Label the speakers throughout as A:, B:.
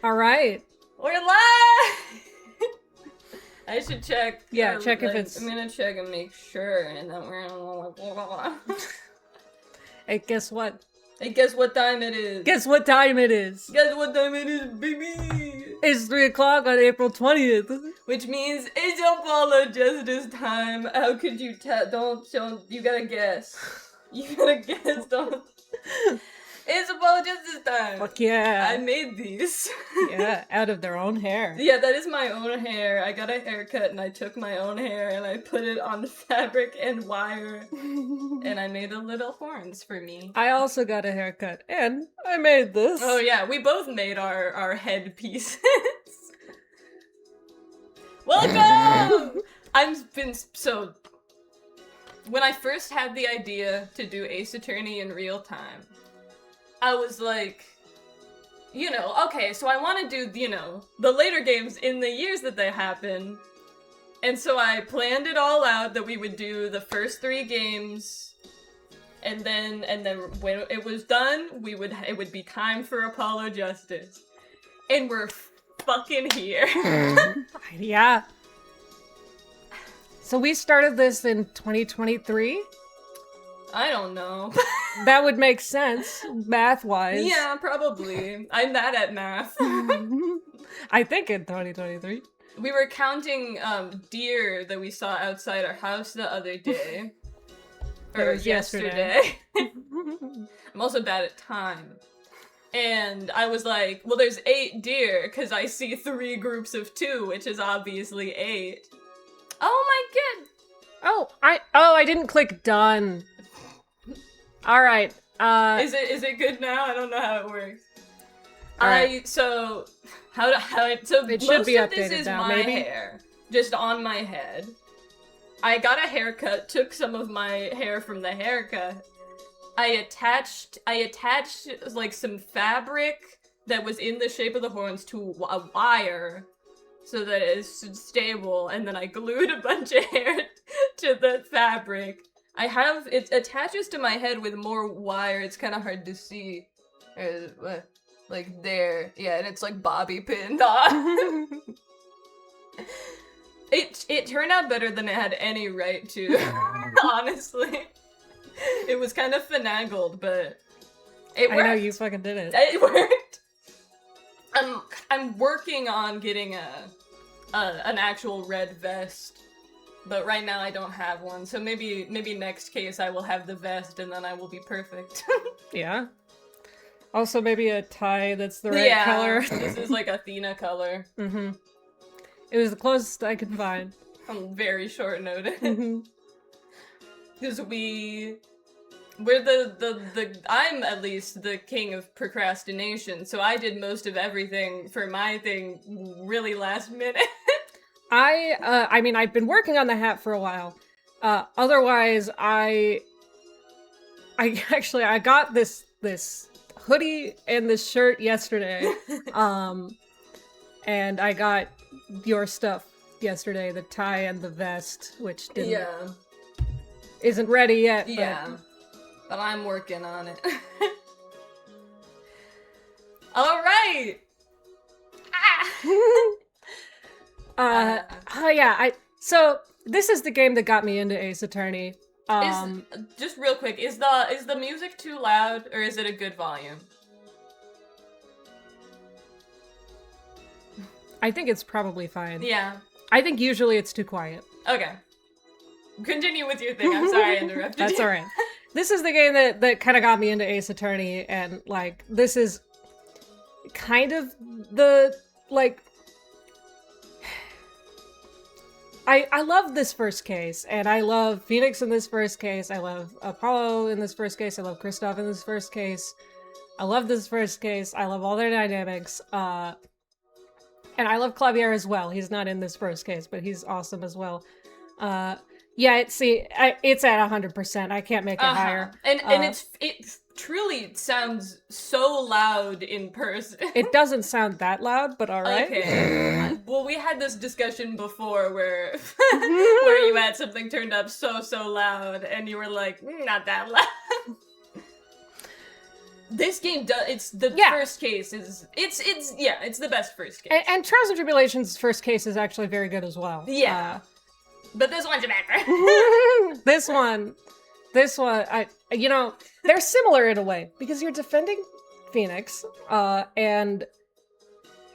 A: All right.
B: We're live! I should check.
A: Yeah, check if it's...
B: I'm gonna check and make sure, and then we're...
A: Hey, guess what?
B: Hey, guess what time it is?
A: Guess what time it is?
B: Guess what time it is, baby?
A: It's 3 o'clock on April 20th.
B: Which means it's Apollo Justice time. How could you tell? Don't, you gotta guess. You gotta guess, don't... It's Apollo Justice time!
A: Fuck yeah.
B: I made these.
A: Yeah, out of their own hair.
B: Yeah, that is my own hair. I got a haircut and I took my own hair and I put it on fabric and wire. And I made the little horns for me.
A: I also got a haircut and I made this.
B: Oh yeah, we both made our head pieces. Welcome! When I first had the idea to do Ace Attorney in real time, I was like, okay, so I want to do, the later games in the years that they happen. And so I planned it all out that we would do the first 3 games. And then when it was done, it would be time for Apollo Justice. And we're fucking here.
A: Yeah. So we started this in 2023?
B: I don't know.
A: That would make sense, math-wise.
B: Yeah, probably. I'm bad at math.
A: I think in 2023.
B: We were counting deer that we saw outside our house the other day. Or yesterday. I'm also bad at time. And I was like, well, there's 8 deer, because I see 3 groups of 2, which is obviously 8. Oh my god!
A: I didn't click done. All right.
B: Is it good now? I don't know how it works.
A: Right.
B: So
A: it
B: most
A: should be
B: of
A: updated
B: this is
A: now,
B: my
A: maybe?
B: hair, just on my head. I got a haircut, took some of my hair from the haircut. I attached like some fabric that was in the shape of the horns to a wire so that it's stable, and then I glued a bunch of hair to the fabric. It attaches to my head with more wire. It's kind of hard to see. Like there. Yeah, and it's like bobby pinned on. It turned out better than it had any right to, honestly. It was kind of finagled, but it worked.
A: I know, you fucking did it.
B: It worked. I'm working on getting an actual red vest. But right now I don't have one, so maybe next case I will have the vest and then I will be perfect.
A: Yeah. Also maybe a tie that's the right color.
B: This is like Athena color.
A: Mm-hmm. It was the closest I could find.
B: On very short notice. Because
A: Mm-hmm.
B: I'm at least the king of procrastination, so I did most of everything for my thing really last minute.
A: I mean, I've been working on the hat for a while. Otherwise, I got this hoodie and this shirt yesterday. And I got your stuff yesterday, the tie and the vest, which isn't ready yet.
B: Yeah. But I'm working on it. All right.
A: So this is the game that got me into Ace Attorney.
B: Just real quick, is the music too loud or is it a good volume?
A: I think it's probably fine.
B: Yeah.
A: I think usually it's too quiet.
B: Okay. Continue with your thing. I'm sorry I interrupted you.
A: That's alright. This is the game that kind of got me into Ace Attorney, and, like, this is kind of the, like... I love this first case, and I love Phoenix in this first case, I love Apollo in this first case, I love Kristoff in this first case, I love this first case, I love all their dynamics, and I love Clavier as well. He's not in this first case, but he's awesome as well. Yeah, it's at 100%. I can't make it higher. And
B: it truly sounds so loud in person.
A: It doesn't sound that loud, but all right.
B: Okay. Well, we had this discussion before where where you had something turned up so loud, and you were like, not that loud. this game does. It's the
A: Yeah.
B: first case is it's the best first case.
A: And Trials and Tribulations' first case is actually very good as well.
B: Yeah. But this one's better.
A: This one, they're similar in a way because you're defending Phoenix, and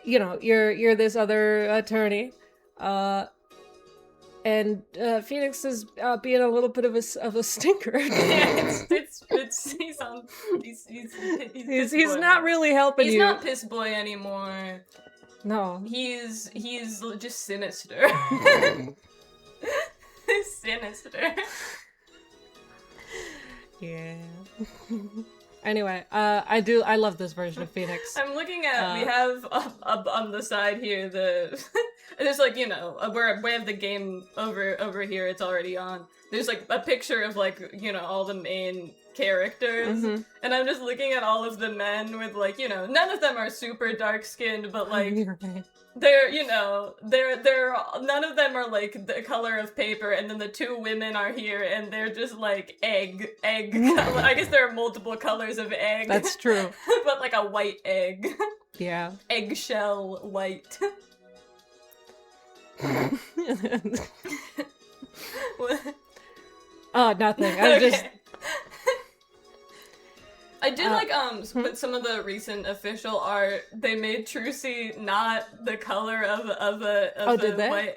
A: you're this other attorney, and Phoenix is being a little bit of a stinker.
B: Yeah,
A: He's not really helping you.
B: He's not piss boy anymore.
A: No.
B: He's just sinister. Sinister.
A: Yeah. Anyway, I love this version of Phoenix.
B: I'm looking at, we have up on the side here, there's like, where we have the game over here, it's already on. There's like a picture of like, all the main characters, and I'm just looking at all of the men with like, none of them are super dark skinned, but like, they're, they're none of them are like the color of paper, and then the two women are here, and they're just like egg color. I guess there are multiple colors of egg.
A: That's true.
B: But like a white egg.
A: Yeah.
B: Eggshell white. What?
A: Oh, nothing. I just...
B: I did with some of the recent official art, they made Trucy not the color of a
A: did they?
B: white.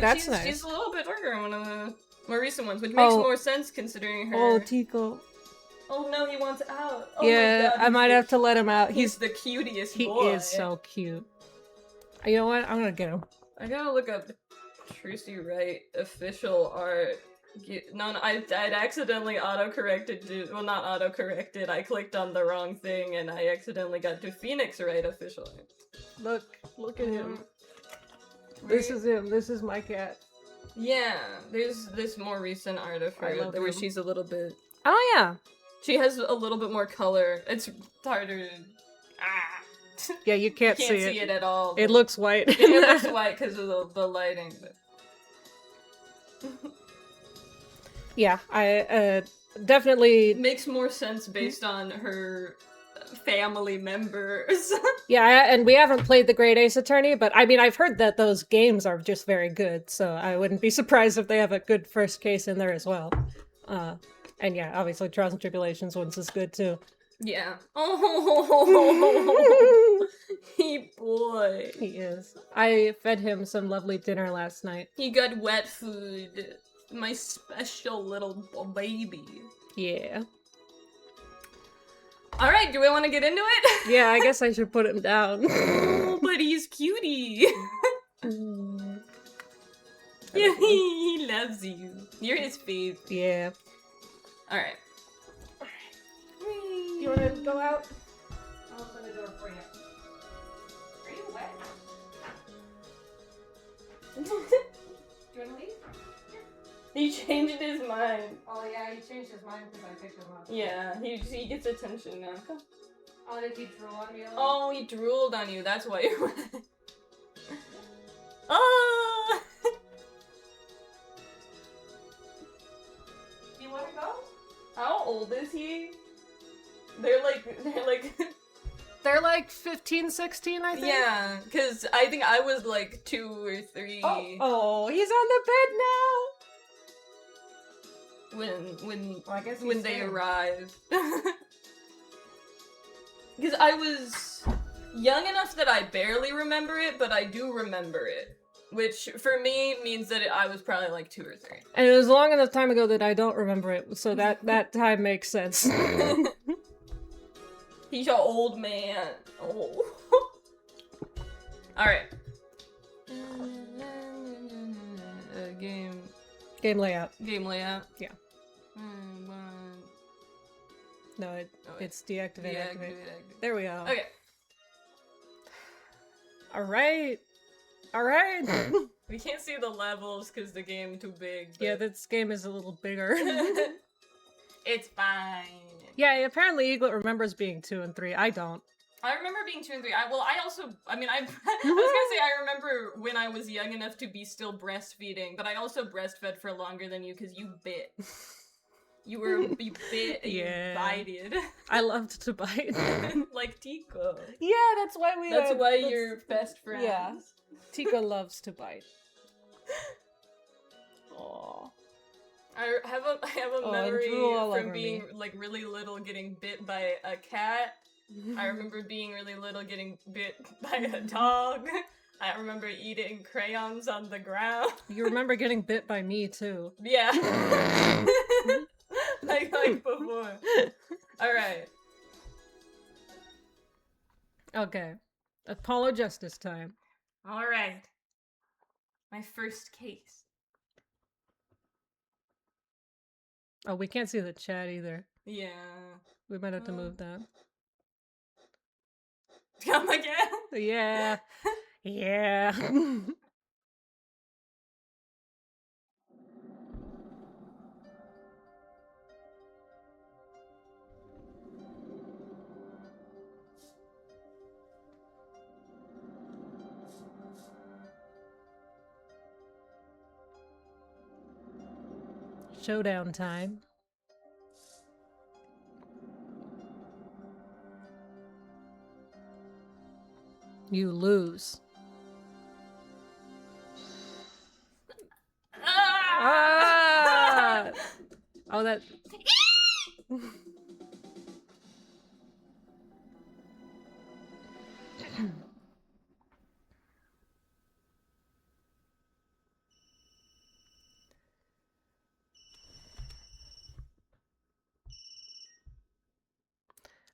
A: That's nice.
B: She's a little bit darker in one of the more recent ones, which makes more sense considering her.
A: Oh, Tico.
B: Oh no, he wants out. Oh
A: Yeah,
B: my God,
A: I might have to let him out.
B: He's the cutest
A: he
B: boy.
A: He is so cute. You know what? I'm gonna get him.
B: I gotta look up Trucy Wright official art. No, I'd accidentally auto-corrected, well, not auto-corrected, I clicked on the wrong thing and I accidentally got to Phoenix Wright official.
A: Look at him. This is him. This is my cat.
B: Yeah, there's this more recent art of her where
A: him.
B: she's a little bit...
A: Oh, yeah.
B: She has a little bit more color. It's harder to...
A: Yeah, you can't see
B: it at all.
A: It looks white.
B: It looks white because of the lighting, but...
A: Yeah, I definitely...
B: It makes more sense based on her family members.
A: Yeah, and we haven't played the Great Ace Attorney, but I mean, I've heard that those games are just very good, so I wouldn't be surprised if they have a good first case in there as well. And yeah, obviously Trials and Tribulations one's is good too.
B: Yeah. Oh, he boy.
A: He is. I fed him some lovely dinner last night.
B: He got wet food. My special little baby.
A: Yeah.
B: Alright, do we want to get into it?
A: Yeah, I guess I should put him down.
B: Oh, but he's cutie. Yeah, he loves you. You're his fave.
A: Yeah.
B: Alright.
A: Do you want to go out? I'll open the door for you.
B: Are you wet?
A: Do you want to leave?
B: He changed his mind.
A: Oh yeah, he changed his mind because I picked him up.
B: Yeah, he gets attention now. Come.
A: Oh, did he drool on me a little?
B: Oh, he drooled on you. That's why you're wet. Oh!
A: Do you want to go?
B: How old is he? They're like
A: They're like 15, 16, I think.
B: Yeah, because I think I was like 2 or 3.
A: Oh, he's on the bed now.
B: When they arrived. Because I was young enough that I barely remember it, but I do remember it. Which, for me, means that I was probably like 2 or 3.
A: And it was long enough time ago that I don't remember it, so that time makes sense.
B: He's an old man. Oh. Alright.
A: Game layout.
B: Game layout?
A: Yeah. No, it's deactivate, activate. There we go.
B: Okay.
A: Alright.
B: We can't see the levels because the game's too big. But...
A: Yeah, this game is a little bigger.
B: It's fine.
A: Yeah, apparently Eaglet remembers being 2 and 3. I don't.
B: I remember being 2 and 3. I was gonna say I remember when I was young enough to be still breastfeeding, but I also breastfed for longer than you because you bit. You were you bit,
A: Yeah.
B: you bited.
A: I loved to bite.
B: Like Tico.
A: Yeah, that's why
B: You're best friends.
A: Yeah. Tico loves to bite. Aw.
B: I have a
A: Oh, and
B: memory
A: drool all
B: from
A: over
B: being
A: me.
B: like really little getting bit by a cat. I remember being really little getting bit by a dog. I remember eating crayons on the ground.
A: You remember getting bit by me too.
B: Yeah. like before. Alright.
A: Okay. Apollo Justice time.
B: Alright. My first case.
A: Oh, we can't see the chat either.
B: Yeah.
A: We might have to move that.
B: Come again?
A: Yeah. Yeah. Showdown time. You lose. Ah! Oh, that.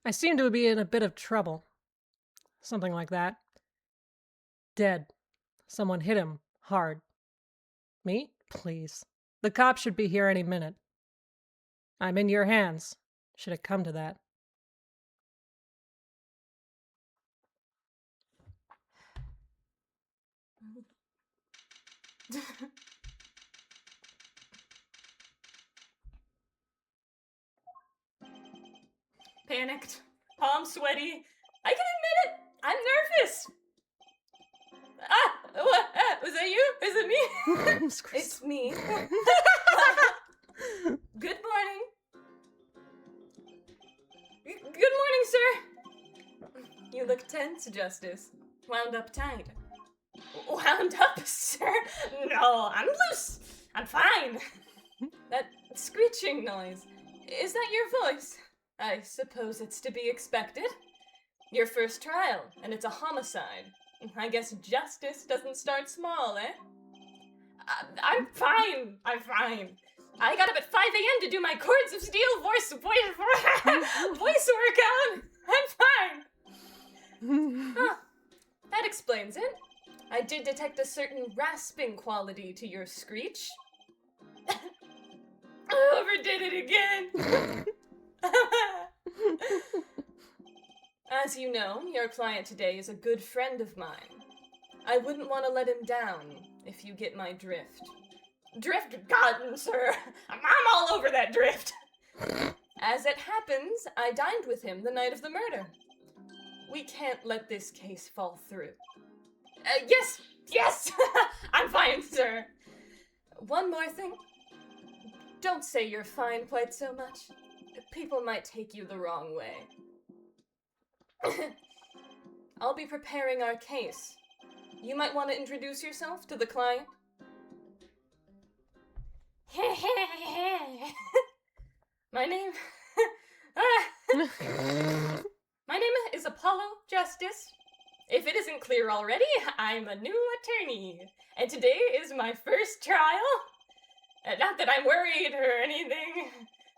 A: I seem to be in a bit of trouble. Something like that. Dead. Someone hit him hard. Me? Please. The cops should be here any minute. I'm in your hands. Should it come to that.
B: Panicked. Palms sweaty. I can admit it. I'm nervous. Ah! What? Was that you? Is it me? It's me. Good morning. Good morning, sir. You look tense, Justice. Wound up tight. Wound up, sir? No, I'm loose. I'm fine. That screeching noise. Is that your voice? I suppose it's to be expected. Your first trial, and it's a homicide. I guess justice doesn't start small, eh? I'm fine. I'm fine. I got up at 5 a.m. to do my Chords of Steel voice workout. I'm fine. Huh. That explains it. I did detect a certain rasping quality to your screech. I overdid it again. As you know, your client today is a good friend of mine. I wouldn't want to let him down, if you get my drift. Drift, God, sir. I'm all over that drift. As it happens, I dined with him the night of the murder. We can't let this case fall through. Yes! I'm fine, sir. One more thing. Don't say you're fine quite so much. People might take you the wrong way. I'll be preparing our case. You might want to introduce yourself to the client. My name... My name is Apollo Justice. If it isn't clear already, I'm a new attorney. And today is my first trial. Not that I'm worried or anything.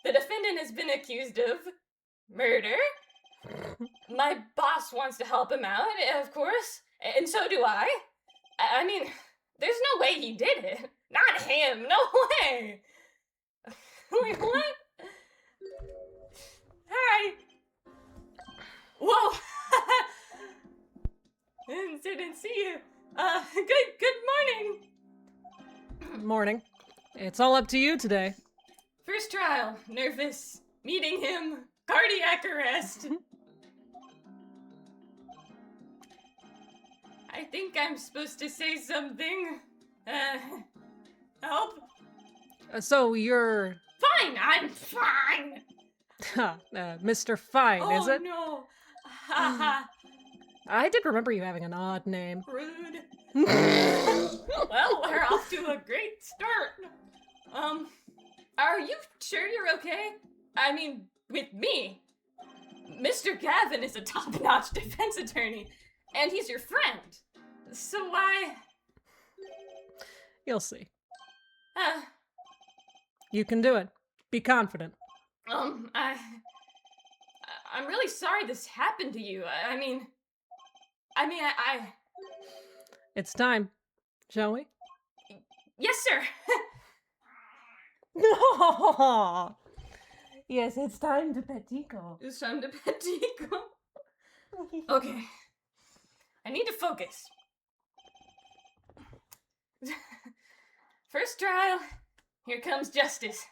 B: The defendant has been accused of murder. My boss wants to help him out, of course, and so do I. I mean, there's no way he did it. Not him, no way. Wait, what? Hi. Whoa. Didn't see you. Good morning.
A: Morning. It's all up to you today.
B: First trial. Nervous. Meeting him. Cardiac arrest. I think I'm supposed to say something. Help?
A: So you're
B: Fine, I'm fine.
A: Mr. Fine, is it?
B: Oh no. Ha ha.
A: I did remember you having an odd name.
B: Rude. Well, we're off to a great start. Are you sure you're okay? I mean, with me. Mr. Gavin is a top-notch defense attorney, and he's your friend. So why?
A: You'll see.
B: Uh,
A: You can do it. Be confident.
B: I'm really sorry this happened to you. I mean,
A: It's time, shall we?
B: yes, sir.
A: No. Yes, it's time to pet Tico.
B: It's time to pet Tico. Okay. I need to focus. First trial. Here comes justice.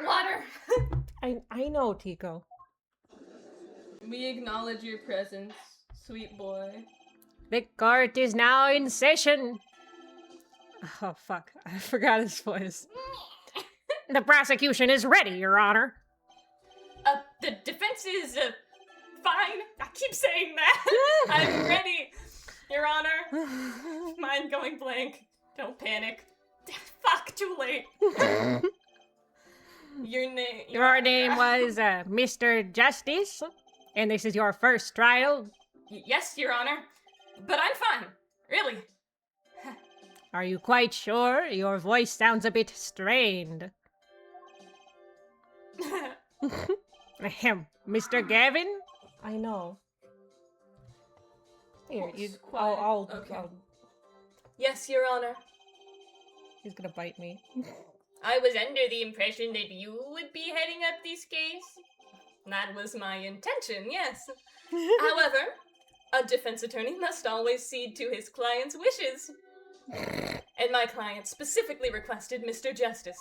B: Water.
A: I know, Tico.
B: We acknowledge your presence, sweet boy.
A: The court is now in session. Oh, fuck. I forgot his voice. The prosecution is ready, Your Honor.
B: The defense is, fine. I keep saying that. I'm ready, Your Honor. Mind going blank. Don't panic. Fuck, too late. Your name.
A: Your name was Mr. Justice, and this is your first trial.
B: Yes, Your Honor. But I'm fine. Really.
A: Are you quite sure? Your voice sounds a bit strained. Ahem. Mr. Gavin? I know. Here, you.
B: Quiet. Okay. Yes, Your Honor.
A: He's gonna bite me.
B: I was under the impression that you would be heading up this case. That was my intention, yes. However, a defense attorney must always cede to his client's wishes. And my client specifically requested Mr. Justice.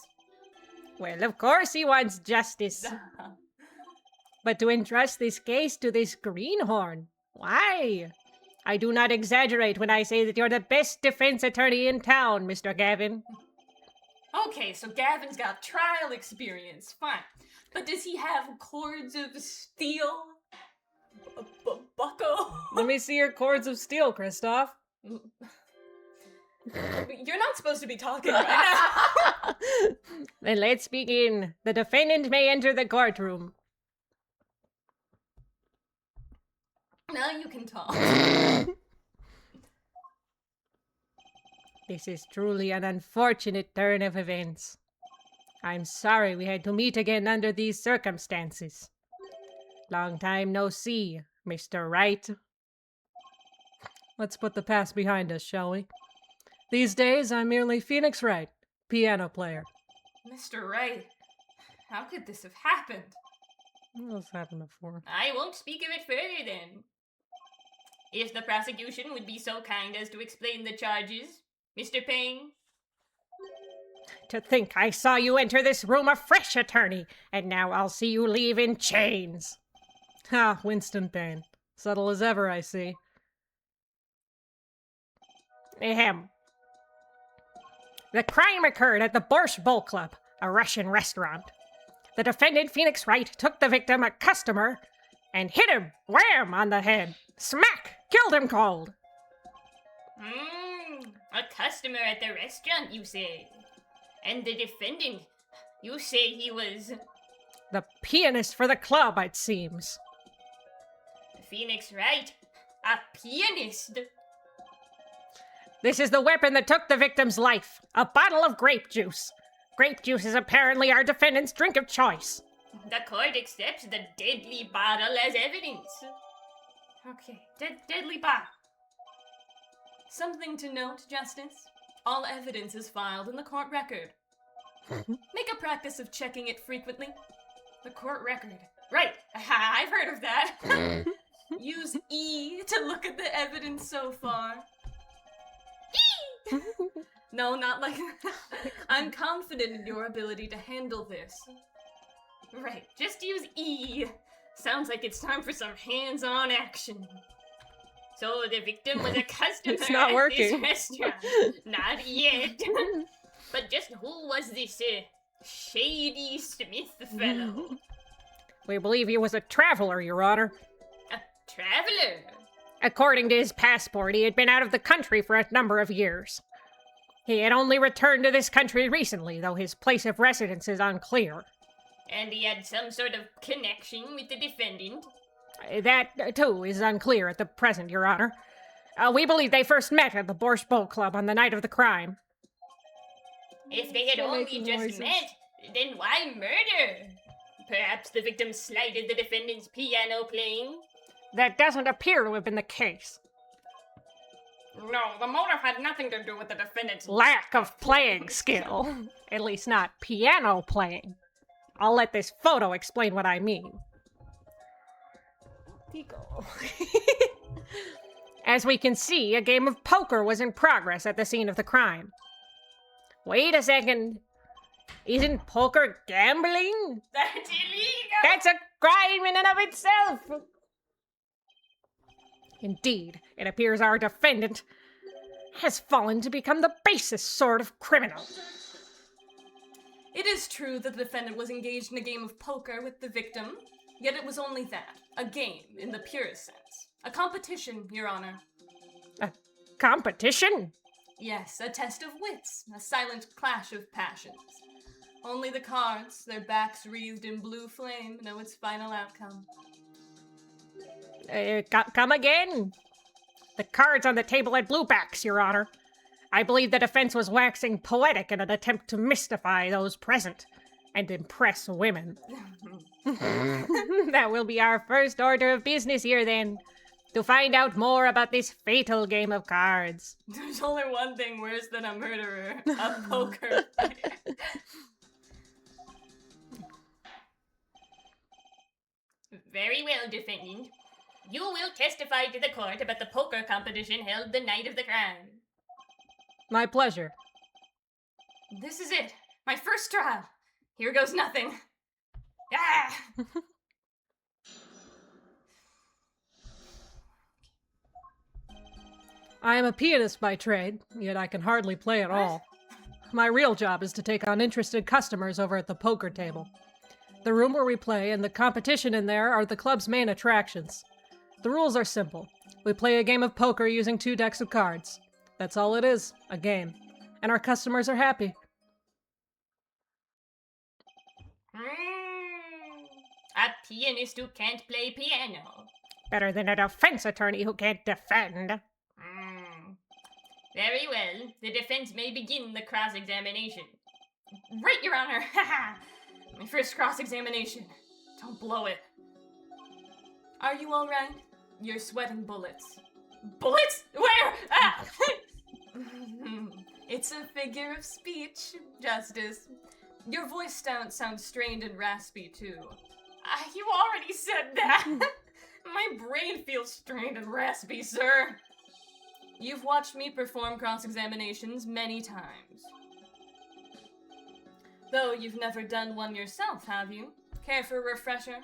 A: Well, of course he wants justice. But to entrust this case to this greenhorn, why? I do not exaggerate when I say that you're the best defense attorney in town, Mr. Gavin.
B: Okay, so Gavin's got trial experience, fine. But does he have cords of steel? Bucko?
A: Let me see your cords of steel, Kristoff.
B: You're not supposed to be talking right now.
A: Then let's begin. The defendant may enter the courtroom.
B: Now you can talk.
A: This is truly an unfortunate turn of events. I'm sorry we had to meet again under these circumstances. Long time no see, Mr. Wright. Let's put the past behind us, shall we? These days, I'm merely Phoenix Wright, piano player.
B: Mr. Wright, how could this have happened?
A: What's happened before?
B: I won't speak of it further then. If the prosecution would be so kind as to explain the charges, Mr. Payne.
A: To think I saw you enter this room a fresh attorney, and now I'll see you leave in chains. Ha, Winston Payne. Subtle as ever, I see. Ahem. The crime occurred at the Borscht Bowl Club, a Russian restaurant. The defendant, Phoenix Wright, took the victim, a customer, and hit him, wham, on the head. Smack! Killed him cold.
B: A customer at the restaurant, you say? And the defendant, you say he was...
A: The pianist for the club, it seems.
B: Phoenix Wright? A pianist?
A: This is the weapon that took the victim's life. A bottle of grape juice. Grape juice is apparently our defendant's drink of choice.
B: The court accepts the deadly bottle as evidence. Okay, deadly bottle. Something to note, Justice. All evidence is filed in the court record. Make a practice of checking it frequently. The court record. Right, I've heard of that. Use E to look at the evidence so far. E! No, not like that. I'm confident in your ability to handle this. Right, just use E. Sounds like it's time for some hands-on action. So the victim was a customer
A: It's not
B: at
A: working.
B: this restaurant. Not yet. But just who was this Shady Smith fellow?
A: We believe he was a traveler, Your Honor.
B: A traveler?
A: According to his passport, he had been out of the country for a number of years. He had only returned to this country recently, though his place of residence is unclear.
B: And he had some sort of connection with the defendant?
A: That, too, is unclear at the present, Your Honor. We believe they first met at the Borscht Bowl Club on the night of the crime.
B: If they had
A: Still
B: only
A: making
B: just
A: noises.
B: met, then why murder? Perhaps the victim slighted the defendant's piano playing?
A: That doesn't appear to have been the case.
B: No, the motive had nothing to do with the defendant's
A: Lack of playing skill. At least not piano playing. I'll let this photo explain what I mean. Tico. As we can see, a game of poker was in progress at the scene of the crime. Wait a second. Isn't poker gambling?
B: That's illegal!
A: That's a crime in and of itself! Indeed, it appears our defendant has fallen to become the basest sort of criminal.
B: It is true that the defendant was engaged in a game of poker with the victim, yet it was only that, a game in the purest sense. A competition, Your Honor.
A: A competition?
B: Yes, a test of wits, a silent clash of passions. Only the cards, their backs wreathed in blue flame, know its final outcome.
A: Come again? The cards on the table had blue backs, Your Honor. I believe the defense was waxing poetic in an attempt to mystify those present and impress women. That will be our first order of business here, then. To find out more about this fatal game of cards.
B: There's only one thing worse than a murderer, a poker player. Very well, defendant. You will testify to the court about the poker competition held the night of the crime.
A: My pleasure.
B: This is it. My first trial. Here goes nothing. Ah!
A: I am a pianist by trade, yet I can hardly play at all. My real job is to take on interested customers over at the poker table. The room where we play and the competition in there are the club's main attractions. The rules are simple. We play a game of poker using 2 decks of cards. That's all it is, a game. And our customers are happy.
B: A pianist who can't play piano.
A: Better than a defense attorney who can't defend.
B: Very well. The defense may begin the cross-examination. Right, Your Honor! My first cross-examination. Don't blow it. Are you all right? You're sweating bullets. Bullets? Where? Ah! It's a figure of speech, Justice. Your voice sounds strained and raspy, too. You already said that! My brain feels strained and raspy, sir. You've watched me perform cross-examinations many times. Though you've never done one yourself, have you? Care for a refresher?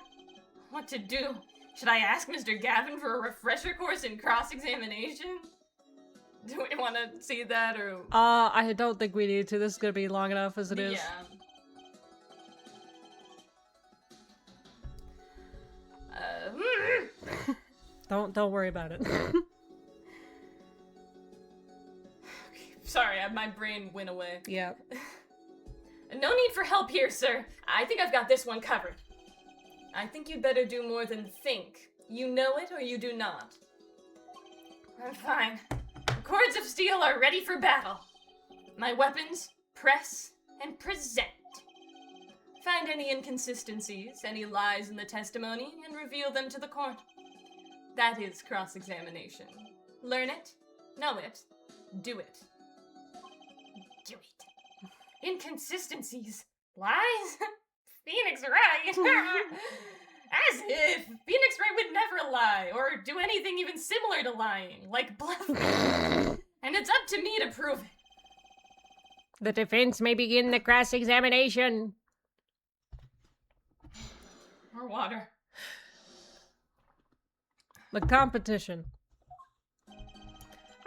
B: What to do? Should I ask Mr. Gavin for a refresher course in cross-examination? Do we want to see that, or...?
A: I don't think we need to. This is gonna be long enough as it is.
B: Yeah.
A: Don't worry about it.
B: Sorry, my brain went away.
A: Yeah.
B: No need for help here, sir. I think I've got this one covered. I think you'd better do more than think. You know it or you do not. I'm fine. The cords of steel are ready for battle. My weapons, press and present. Find any inconsistencies, any lies in the testimony, and reveal them to the court. That is cross-examination. Learn it, know it, do it. Do it. Inconsistencies. Lies? Phoenix Wright? As if! Phoenix Wright would never lie, or do anything even similar to lying, like bluffing. And it's up to me to prove it.
A: The defense may begin the cross-examination.
B: More water.
A: The competition.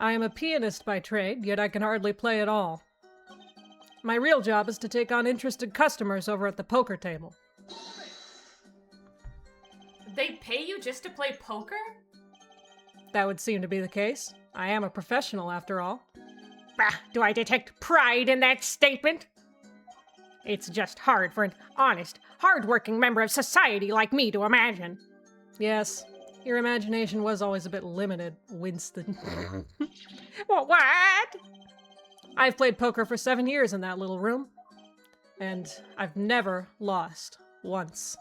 A: I am a pianist by trade, yet I can hardly play at all. My real job is to take on interested customers over at the poker table.
B: They pay you just to play poker?
A: That would seem to be the case. I am a professional, after all. Bah, do I detect pride in that statement? It's just hard for an honest, hard-working member of society like me to imagine. Yes, your imagination was always a bit limited, Winston. What? I've played poker for 7 years in that little room, and I've never lost once.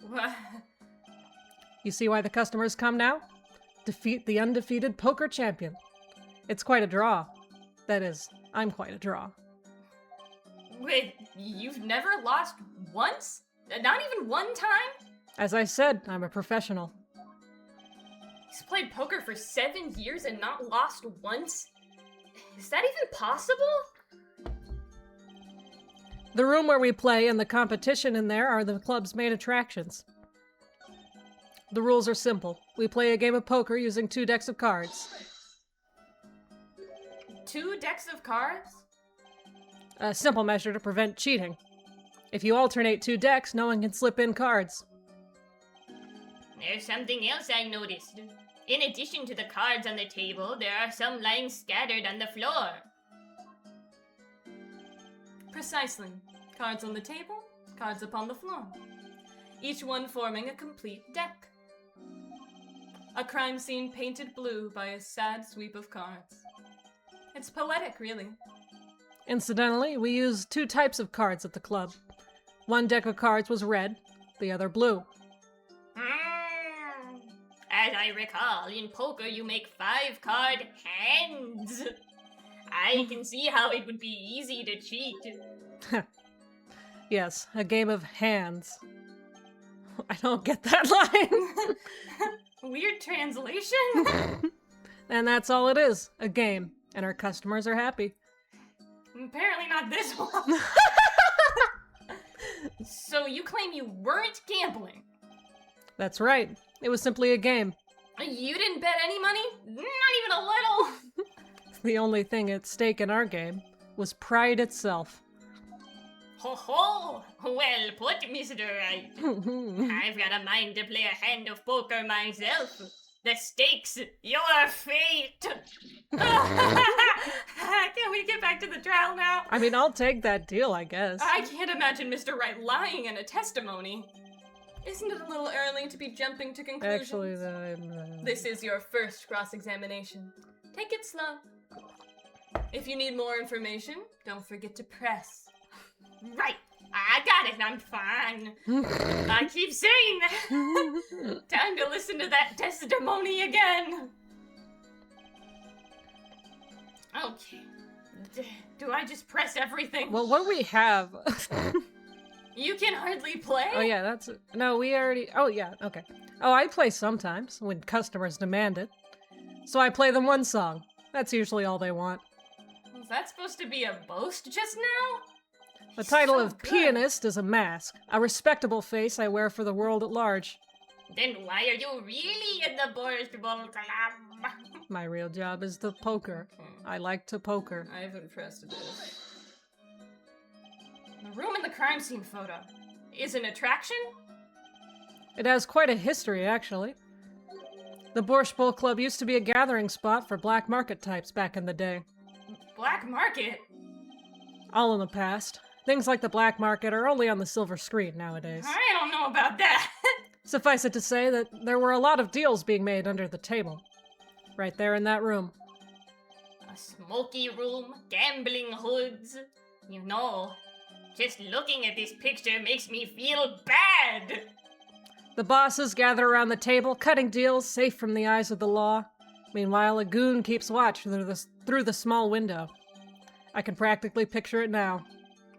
B: What?
A: You see why the customers come now? Defeat the undefeated poker champion. It's quite a draw. That is, I'm quite a draw.
B: Wait, you've never lost once? Not even one time?
A: As I said, I'm a professional.
B: He's played poker for 7 years and not lost once? Is that even possible?
A: The room where we play and the competition in there are the club's main attractions. The rules are simple. We play a game of poker using 2 decks of cards.
B: 2 decks of cards?
A: A simple measure to prevent cheating. If you alternate 2 decks, no one can slip in cards.
B: There's something else I noticed. In addition to the cards on the table, there are some lying scattered on the floor. Precisely. Cards on the table, cards upon the floor. Each one forming a complete deck. A crime scene painted blue by a sad sweep of cards. It's poetic, really.
A: Incidentally, we use 2 types of cards at the club. One deck of cards was red, the other blue.
B: As I recall, in poker you make 5-card hands. I can see how it would be easy to cheat.
A: Yes, a game of hands. I don't get that line.
B: Weird translation?
A: And that's all it is, a game. And our customers are happy.
B: Apparently not this one. So you claim you weren't gambling?
A: That's right. It was simply a game.
B: You didn't bet any money? Not even a little?
A: The only thing at stake in our game was pride itself.
B: Ho ho! Well put, Mr. Right. I've got a mind to play a hand of poker myself. The stakes, your fate! Can we get back to the trial now?
A: I mean, I'll take that deal, I guess.
B: I can't imagine Mr. Wright lying in a testimony. Isn't it a little early to be jumping to conclusions?
A: Actually,
B: This is your first cross-examination. Take it slow. If you need more information, don't forget to press. Right, I got it, I'm fine. I keep saying that. Time to listen to that testimony again. Okay. Do I just press everything?
A: Well, what do we have?
B: You can hardly play?
A: Oh yeah, that's... No, we already... Oh yeah, okay. Oh, I play sometimes, when customers demand it. So I play them one song. That's usually all they want.
B: Was that supposed to be a boast just now?
A: The title
B: so
A: of
B: good.
A: pianist is a mask, a respectable face I wear for the world at large.
B: Then why are you really in the Borscht Bowl Club?
A: My real job is to poker. I like to poker.
B: I haven't pressed this. The room in the crime scene photo is an attraction?
A: It has quite a history, actually. The Borscht Bowl Club used to be a gathering spot for black market types back in the day.
B: Black market?
A: All in the past. Things like the black market are only on the silver screen nowadays.
B: I don't know about that.
A: Suffice it to say that there were a lot of deals being made under the table. Right there in that room.
B: A smoky room, gambling hoods. You know, just looking at this picture makes me feel bad.
A: The bosses gather around the table, cutting deals safe from the eyes of the law. Meanwhile, a goon keeps watch through the small window. I can practically picture it now.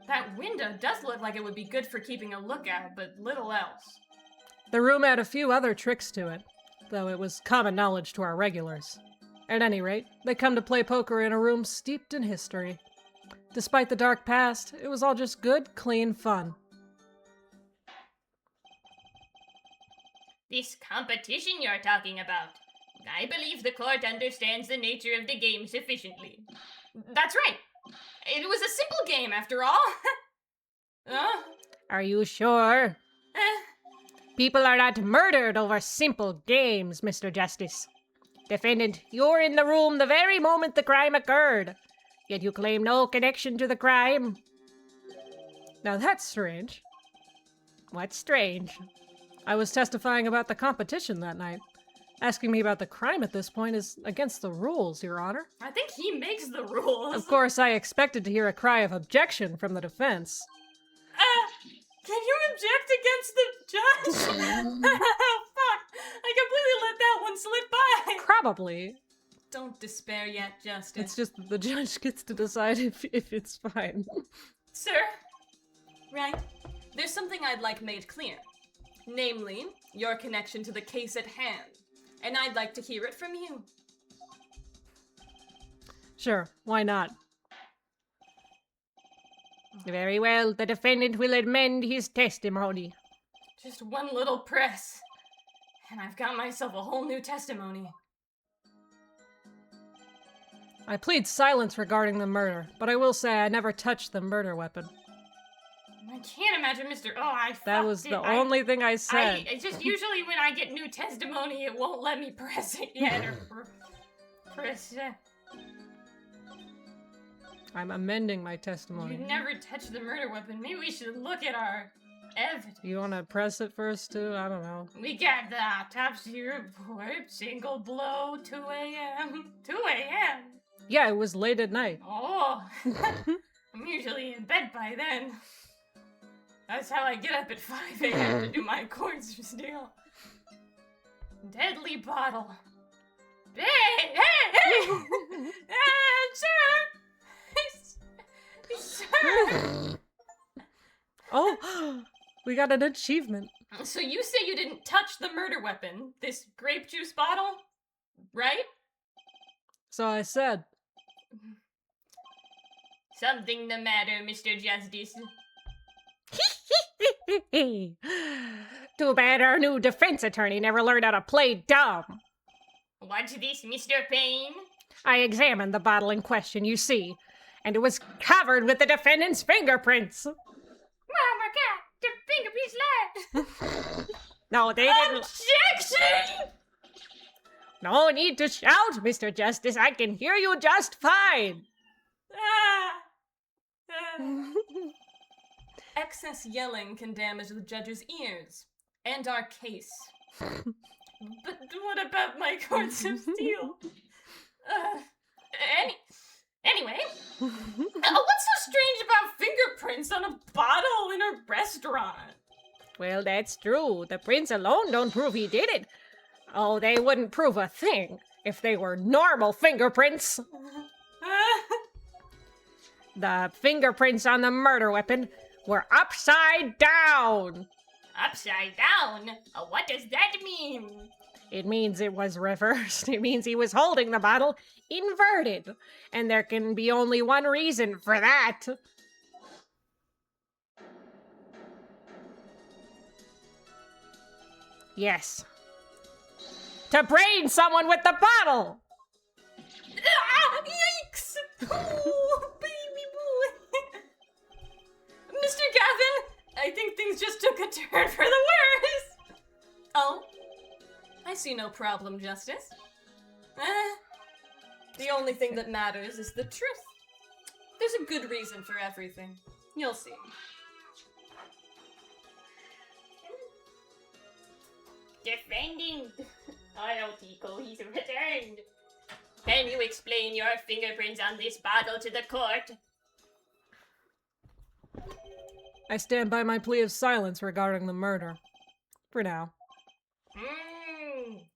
B: That window does look like it would be good for keeping a lookout, but little else.
A: The room had a few other tricks to it, though it was common knowledge to our regulars. At any rate, they come to play poker in a room steeped in history. Despite the dark past, it was all just good, clean fun.
B: This competition you're talking about, I believe the court understands the nature of the game sufficiently. That's right. It was a simple game, after all.
A: Are you sure? People are not murdered over simple games, Mr. Justice. Defendant, you're in the room the very moment the crime occurred, yet you claim no connection to the crime. Now that's strange. What's strange? I was testifying about the competition that night. Asking me about the crime at this point is against the rules, Your Honor.
B: I think he makes the rules.
A: Of course, I expected to hear a cry of objection from the defense.
B: Can you object against the judge? Fuck! I completely let that one slip by.
A: Probably.
B: Don't despair yet, Justice.
A: It's just that the judge gets to decide if it's fine.
B: Sir, right? There's something I'd like made clear. Namely, your connection to the case at hand. And I'd like to hear it from you.
A: Sure, why not? Very well, the defendant will amend his testimony.
B: Just one little press, and I've got myself a whole new testimony.
A: I plead silence regarding the murder, but I will say I never touched the murder weapon.
B: I can't imagine Mr.
A: That was the only thing I said.
B: I just usually when I get new testimony, it won't let me press it yet, or press it.
A: I'm amending my testimony.
B: You never touched the murder weapon. Maybe we should look at our evidence.
A: You want to press it first, too? I don't know.
B: We got the autopsy report, single blow, 2 a.m. 2 a.m.?
A: Yeah, it was late at night.
B: Oh, I'm usually in bed by then. That's how I get up at 5 a.m. to do my course deal. Deadly bottle. Hey! Sir!
A: Oh, we got an achievement.
B: So you say you didn't touch the murder weapon, this grape juice bottle, right?
A: So I said.
B: Something the matter, Mr. Justice?
A: Too bad our new defense attorney never learned how to play dumb.
B: What's this, Mr. Payne?
A: I examined the bottle in question, you see, and it was covered with the defendant's fingerprints.
B: Oh my god, the fingerprints left!
A: No, they didn't.
B: Objection!
A: No need to shout, Mr. Justice. I can hear you just fine.
B: Excess yelling can damage the judge's ears and our case. But what about my courts of steel? Anyway, what's so strange about fingerprints on a bottle in a restaurant?
A: Well, that's true. The prints alone don't prove he did it. Oh, they wouldn't prove a thing if they were normal fingerprints. The fingerprints on the murder weapon were upside down.
B: Upside down? What does that mean?
A: It means it was reversed. It means he was holding the bottle inverted. And there can be only one reason for that. Yes. To brain someone with the bottle!
B: Yikes! Oh, baby boy! Mr. Gavin, I think things just took a turn for the worse! Oh? I see no problem, Justice. The only thing that matters is the truth. There's a good reason for everything. You'll see. Defending IRT, he's returned. Can you explain your fingerprints on this bottle to the court?
A: I stand by my plea of silence regarding the murder. For now.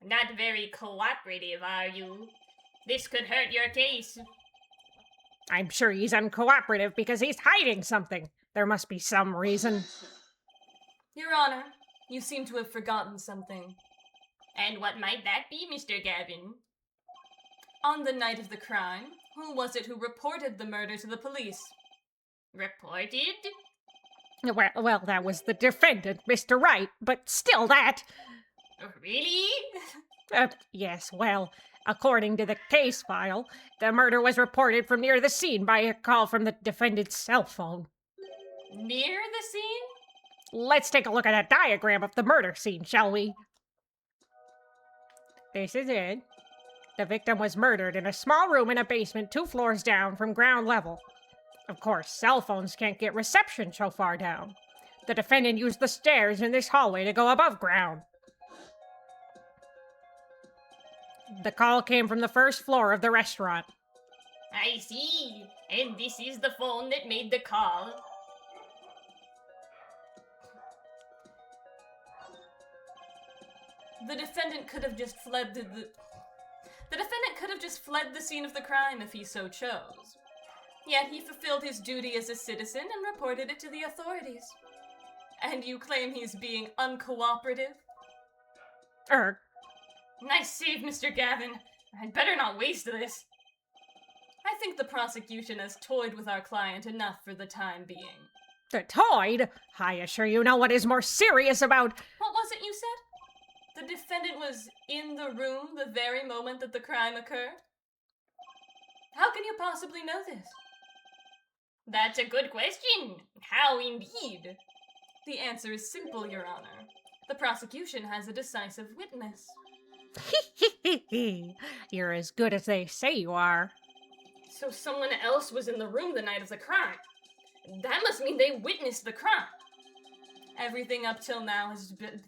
B: Not very cooperative, are you? This could hurt your case.
A: I'm sure he's uncooperative because he's hiding something. There must be some reason.
B: Your Honor, you seem to have forgotten something. And what might that be, Mr. Gavin? On the night of the crime, who was it who reported the murder to the police? Reported?
A: Well, that was the defendant, Mr. Wright, but still that...
B: Really?
C: Yes, well, according to the case file, the murder was reported from near the scene by a call from the defendant's cell phone.
B: Near the scene?
C: Let's take a look at a diagram of the murder scene, shall we? This is it. The victim was murdered in a small room in a basement 2 floors down from ground level. Of course, cell phones can't get reception so far down. The defendant used the stairs in this hallway to go above ground. The call came from the 1st floor of the restaurant.
B: I see. And this is the phone that made the call. The defendant could have just fled the defendant could have just fled the scene of the crime if he so chose. Yet he fulfilled his duty as a citizen and reported it to the authorities. And you claim he's being uncooperative? Nice save, Mr. Gavin. I'd better not waste this. I think the prosecution has toyed with our client enough for the time being.
C: Toyed? I assure you no one is more serious about...
B: What was it you said? The defendant was in the room the very moment that the crime occurred? How can you possibly know this? That's a good question. How indeed? The answer is simple, Your Honor. The prosecution has a decisive witness.
C: You're as good as they say you are.
B: So someone else was in the room the night of the crime. That must mean they witnessed the crime. Everything up till now has been...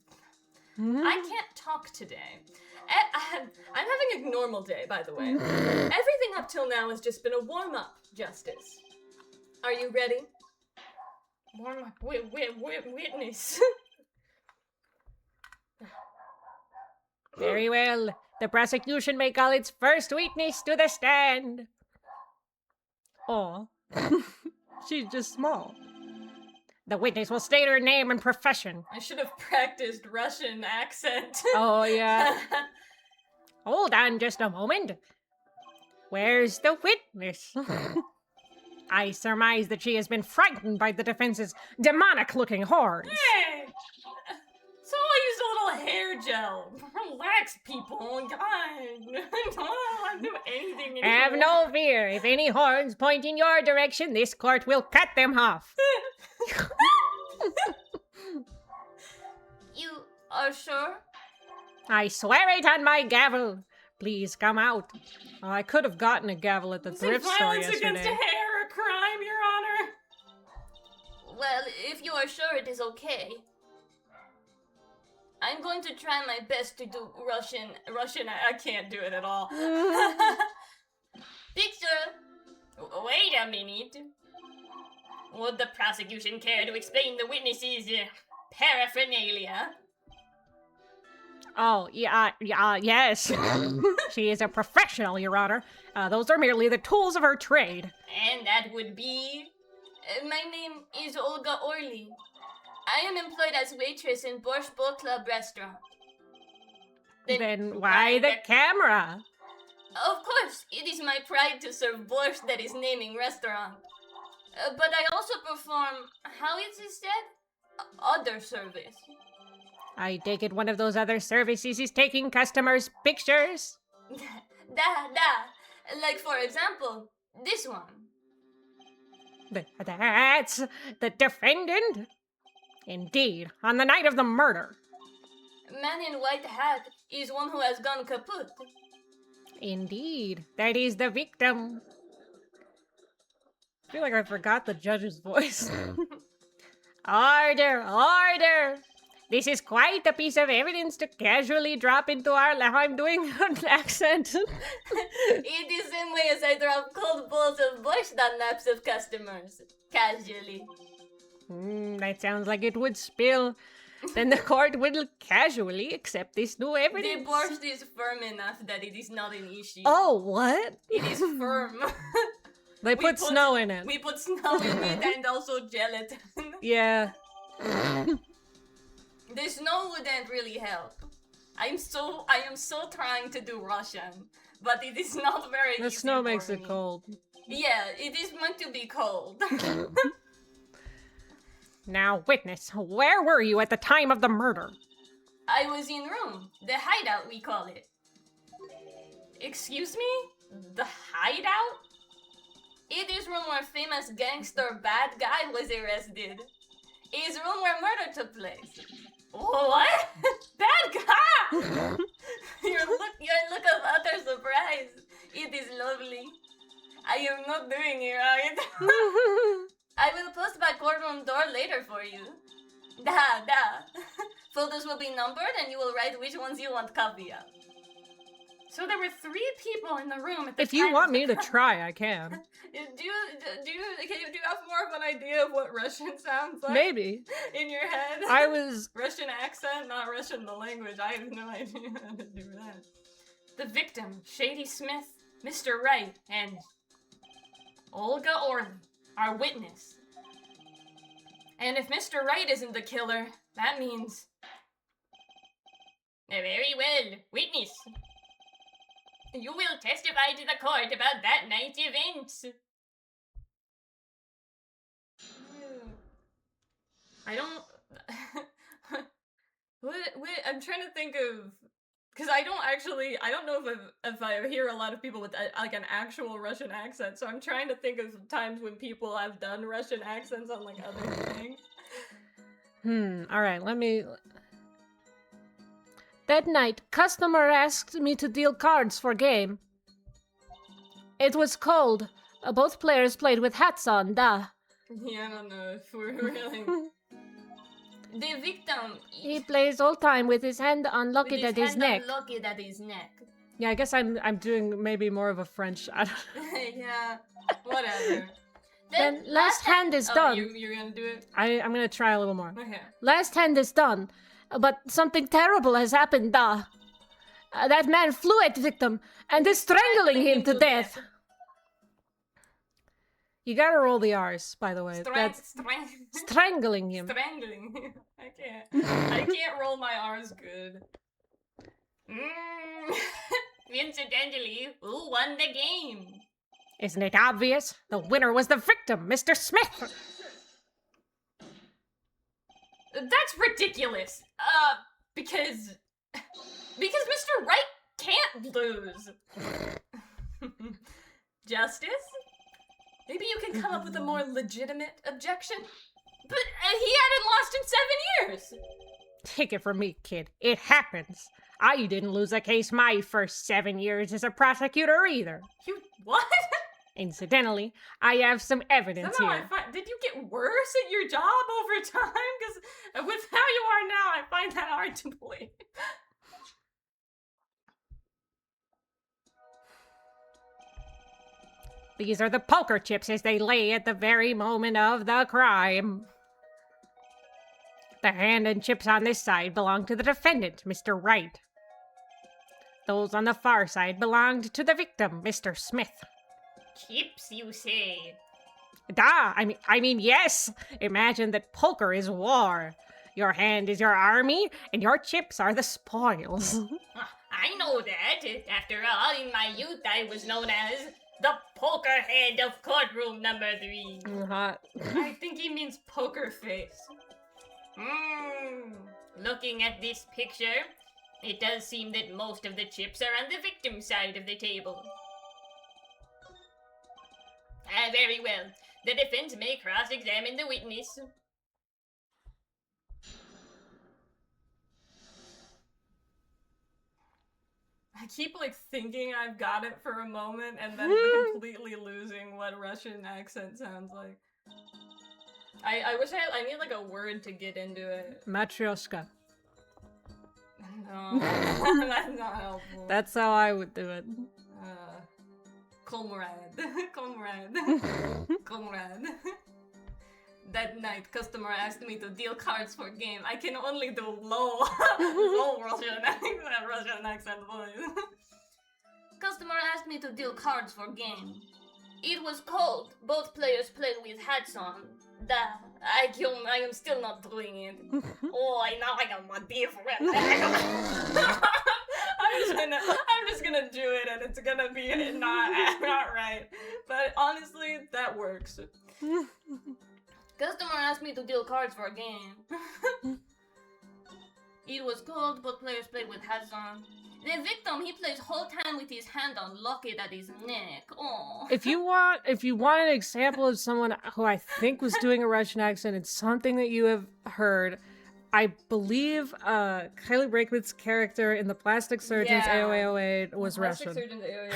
B: I can't talk today. I'm having a normal day, by the way. Everything up till now has just been a warm-up, Justice. Are you ready? Warm-up, witness.
C: Very well. The prosecution may call its first witness to the stand. Oh, she's just small. The witness will state her name and profession.
B: I should have practiced Russian accent.
C: Oh, yeah. Hold on just a moment. Where's the witness? I surmise that she has been frightened by the defense's demonic-looking horns.
B: Hey! So I used a little hair gel. Relax, people. God. I don't want to do anything anymore.
C: Have no fear. If any horns point in your direction, this court will cut them off.
B: You are sure?
C: I swear it on my gavel. Please come out. Oh, I could have gotten a gavel at the thrift store
B: Violence
C: yesterday.
B: against hair a crime, Your Honor? Well, if you are sure it is okay. I'm going to try my best to do Russian, I can't do it at all. Picture! Wait a minute. Would the prosecution care to explain the witness's paraphernalia?
C: Oh, yes. She is a professional, Your Honor. Those are merely the tools of her trade.
B: And that would be... my name is Olga Orly. I am employed as waitress in Borscht Bowl Club restaurant.
C: Then why the camera?
B: Of course, it is my pride to serve borscht that is naming restaurant. But I also perform, how is it said? Other service.
C: I take it one of those other services is taking customers' pictures?
B: Like, for example, this one.
C: That's the defendant? Indeed, on the night of the murder.
B: Man in white hat is one who has gone kaput.
C: Indeed, that is the victim. I feel like I forgot the judge's voice. Order, order! This is quite a piece of evidence to casually drop into our lap. I'm doing an accent.
B: It is the same way as I drop cold bowls of borscht on laps of customers. Casually.
C: That sounds like it would spill. Then the court will casually accept this new evidence.
B: The borscht is firm enough that it is not an issue.
C: Oh, what?
B: It is firm.
C: They put snow in it.
B: We put snow in it and also gelatin.
C: Yeah.
B: The snow wouldn't really help. I am so trying to do Russian, but it is not very easy.
C: The snow
B: for
C: makes
B: me.
C: it cold.
B: Yeah, it is meant to be cold.
C: Now, witness, where were you at the time of the murder?
B: I was in room. The hideout, we call it. Excuse me? The hideout? It is room where famous gangster bad guy was arrested. It is room where murder took place. What? Bad guy! Your look of utter surprise. It is lovely. I am not doing it right. I will post my courtroom door later for you. Da. Photos will be numbered and you will write which ones you want copy of. So there were 3 people in the room at the
A: If
B: time
A: you want
B: of the
A: me to
B: crime.
A: try, I can.
B: Do you have more of an idea of what Russian sounds like?
A: Maybe.
B: In your head?
A: I was...
B: Russian accent, not Russian the language. I have no idea how to do that. The victim, Shady Smith, Mr. Wright, and Olga Orley, our witness. And if Mr. Wright isn't the killer, that means... Very well, witness. You will testify to the court about that night's events. I don't... Wait, I'm trying to think of... Because I don't know if I hear a lot of people with like an actual Russian accent, so I'm trying to think of times when people have done Russian accents on like other things.
A: Alright, let me... That night, customer asked me to deal cards for game. It was cold. Both players played with hats on, duh.
B: Yeah, I don't know if we're really... The victim...
A: He plays all time with his hand unlocked at his neck.
B: Unlocked at his neck.
A: Yeah, I guess I'm doing maybe more of a French... I don't...
B: Yeah, whatever.
A: Then last hand is done.
B: You're gonna do it?
A: I'm gonna try a little more.
B: Okay.
A: Last hand is done, but something terrible has happened, duh. That man flew at the victim and is strangling him to death. You gotta roll the R's, by the way. Strangling him.
B: Strangling him. I can't roll my R's good. Incidentally, who won the game?
C: Isn't it obvious? The winner was the victim, Mr. Smith.
B: That's ridiculous. Because Mr. Wright can't lose. Justice? Maybe you can come up with a more legitimate objection? But he hadn't lost in 7 years!
C: Take it from me, kid. It happens. I didn't lose a case my first 7 years as a prosecutor either.
B: You what?
C: Incidentally, I have some evidence
B: Somehow
C: here.
B: did you get worse at your job over time? Because with how you are now, I find that hard to believe.
C: These are the poker chips as they lay at the very moment of the crime. The hand and chips on this side belong to the defendant, Mr. Wright. Those on the far side belonged to the victim, Mr. Smith.
B: Chips, you say?
C: Duh, I mean, yes. Imagine that poker is war. Your hand is your army, and your chips are the spoils.
B: I know that. After all, in my youth, I was known as the poker head of courtroom number 3.
A: Hot.
B: I think he means poker face. Looking at this picture, it does seem that most of the chips are on the victim side of the table. Very well. The defense may cross-examine the witness. I keep thinking I've got it for a moment and then completely losing what Russian accent sounds like. I wish I need a word to get into it.
A: Matryoshka.
B: No, that's not helpful.
A: That's how I would do it.
B: Comrade. That night, customer asked me to deal cards for game. I can only do low Russian accent voice. Customer asked me to deal cards for game. It was cold. Both players played with hats on. I am still not doing it. Oh, now I am a different. I'm just gonna do it, and it's gonna be not right. But honestly, that works. Customer asked me to deal cards for a game. It was cold, both players played with hats on. The victim, he plays whole time with his hand on locket at his neck. Oh.
A: If you want an example of someone who I think was doing a Russian accent, it's something that you have heard. I believe Kylie Brakeman's character in the Plastic Surgeon's
B: Yeah.
A: AOA was
B: Plastic
A: Russian.
B: Surgeon's AOA.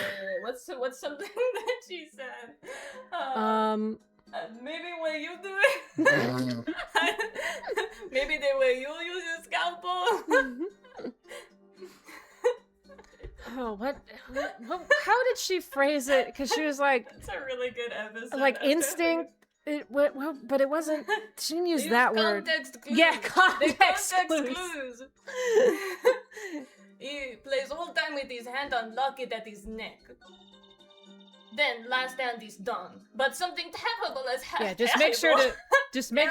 B: What's something that she said? Maybe when you do it. Maybe the way you use a scalpel.
A: Oh, what? How did she phrase it? Because she was like,
B: It's a really good episode.
A: like instinct. But it wasn't. She didn't use
B: They
A: that
B: use
A: word.
B: context clues.
A: Yeah,
B: They
A: context clues.
B: clues. He plays whole time with his hand on locket at his neck. Then last hand is done, but something terrible has happened.
A: Yeah, just make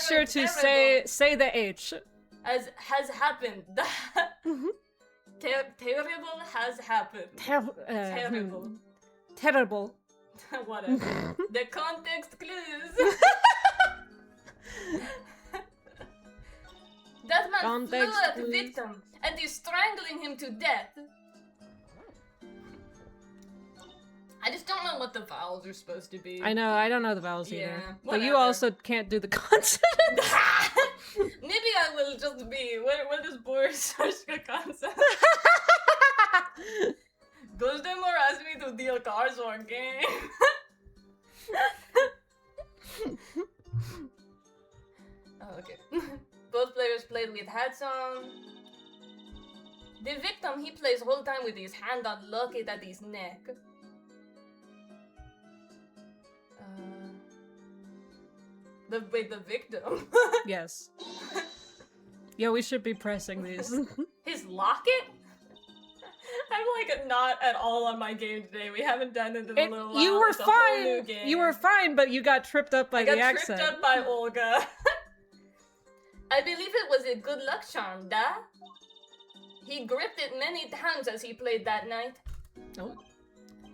A: sure to
B: Terrible.
A: say the H.
B: has happened. Terrible has happened. Terrible.
A: Terrible.
B: Whatever. The context clues. That man
A: Context
B: flew at the
A: clues.
B: victim and is strangling him to death. I just don't know what the vowels are supposed to be.
A: I know, I don't know the vowels
B: Yeah,
A: either. But you
B: whatever.
A: also can't do the consonants.
B: Maybe I will just be. What is Boris consonant? Customer asked me to deal cards or game. Oh, okay. Both players played with hats on. The victim, he plays whole time with his hand on locket at his neck. The victim.
A: Yes. Yeah, we should be pressing these.
B: His locket? I'm like not at all on my game today. We haven't done it in a little while.
A: You were
B: It's a whole new
A: fine.
B: game.
A: You were fine, but you got tripped up by
B: I
A: the
B: got
A: accent.
B: tripped up by Olga. I believe it was a good luck charm, da? He gripped it many times as he played that night.
A: Oh.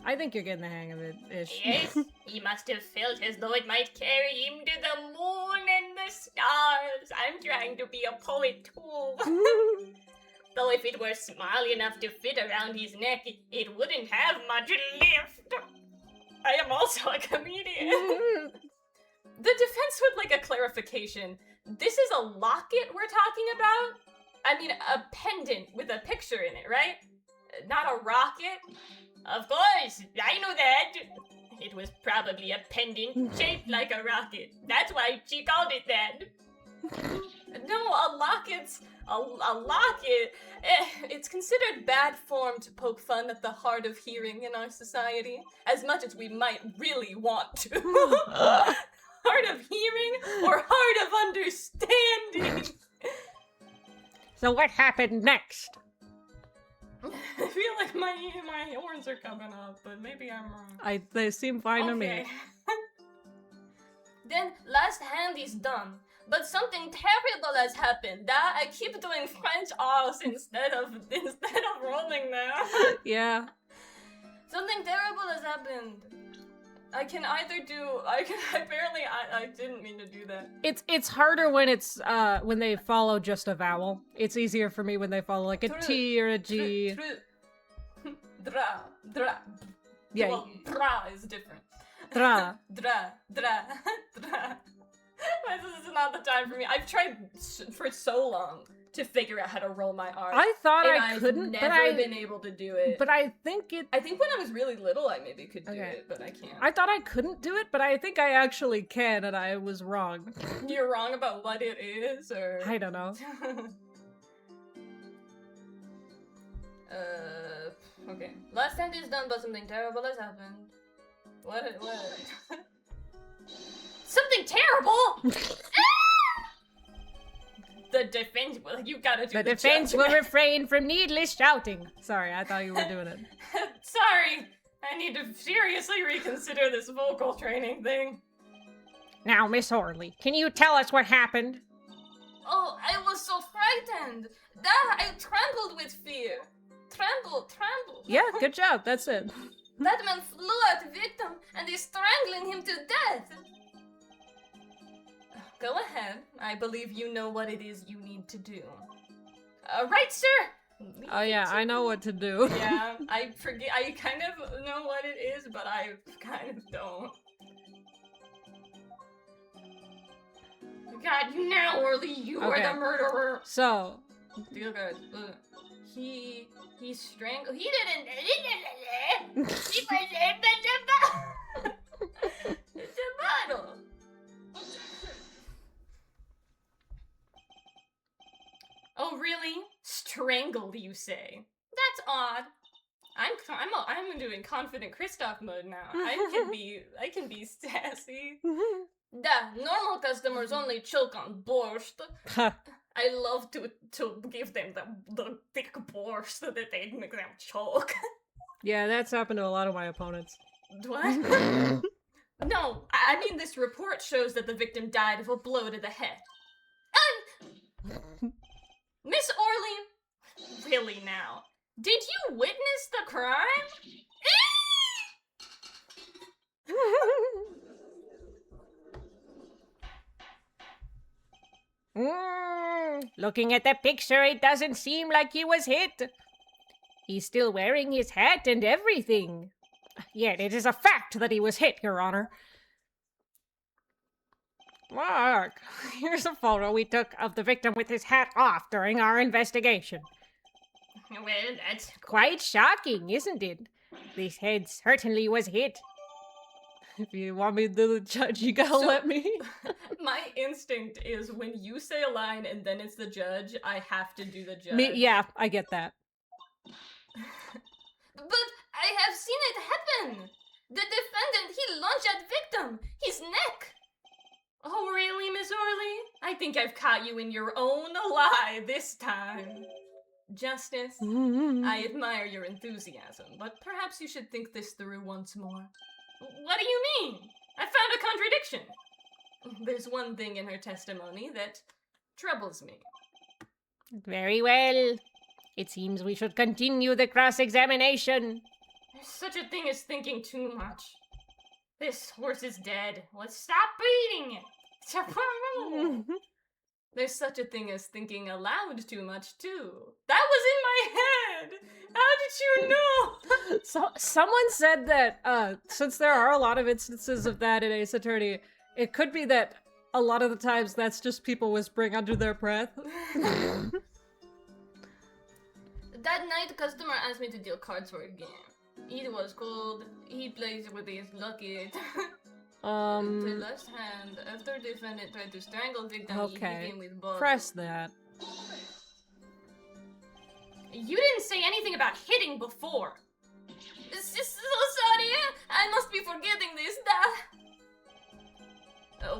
A: I think you're getting the hang of it, ish.
B: Yes, he must have felt as though it might carry him to the moon and the stars. I'm trying to be a poet too. Though if it were small enough to fit around his neck, it wouldn't have much lift. I am also a comedian. The defense would like a clarification. This is a locket we're talking about? I mean, a pendant with a picture in it, right? Not a rocket? Of course, I know that. It was probably a pendant shaped like a rocket. That's why she called it that. No, a locket's a locket. It's considered bad form to poke fun at the hard of hearing in our society, as much as we might really want to. Hard of hearing or hard of understanding?
C: So what happened next?
B: I feel like my horns are coming up, but maybe I'm wrong.
A: They seem fine to me.
B: Then last hand is done, but something terrible has happened. I keep doing French R's instead of rolling them.
A: Yeah.
B: Something terrible has happened. I didn't mean to do that.
A: It's harder when it's when they follow just a vowel. It's easier for me when they follow like a T or a G.
B: Dra.
A: Yeah.
B: Well, bra is different.
A: Dra.
B: Dra. This is not the time for me. I've tried for so long to figure out how to roll my R's.
A: I thought
B: and
A: I
B: I've
A: couldn't,
B: never
A: but I
B: been able to do it.
A: But I think it.
B: I think when I was really little, I maybe could do
A: Okay.
B: it, but I can't.
A: I thought I couldn't do it, but I think I actually can, and I was wrong.
B: You're wrong about what it is, or
A: I don't know.
B: Okay. Last hand is done, but something terrible has happened. What? Something terrible! The defense. Well, you gotta do
C: The defense will
B: judgment.
C: refrain from needless shouting.
A: Sorry, I thought you were doing it.
B: Sorry, I need to seriously reconsider this vocal training thing.
C: Now, Miss Orley, can you tell us what happened?
B: Oh, I was so frightened. I trembled with fear. Trembled.
A: Yeah, good job. That's it.
B: That man flew at the victim and is strangling him to death. Go ahead. I believe you know what it is you need to do. Right, sir?
A: Oh yeah, I know what to do.
B: Yeah, I forget. I kind of know what it is, but I kind of don't. God, you now, Orly, you are
A: Okay.
B: the murderer.
A: So,
B: Deal cards. He strangled. He didn't. He was it's a bottle. Oh really? Strangled, you say? That's odd. I'm doing confident Kristoff mode now. I can be sassy. The normal customers only choke on borscht. I love to give them the thick borscht so that they make them choke.
A: yeah, that's happened to a lot of my opponents.
B: What? No, I mean this report shows that the victim died of a blow to the head. Miss Orly, really now? Did you witness the crime?
C: Looking at the picture, it doesn't seem like he was hit. He's still wearing his hat and everything. Yet it is a fact that he was hit, Your Honor. Look, here's a photo we took of the victim with his hat off during our investigation.
B: Well, that's
C: Quite shocking, isn't it? This head certainly was hit.
A: If you want me to do the judge, you gotta
B: So-
A: let me.
B: my instinct is when you say a line and then it's the judge, I have to do the judge.
A: Yeah, I get that.
B: But I have seen it happen. The defendant, he lunged at victim, his neck. Oh really, Miss Orly? I think I've caught you in your own lie this time. Justice, I admire your enthusiasm, but perhaps you should think this through once more. What do you mean? I found a contradiction. There's one thing in her testimony that troubles me.
C: Very well. It seems we should continue the cross-examination.
B: There's such a thing as thinking too much. This horse is dead. Let's stop beating it. There's such a thing as thinking aloud too much, too. That was in my head! How did you know?
A: So someone said that since there are a lot of instances of that in Ace Attorney, it could be that a lot of the times that's just people whispering under their breath.
B: That night, customer asked me to deal cards for a game. It was cold. He plays with his lucky. The left hand, after defendant tried to strangle victim, he
A: Okay.
B: hit him with both.
A: Press that.
B: You didn't say anything about hitting before. This is so sorry. I must be forgetting this.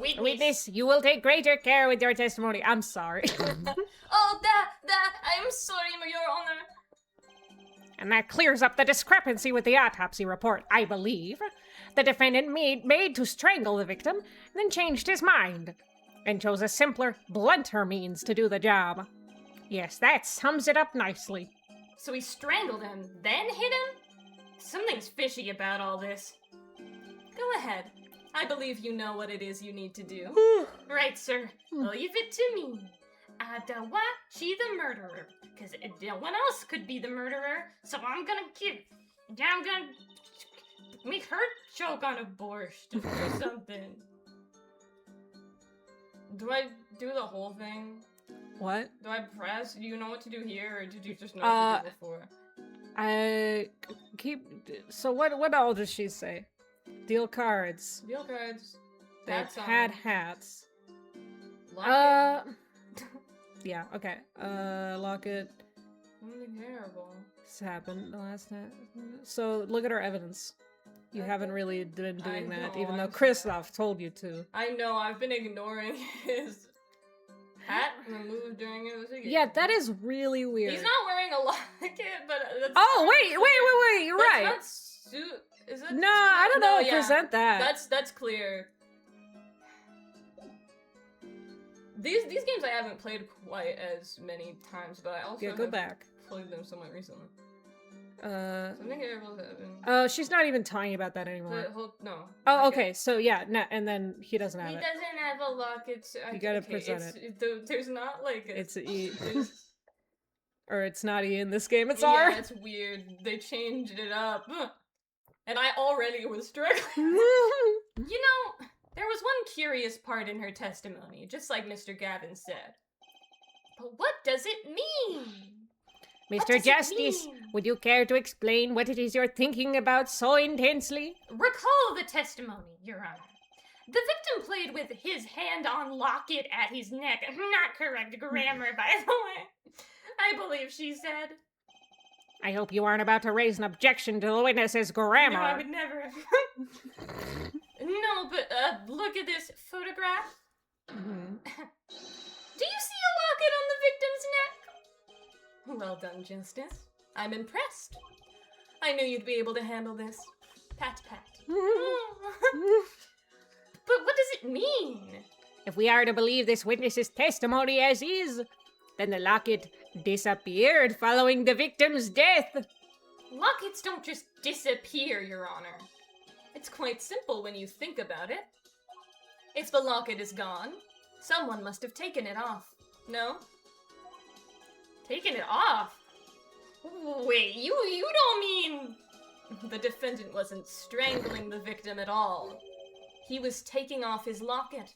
B: Witness.
C: Witness, you will take greater care with your testimony. I'm sorry.
B: Oh, I'm sorry, Your Honor.
C: And that clears up the discrepancy with the autopsy report, I believe. The defendant made to strangle the victim, then changed his mind, and chose a simpler, blunter means to do the job. Yes, that sums it up nicely.
B: So he strangled him, then hit him? Something's fishy about all this. Go ahead. I believe you know what it is you need to do. Right, sir. Leave it to me. Adawa, she the murderer. Because no one else could be the murderer, so I'm gonna make her choke on a borscht or something. Do I do the whole thing?
A: What?
B: Do I press? Do you know what to do here, or did you just know what to do before?
A: I keep. So what all does she say? Deal cards.
B: Deal cards.
A: They've
B: Hats on.
A: had hats.
B: Lock
A: Yeah. Okay. Lock it.
B: Something terrible.
A: This happened the last time. So look at our evidence. You haven't really been doing that,
B: know,
A: even though
B: I'm
A: Kristoff told you to.
B: I know, I've been ignoring his hat removed during it.
A: Yeah, that is really weird.
B: He's not wearing a locket, but that's...
A: Oh, wait, you're
B: that's
A: right.
B: Not suit. Is it?
A: No, I don't know.
B: yeah.
A: Present that.
B: That's clear. These games I haven't played quite as many times, but I also
A: Yeah, go
B: have
A: back.
B: played them somewhat recently. Something terrible happened.
A: Oh, she's not even talking about that anymore.
B: No.
A: Oh, okay. So yeah, no, and then he doesn't have
B: He
A: it.
B: doesn't have a locket.
A: You gotta present
B: There's not like a...
A: It's a E.
B: there's-
A: Or it's not E in this game, it's R.
B: Yeah, it's weird. They changed it up. And I already was struggling. You know, there was one curious part in her testimony, just like Mr. Gavin said. But what does it mean? What
C: Mr.
B: does it
C: Justice,
B: mean?
C: would you care to explain what it is you're thinking about so intensely?
B: Recall the testimony, Your Honor. The victim played with his hand on locket at his neck. Not correct grammar, by the way. I believe she said.
C: I hope you aren't about to raise an objection to the witness's grammar.
B: No, I would never. No, but look at this photograph.
A: Mhm.
B: Do you see a locket on the victim's neck? Well done, Justice. I'm impressed. I knew you'd be able to handle this. Pat, pat. But what does it mean?
C: If we are to believe this witness's testimony as is, then the locket disappeared following the victim's death.
B: Lockets don't just disappear, Your Honor. It's quite simple when you think about it. If the locket is gone, someone must have taken it off. No? Taken it off? Wait, you don't mean... The defendant wasn't strangling the victim at all. He was taking off his locket.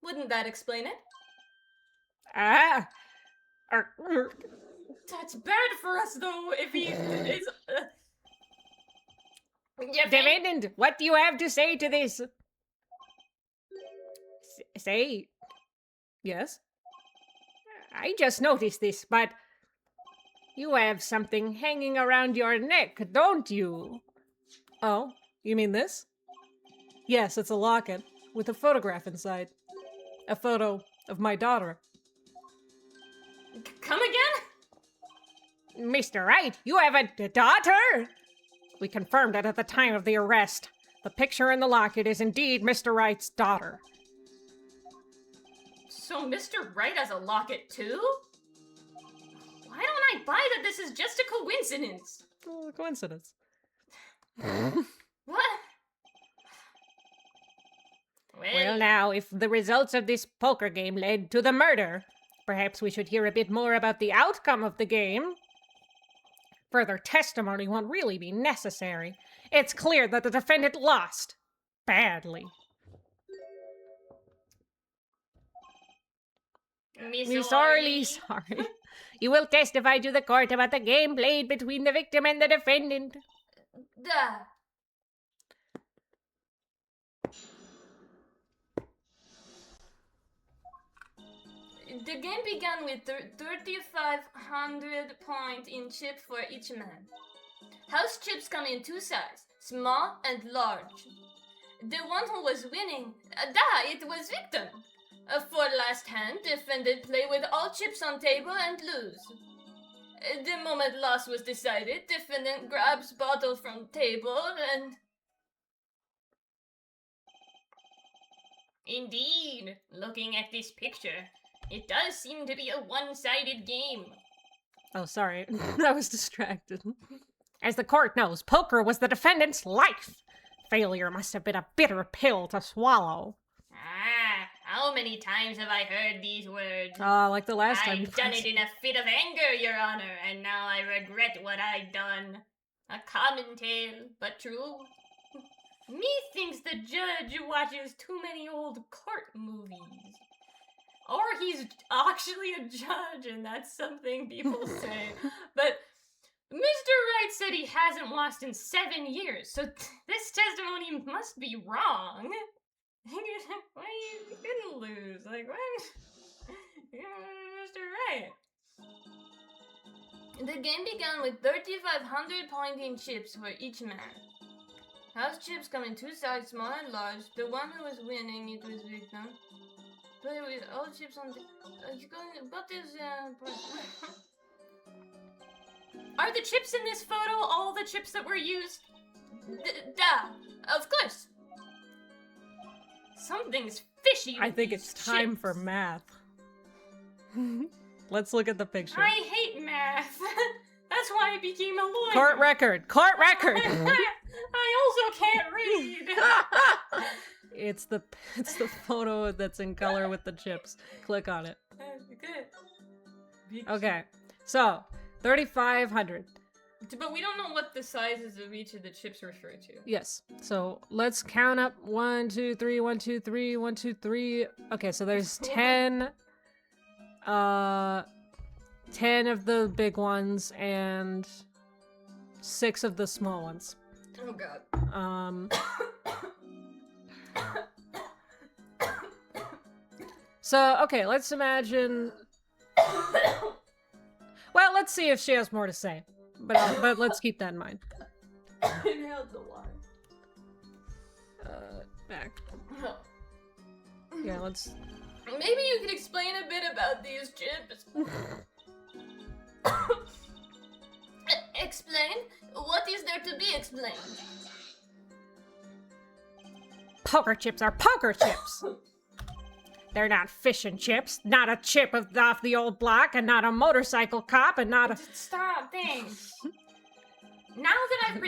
B: Wouldn't that explain it?
C: Ah!
B: That's bad for us, though, if he is...
C: Defendant, what do you have to say to this? Say.
A: Yes?
C: I just noticed this, but you have something hanging around your neck, don't you?
A: Oh, you mean this? Yes, it's a locket with a photograph inside. A photo of my daughter.
B: Come again?
C: Mr. Wright, you have a daughter? We confirmed it at the time of the arrest. The picture in the locket is indeed Mr. Wright's daughter.
B: So Mr. Wright has a locket too? Why don't I buy that this is just a coincidence?
A: Oh, coincidence.
B: What?
C: Well, now, if the results of this poker game led to the murder, perhaps we should hear a bit more about the outcome of the game. Further testimony won't really be necessary. It's clear that the defendant lost. Badly. Me sorely sorry. You will testify to the court about the game played between the victim and the defendant.
B: Duh. The game began with 3,500 points in chip for each man. House chips come in two sizes, small and large. The one who was winning, it was victim. For last hand, defendant play with all chips on table and lose. The moment loss was decided, defendant grabs bottle from table and... Indeed, looking at this picture, it does seem to be a one-sided game.
A: Oh, sorry. I was distracted.
C: As the court knows, poker was the defendant's life. Failure must have been a bitter pill to swallow.
B: How many times have I heard these words?
A: Like the last time.
B: I've done it in a fit of anger, Your Honor, and now I regret what I've done. A common tale, but true. Methinks the judge watches too many old court movies. Or he's actually a judge, and that's something people say. But Mr. Wright said he hasn't lost in 7 years, so this testimony must be wrong. Why you couldn't lose? Like, what? Mr. Wright. The game began with 3,500 points in chips for each man. House chips come in two sizes, small and large. The one who was winning, it was victim. Play with all chips on the... you going... What is... Are the chips in this photo all the chips that were used? Of course. Something's fishy.
A: I think it's
B: these
A: time
B: chips.
A: for math. Let's look at the picture.
B: I hate math. That's why I became a lawyer.
A: Court record! Court record!
B: I also can't read.
A: It's the photo that's in color with the chips. Click on it.
B: Good.
A: Okay. So, 3,500.
B: But we don't know what the sizes of each of the chips refer to.
A: Yes. So let's count up 1, 2, 3, 1, 2, 3, 1, 2, 3. Okay, so there's 10. 10 of the big ones and 6 of the small ones.
B: Oh god.
A: So, okay, let's imagine... Well, let's see if she has more to say. But let's keep that in mind.
B: Inhaled the water.
A: Back. Yeah, let's...
B: Maybe you could explain a bit about these chips. Explain? What is there to be explained?
C: Poker chips are poker chips. They're not fish and chips, not a chip off the old block, and not a motorcycle cop, and not a...
B: Stop, thanks. Now that I've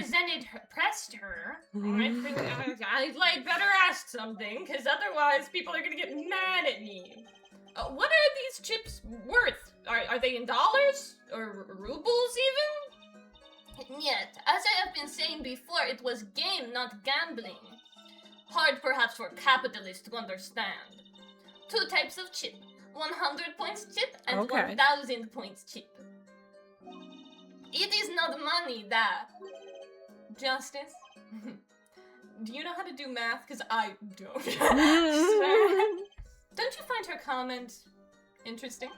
B: pressed her, I'd better ask something, because otherwise people are gonna get mad at me. What are these chips worth? Are they in dollars? Or rubles, even? Yet, as I have been saying before, it was game, not gambling. Hard perhaps for capitalists to understand. 2 types of chip. 100 points chip and
A: Okay.
B: 1,000 points chip. It is not money that... Justice? Do you know how to do math? Because I don't. Don't you find her comment interesting?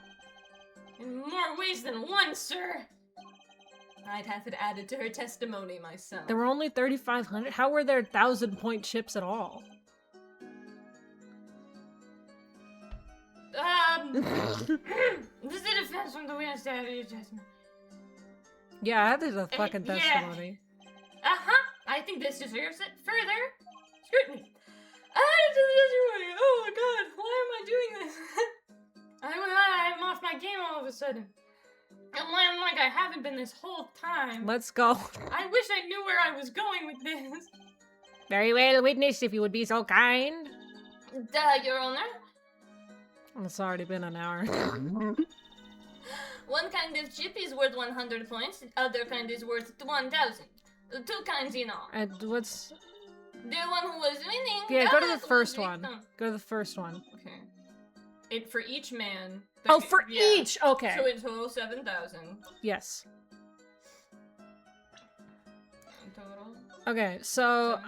B: In more ways than one, sir. I'd have it added to her testimony myself.
A: There were only 3,500? How were there 1,000-point chips at all?
B: This is a defense from the witness stand of your judgment.
A: Yeah, that is a fucking
B: Yeah.
A: testimony.
B: I think this deserves it. Further scrutiny. Added to the testimony. Oh my god, why am I doing this? I'm off my game all of a sudden. I'm like I haven't been this whole time.
A: Let's go.
B: I wish I knew where I was going with this.
C: Very well, witness, if you would be so kind.
B: Your Honor.
A: It's already been an hour.
B: One kind of chip is worth 100 points, the other kind is worth 1,000. 2 kinds in all.
A: And what's...
B: The one who was winning...
A: Yeah, go to the
B: was
A: first one.
B: victim.
A: Go to the first one.
B: Okay. It for each man...
A: Oh, for
B: yeah.
A: each! Okay.
B: So in total, 7,000.
A: Yes.
B: In total.
A: Okay, so,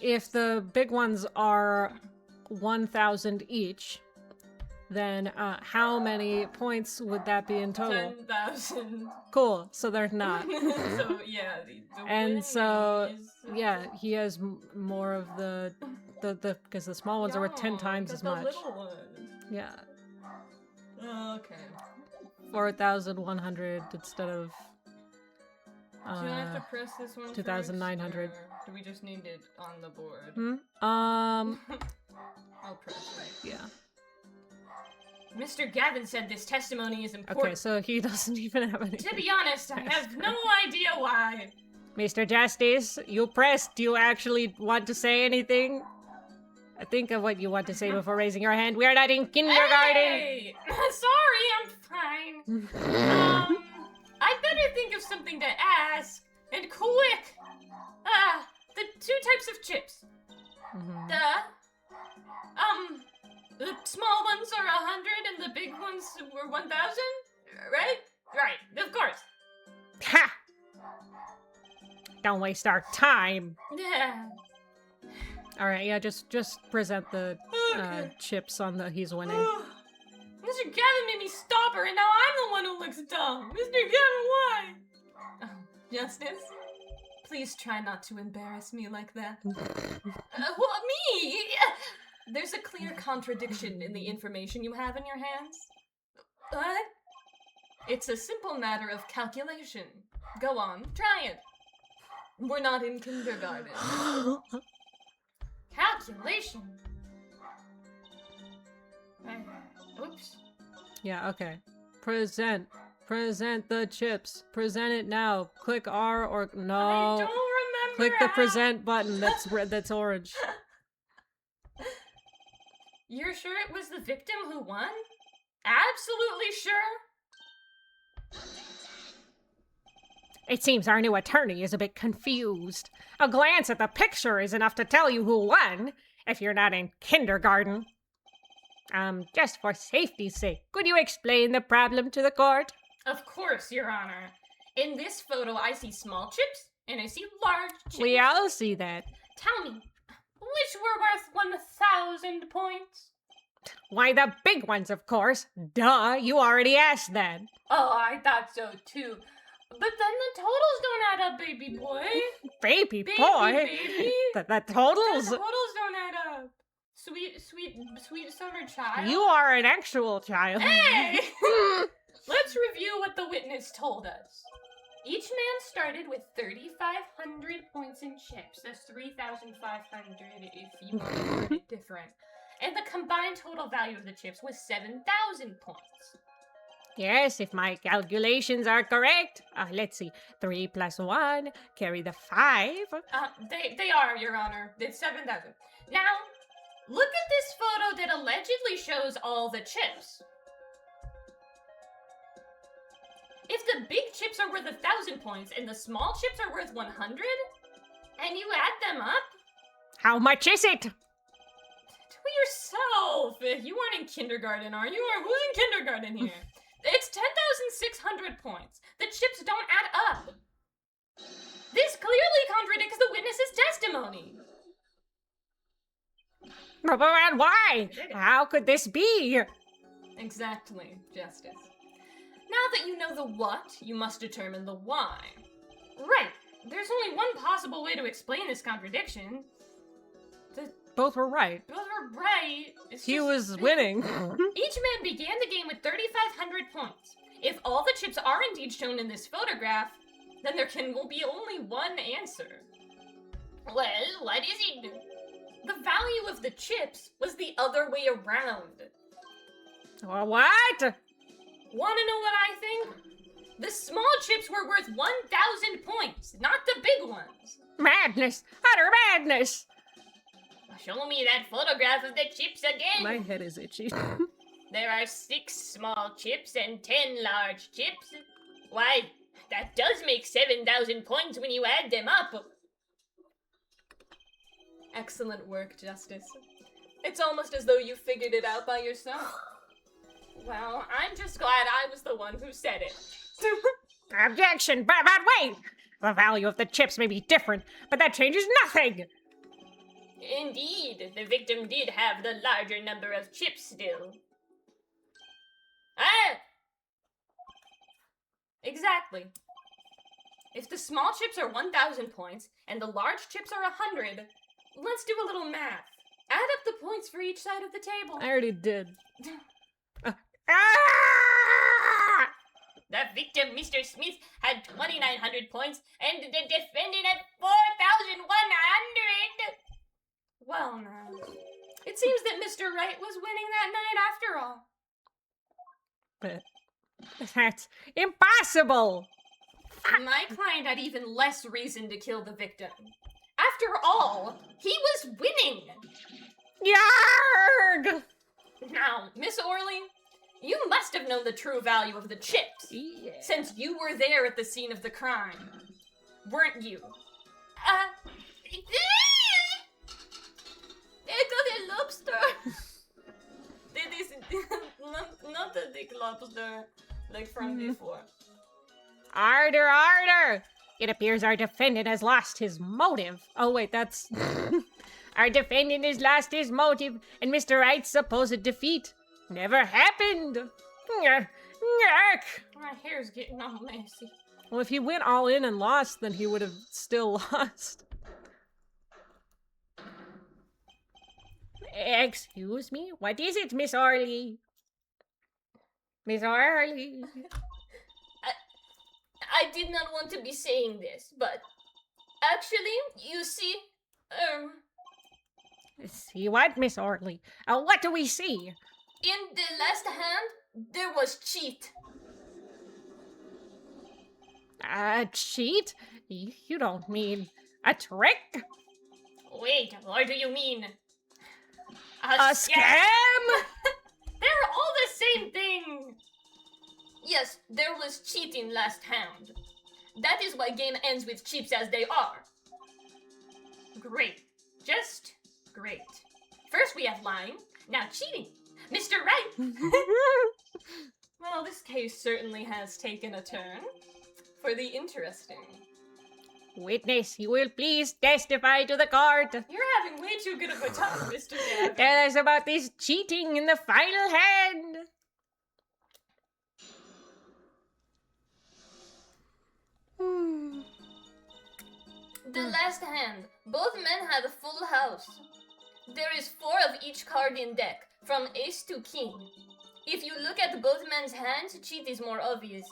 A: if the big ones are 1,000 each, then, how many points would that be in total?
B: 10,000.
A: Cool, so they're not.
B: So, yeah. The
A: And
B: winning
A: so,
B: is-
A: yeah, he has more of the because the small ones are worth 10 times as
B: the
A: much.
B: little ones.
A: Yeah,
B: Okay.
A: 4,100 instead of,
B: Do I have to press this one
A: 2,900.
B: first, or do we just need it on the board? I'll press it.
A: Yeah.
B: Mr. Gavin said this testimony is important.
A: Okay, so he doesn't even have any.
B: To be honest, I have no idea why.
C: Mr. Justice, you pressed. Do you actually want to say anything? Think of what you want to say before raising your hand. We are not in kindergarten.
B: Hey! Sorry, I'm fine. I better think of something to ask. And quick! The 2 types of chips.
A: Mhm.
B: The small ones are 100 and the big ones were 1,000? Right? Right, of course.
C: Ha! Don't waste our time.
B: Yeah.
A: All right, yeah, just present the
B: Okay.
A: chips on the he's winning.
B: Mr. Gavin made me stop her, and now I'm the one who looks dumb. Mr. Gavin, why? Oh, Justice, please try not to embarrass me like that. What, me? There's a clear contradiction in the information you have in your hands. What? It's a simple matter of calculation. Go on, try it. We're not in kindergarten. Calculation? Oops.
A: Yeah, okay. Present the chips. Present it now. Click R or
B: I
A: no.
B: don't remember.
A: Click the
B: how.
A: present button. That's red. That's orange.
B: You're sure it was the victim who won? Absolutely sure?
C: It seems our new attorney is a bit confused. A glance at the picture is enough to tell you who won, if you're not in kindergarten. Just for safety's sake, could you explain the problem to the court?
B: Of course, Your Honor. In this photo, I see small chips, and I see large chips.
C: We all see that.
B: Tell me, which were worth 1,000 points?
C: Why, the big ones, of course. Duh, you already asked that.
B: Oh, I thought so too. But then the totals don't add up, baby boy.
C: Baby
B: Baby,
C: boy.
B: baby.
C: The totals.
B: The totals don't add up. Sweet summer child.
C: You are an actual child.
B: Hey! Let's review what the witness told us. Each man started with 3,500 points in chips. That's 3,500 if you word it different. And the combined total value of the chips was 7,000 points.
C: Yes, if my calculations are correct. Let's see. 3 plus 1, carry the 5.
B: They are, Your Honor. It's 7,000. Now, look at this photo that allegedly shows all the chips. If the big chips are worth 1,000 points and the small chips are worth 100, and you add them up,
C: How much is it?
B: to yourself. You aren't in kindergarten, are you? Or who's in kindergarten here? It's 10,600 points. The chips don't add up. This clearly contradicts the witness's testimony.
C: But why? How could this be?
B: Exactly, Justice. Now that you know the what, you must determine the why. Right. There's only one possible way to explain this contradiction.
C: Both were right.
B: Both are right.
C: He was winning.
B: Each man began the game with 3,500 points. If all the chips are indeed shown in this photograph, then there will be only one answer. Well, what is it? The value of the chips was the other way around.
C: What?
B: Wanna know what I think? The small chips were worth 1,000 points, not the big ones.
C: Madness! Utter madness!
B: Show me that photograph of the chips again.
A: My head is itchy.
B: There are 6 small chips and 10 large chips. Why, that does make 7,000 points when you add them up. Excellent work, Justice. It's almost as though you figured it out by yourself. Well, I'm just glad I was the one who said it.
C: Objection! But wait! The value of the chips may be different, but that changes nothing!
B: Indeed, the victim did have the larger number of chips still. Ah! Exactly. If the small chips are 1,000 points and the large chips are 100, let's do a little math. Add up the points for each side of the table.
A: I already did.
C: Ah!
B: The victim, Mr. Smith, had 2,900 points and the defendant had 4,100. Well, now, it seems that Mr. Wright was winning that night after all.
A: But
C: That's impossible!
B: My client had even less reason to kill the victim. After all, he was winning!
C: Yarg!
B: Now, Miss Orley, you must have known the true value of the chips,
C: Yeah.
B: since you were there at the scene of the crime. Weren't you? The lobster! This not the big lobster, like from before.
C: Arder! It appears our defendant has lost his motive.
A: oh wait, that's
C: Our defendant has lost his motive, and Mr. Wright's supposed defeat never happened. Nyah, nyah.
B: My hair's getting all messy.
A: well. If he went all in and lost, then he would have still lost.
C: Excuse me? What is it, Miss Orley? Miss Orley?
B: I did not want to be saying this, but actually, you see,
C: See what, Miss Orley? What do we see?
B: in the last hand, there was cheat.
C: A cheat? You don't mean a trick?
B: Wait, what do you mean?
C: A scam?
B: They're all the same thing. Yes, there was cheating last hand. That is why game ends with chips as they are. Great. Just great. First we have lying, now cheating. Mr. Right! Well, this case certainly has taken a turn for the interesting.
C: Witness, you will please testify to the court.
B: You're having way too good of a time, Mr. Gavin.
C: Tell us about this cheating in the final hand.
B: The last hand. Both men had a full house. There is 4 of each card in deck, from ace to king. If you look at both men's hands, cheat is more obvious.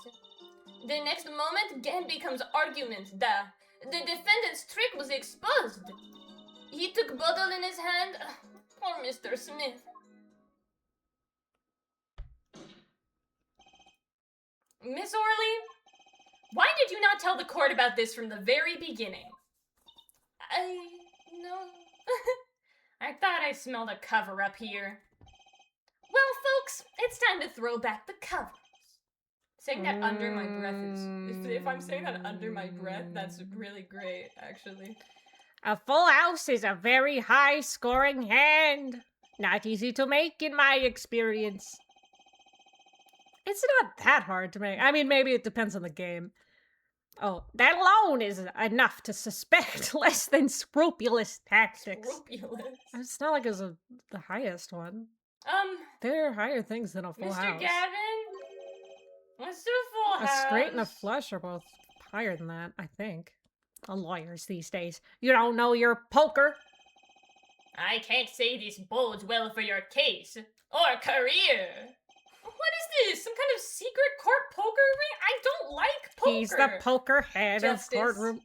B: The next moment, game becomes argument. The defendant's trick was exposed. He took bottle in his hand. Poor Mr. Smith. Miss Orley, why did you not tell the court about this from the very beginning? No. I thought I smelled a cover-up here. Well, folks, it's time to throw back the covers. Saying that under my breath is... If I'm saying that under my breath, that's really great, actually.
C: A full house is a very high-scoring hand. Not easy to make in my experience. It's not that hard to make. I mean, maybe it depends on the game. Oh, that alone is enough to suspect less than scrupulous tactics.
B: Scrupulous.
C: It's not like it's the highest one. There are higher things than a full
B: Mr.
C: house.
B: Gavin? What's the full
C: A
B: house?
C: straight and a flush are both higher than that, I think. Lawyers these days. You don't know your poker.
B: I can't say this bodes well for your case or career. What is this? Some kind of secret court poker ring? I don't like poker.
C: He's the poker head
B: Justice.
C: of courtroom.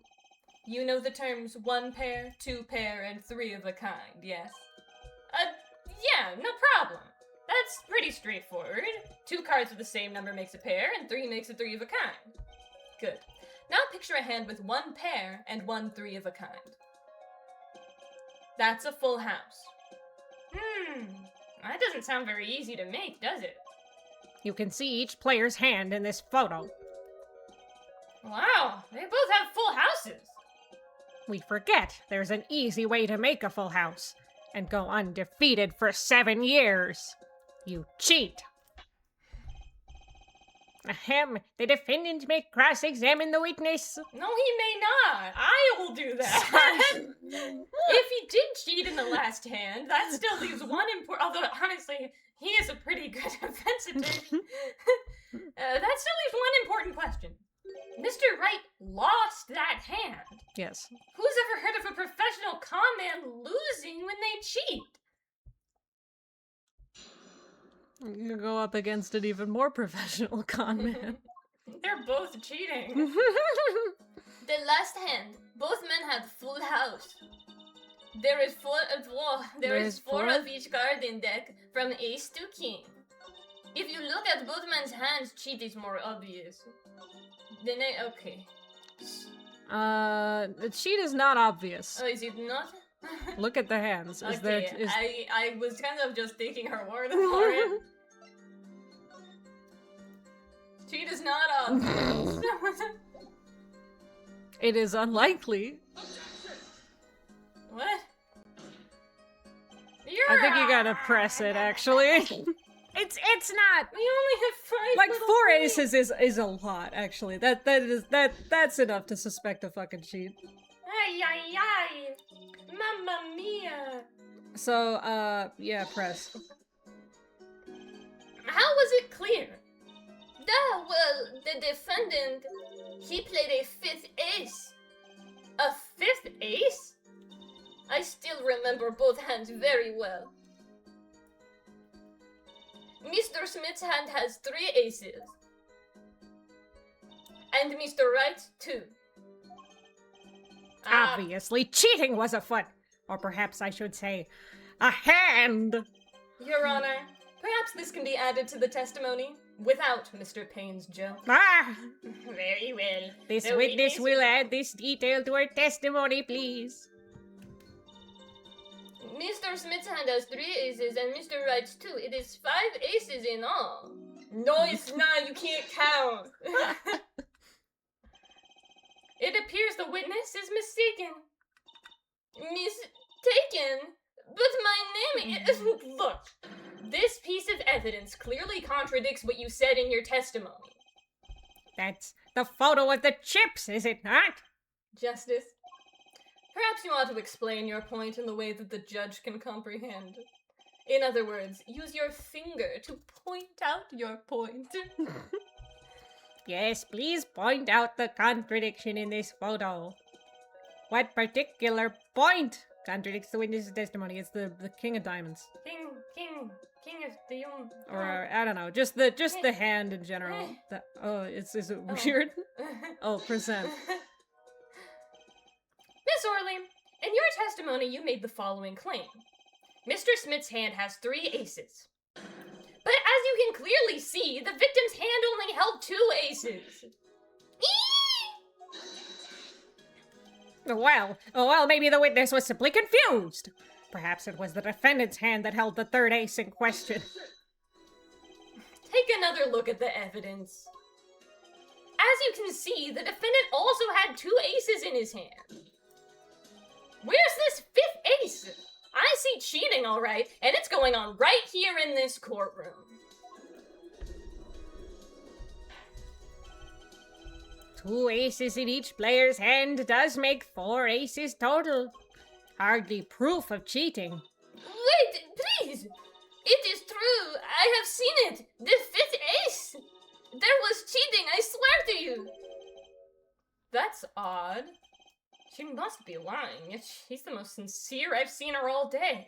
B: You know the terms 1 pair, 2 pair, and 3 of a kind, yes? Yeah, no problem. That's pretty straightforward. 2 cards with the same number makes a pair, and 3 makes a 3 of a kind. Good. Now picture a hand with 1 pair and 1 3 of a kind. That's a full house. That doesn't sound very easy to make, does it?
C: You can see each player's hand in this photo.
B: Wow, they both have full houses.
C: We forget there's an easy way to make a full house and go undefeated for 7 years. You cheat. Ahem, the defendant may cross-examine the witness.
B: No, he may not. I will do that. If he did cheat in the last hand, that still leaves one important... Although, honestly, he is a pretty good defense attorney. That still leaves one important question. Mr. Wright lost that hand.
C: Yes.
B: Who's ever heard of a professional con man losing when they cheat?
C: You go up against an even more professional con man.
B: They're both cheating. The last hand, both men had full house. There is 4 of each card in deck, from ace to king. If you look at both men's hands, cheat is more obvious. Okay.
C: The cheat is not obvious.
B: Oh, is it not?
C: Look at the hands.
B: I was kind of just taking her word for it. Cheat is not obvious.
C: It is unlikely.
B: What?
C: I think you gotta press it, actually. It's not.
B: We only have 5
C: Like
B: little
C: 4
B: things.
C: aces is a lot, actually. That's enough to suspect a fucking cheat.
B: Ay, ay, ay. Mamma mia.
C: So, yeah, press.
B: How was it clear? Well, the defendant, he played a 5th ace. A 5th ace? I still remember both hands very well. Mr. Smith's hand has 3 aces. And Mr. Wright, 2.
C: Obviously, cheating was afoot. Or perhaps I should say, a hand.
B: Your Honor, perhaps this can be added to the testimony without Mr. Payne's joke.
C: Ah!
B: Very well.
C: This
B: The
C: witness will add this detail to her testimony, please.
B: Mr. Smith's hand has 3 aces and Mr. Wright's 2. It is 5 aces in all. No, it's not. You can't count. It appears the witness is mistaken. Mistaken? But my name is... Look, this piece of evidence clearly contradicts what you said in your testimony.
C: That's the photo of the chips, is it not?
B: Justice, perhaps you ought to explain your point in the way that the judge can comprehend. In other words, use your finger to point out your point.
C: Yes, please point out the contradiction in this photo. What particular point contradicts the witness's testimony? It's the King of Diamonds.
B: King of the young.
C: Or, I don't know, just the hand in general. Is it weird? Oh, present.
B: Miss Orley, in your testimony you made the following claim. Mr. Smith's hand has 3 aces. But as you can clearly see, the victim's hand only held 2 aces.
C: Well, maybe the witness was simply confused. Perhaps it was the defendant's hand that held the 3rd ace in question.
B: Take another look at the evidence. As you can see, the defendant also had 2 aces in his hand. Where's this 5th ace? I see cheating, all right, and it's going on right here in this courtroom.
C: Two aces in each player's hand does make 4 aces total. Hardly proof of cheating.
B: Wait, please! It is true, I have seen it! The 5th ace! There was cheating, I swear to you! That's odd. She must be lying, yet she's the most sincere I've seen her all day.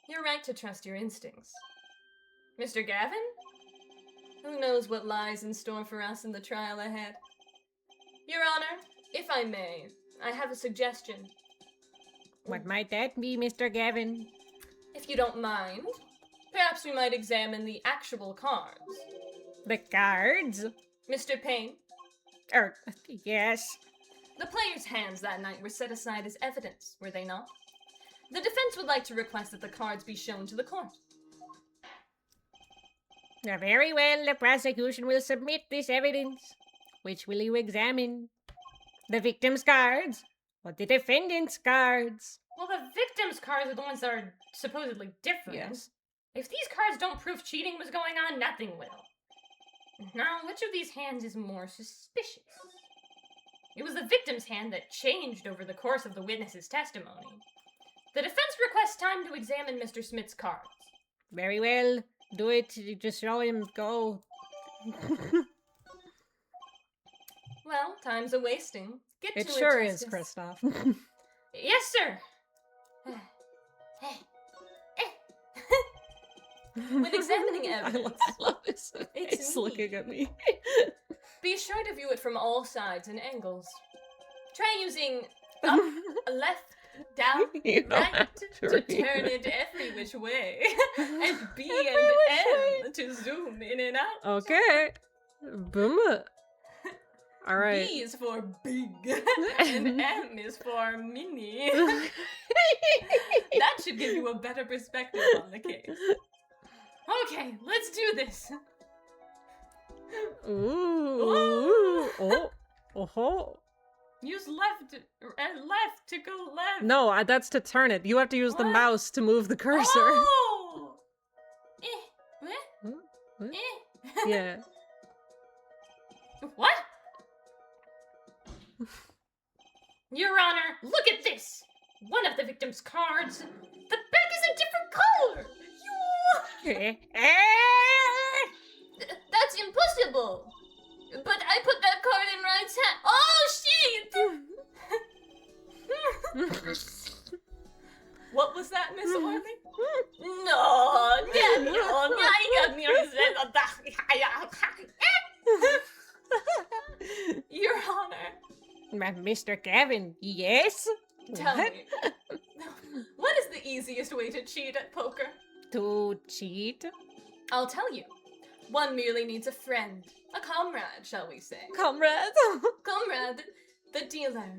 B: You're right to trust your instincts. Mr. Gavin? Who knows what lies in store for us in the trial ahead? Your Honor, if I may, I have a suggestion.
C: What might that be, Mr. Gavin?
B: If you don't mind, perhaps we might examine the actual cards.
C: The cards?
B: Mr. Payne?
C: Yes.
B: The players' hands that night were set aside as evidence, were they not? The defense would like to request that the cards be shown to the court.
C: Very well, the prosecution will submit this evidence. Which will you examine? The victim's cards or the defendant's cards?
B: Well, the victim's cards are the ones that are supposedly different.
C: Yes.
B: If these cards don't prove cheating was going on, nothing will. Now, which of these hands is more suspicious? It was the victim's hand that changed over the course of the witness's testimony. The defense requests time to examine Mr. Smith's cards.
C: Very well. Do it. Just show him. Go.
B: Well, time's a wasting. Get
A: It
B: to
A: sure
B: it,
A: is,
B: Justice.
A: Kristoff.
B: Yes, sir. When examining
A: I
B: evidence,
A: love this
B: It's
A: face
B: me.
A: looking at me.
B: be sure to view it from all sides and angles. Try using up, left, down,
A: You don't
B: right
A: have
B: to
A: read
B: turn it every which way, and B
A: Every
B: and M to zoom in and out.
A: Okay. Boom. All right.
B: B is for big, and M is for mini. That should give you a better perspective on the case. Okay, let's do this.
A: Ooh. Oh. Oh.
B: Use left to go left.
A: No, that's to turn it. You have to use the
B: What?
A: mouse to move the cursor.
B: Oh!
A: What?
B: Eh.
A: Yeah.
B: What? Your Honor, look at this! One of the victim's cards. The back is a different color! That's impossible! But I put that card in Ryan's hand. Oh, shit! What was that, Miss Orley? No, Your Honor,
C: Mr. Gavin, yes?
B: tell
A: What?
B: me, what is the easiest way to cheat at poker?
C: To cheat?
B: I'll tell you. One merely needs a friend, a comrade, shall we say.
A: Comrade.
B: Comrade, the dealer.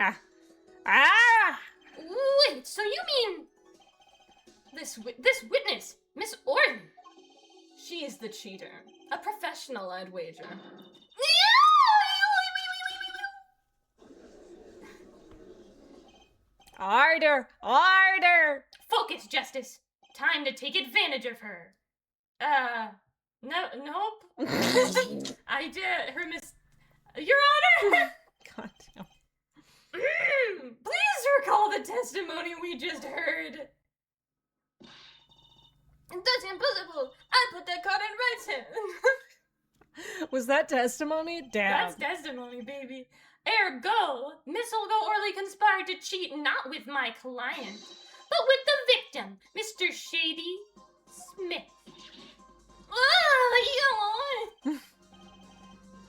C: Ah!
B: Wait, so you mean this witness, Miss Orton? She is the cheater. A professional, I'd wager.
C: Order! Order!
B: Focus, Justice. Time to take advantage of her. Nope. I did. Your Honor!
C: God damn.
B: Please recall the testimony we just heard. That's impossible. I put that card in writing.
A: Was that testimony? Damn.
B: That's testimony, baby. Ergo, Miss Olga Orley conspired to cheat not with my client, but with the victim, Mr. Shady Smith.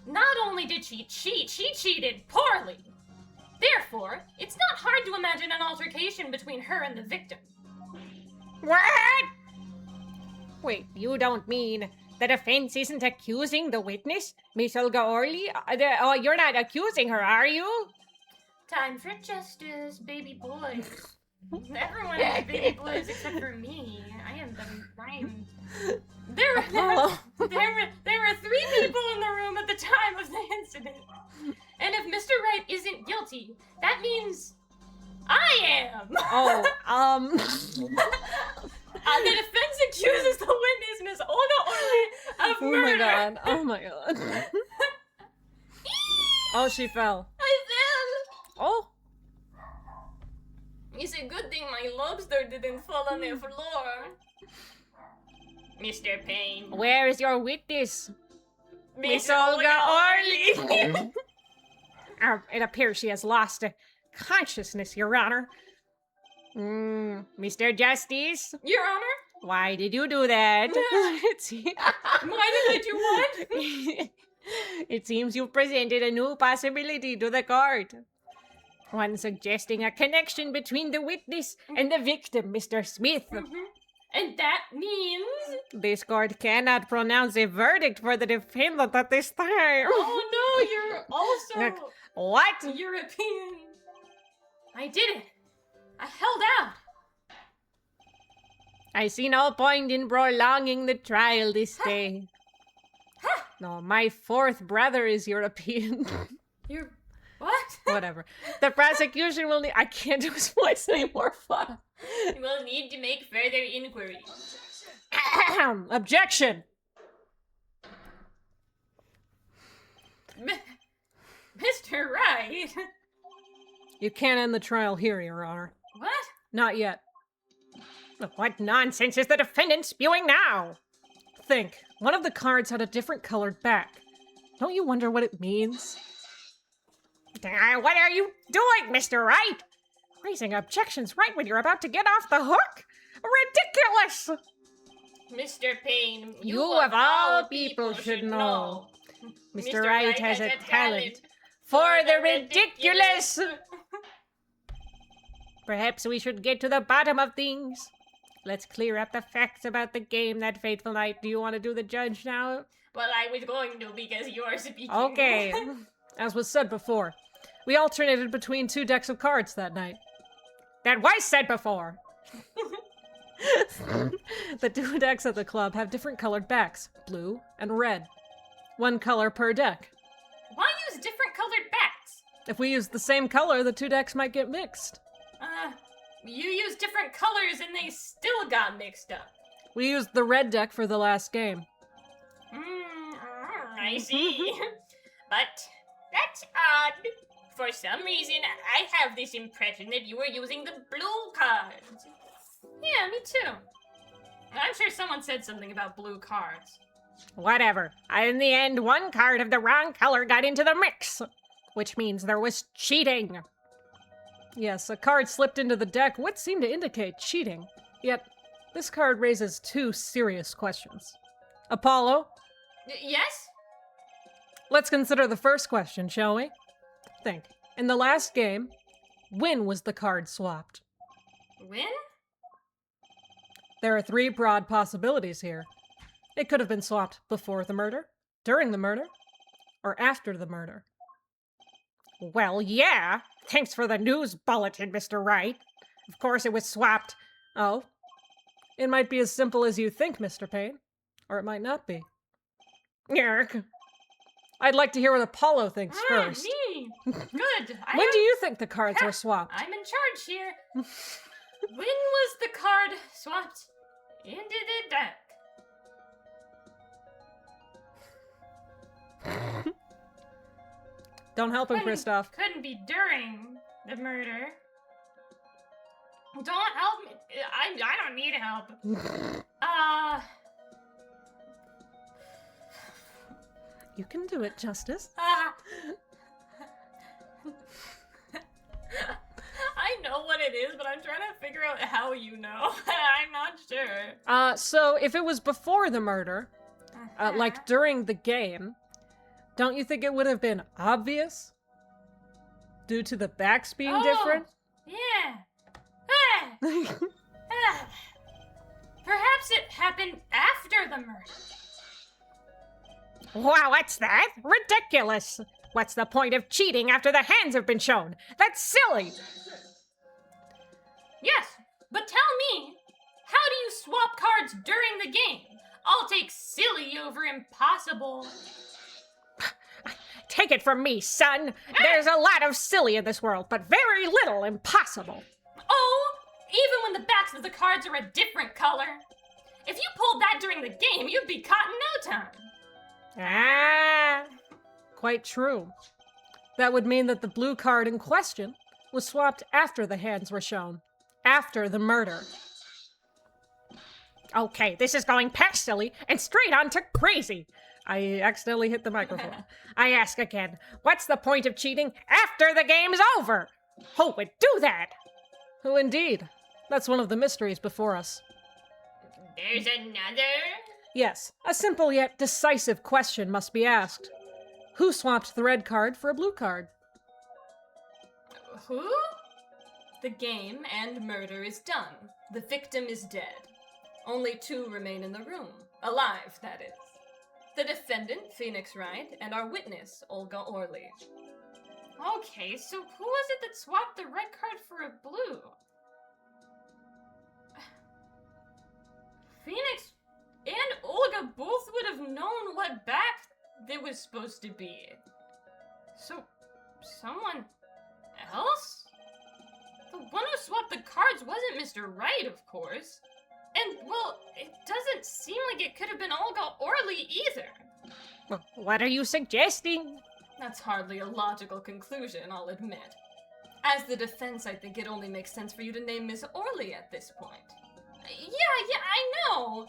B: Not only did she cheat, she cheated poorly. Therefore, it's not hard to imagine an altercation between her and the victim.
C: What? Wait, you don't mean the defense isn't accusing the witness, Miss Olga Orley? You're not accusing her, are you?
B: Time for justice, baby boys. Everyone is baby boys except for me. I am the mind. There were 3 people in the room at the time of the incident. And if Mr. Wright isn't guilty, that means I am. The defense accuses the witness, Miss Olga Orley, of murder.
A: Oh my god. Oh, she fell.
B: I fell.
A: Oh.
B: It's a good thing my lobster didn't fall on the floor. Mr. Payne.
C: Where is your witness?
B: Miss Olga Orley.
C: It appears she has lost consciousness, Your Honor. Mr. Justice?
B: Your Honor?
C: Why did you do that?
B: Why did I do what?
C: It seems you presented a new possibility to the court. One suggesting a connection between the witness and the victim, Mr. Smith.
B: And that means...
C: This court cannot pronounce a verdict for the defendant at this time.
B: Oh no, you're also...
C: What?
B: European. I did it. I held out.
C: I see no point in prolonging the trial this day. No, my 4th brother is European.
B: You're... What?
A: Whatever. The prosecution will need... I can't do his voice anymore. Fuck.
B: You will need to make further inquiries.
A: Objection!
B: Mr. Wright.
A: You can't end the trial here, Your Honor.
B: What?
A: Not yet.
C: What nonsense is the defendant spewing now?
A: Think. One of the cards had a different colored back. Don't you wonder what it means?
C: What are you doing, Mr. Wright? Raising objections right when you're about to get off the hook? Ridiculous!
B: Mr. Payne,
C: You of all people should know.
A: Mr. Wright has a talent
C: For the ridiculous! Perhaps we should get to the bottom of things. Let's clear up the facts about the game that fateful night. Do you want to do the judge now?
B: Well, I was going to because you're speaking.
C: Okay.
A: As was said before, we alternated between 2 decks of cards that night.
C: That was said before.
A: The 2 decks at the club have different colored backs, blue and red. 1 color per deck.
B: Why use different colored backs?
A: If we use the same color, the 2 decks might get mixed.
B: You used different colors and they still got mixed up.
A: We used the red deck for the last game.
B: I see. But that's odd. For some reason, I have this impression that you were using the blue cards. Yeah, me too. I'm sure someone said something about blue cards.
C: Whatever. In the end, 1 card of the wrong color got into the mix, which means there was cheating.
A: Yes, a card slipped into the deck would seem to indicate cheating. Yet, this card raises 2 serious questions. Apollo,
B: Yes?
A: let's consider the first question, shall we? Think. In the last game, when was the card swapped?
B: When?
A: There are 3 broad possibilities here. It could have been swapped before the murder, during the murder, or after the murder.
C: Well, yeah. Thanks for the news bulletin, Mr. Wright. Of course it was swapped.
A: Oh? It might be as simple as you think, Mr. Payne. Or it might not be. Yerk. I'd like to hear what Apollo thinks first.
B: Me. Good.
A: When do you think the cards were swapped?
B: I'm in charge here. When was the card swapped into the deck?
A: Don't help him, Kristoff.
B: Couldn't be during the murder. Don't help me. I don't need help.
A: You can do it, Justice.
B: I know what it is, but I'm trying to figure out how you know. I'm not sure.
A: So if it was before the murder, like during the game, don't you think it would have been obvious? Due to the backs being different?
B: Yeah. Perhaps it happened after the murder.
C: Wow, what's that? Ridiculous! What's the point of cheating after the hands have been shown? That's silly!
B: Yes, but tell me, how do you swap cards during the game? I'll take silly over impossible.
C: Take it from me, son. There's a lot of silly in this world, but very little impossible.
B: Oh, even when the backs of the cards are a different color. If you pulled that during the game, you'd be caught in no time.
C: Ah,
A: Quite true. That would mean that the blue card in question was swapped after the hands were shown. After the murder.
C: okay, this is going past silly and straight on to crazy.
A: I accidentally hit the microphone.
C: I ask again, what's the point of cheating after the game's over? Who would do that?
A: Who indeed? That's one of the mysteries before us.
B: There's another?
A: Yes, a simple yet decisive question must be asked. Who swapped the red card for a blue card?
B: Who? The game and murder is done. The victim is dead. Only two remain in the room. Alive, that is. The defendant, Phoenix Wright, and our witness, Olga Orley. Okay, so who was it that swapped the red card for a blue? Phoenix and Olga both would have known what back there was supposed to be. So, someone else? The one who swapped the cards wasn't Mr. Wright, of course. And, well, it doesn't seem like it could have been Olga Orley either.
C: What are you suggesting?
B: That's hardly a logical conclusion, I'll admit. As the defense, I think it only makes sense for you to name Miss Orley at this point. Yeah, I know.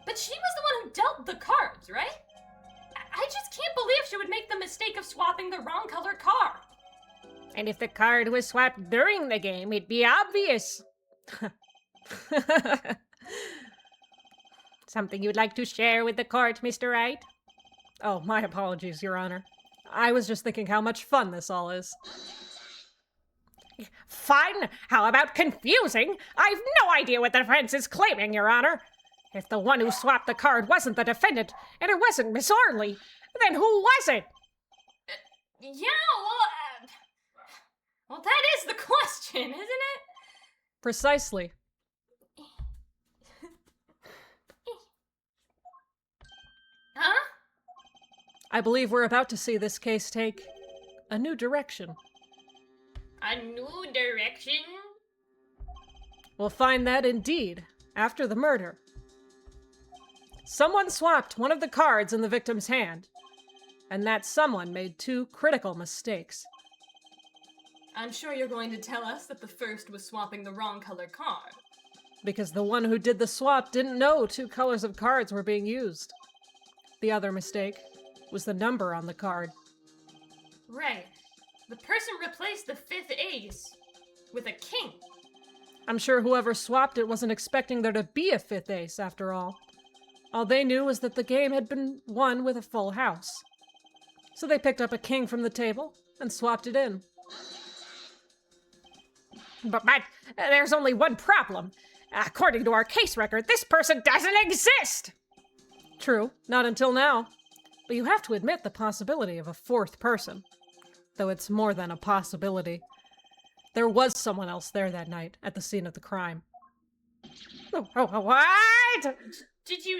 B: But she was the one who dealt the cards, right? I just can't believe she would make the mistake of swapping the wrong color card.
C: And if the card was swapped during the game, it'd be obvious. Something you'd like to share with the court, Mr. Wright?
A: Oh, my apologies, Your Honor. I was just thinking how much fun this all is.
C: Fun? How about confusing? I've no idea what the defense is claiming, Your Honor. If the one who swapped the card wasn't the defendant, and it wasn't Miss Orley, then who was it?
B: Well, that is the question, isn't it?
A: Precisely.
B: Huh?
A: I believe we're about to see this case take a new direction.
B: A new direction?
A: We'll find that indeed after the murder. Someone swapped one of the cards in the victim's hand, and that someone made two critical mistakes.
B: I'm sure you're going to tell us that the first was swapping the wrong color card.
A: Because the one who did the swap didn't know two colors of cards were being used. The other mistake was the number on the card.
B: Right. The person replaced the fifth ace with a king.
A: I'm sure whoever swapped it wasn't expecting there to be a fifth ace, after all. All they knew was that the game had been won with a full house. So they picked up a king from the table and swapped it in.
C: But there's only one problem. According to our case record, this person doesn't exist!
A: True, not until now. But you have to admit the possibility of a fourth person. Though it's more than a possibility. There was someone else there that night at the scene of the crime.
C: What?
B: Do you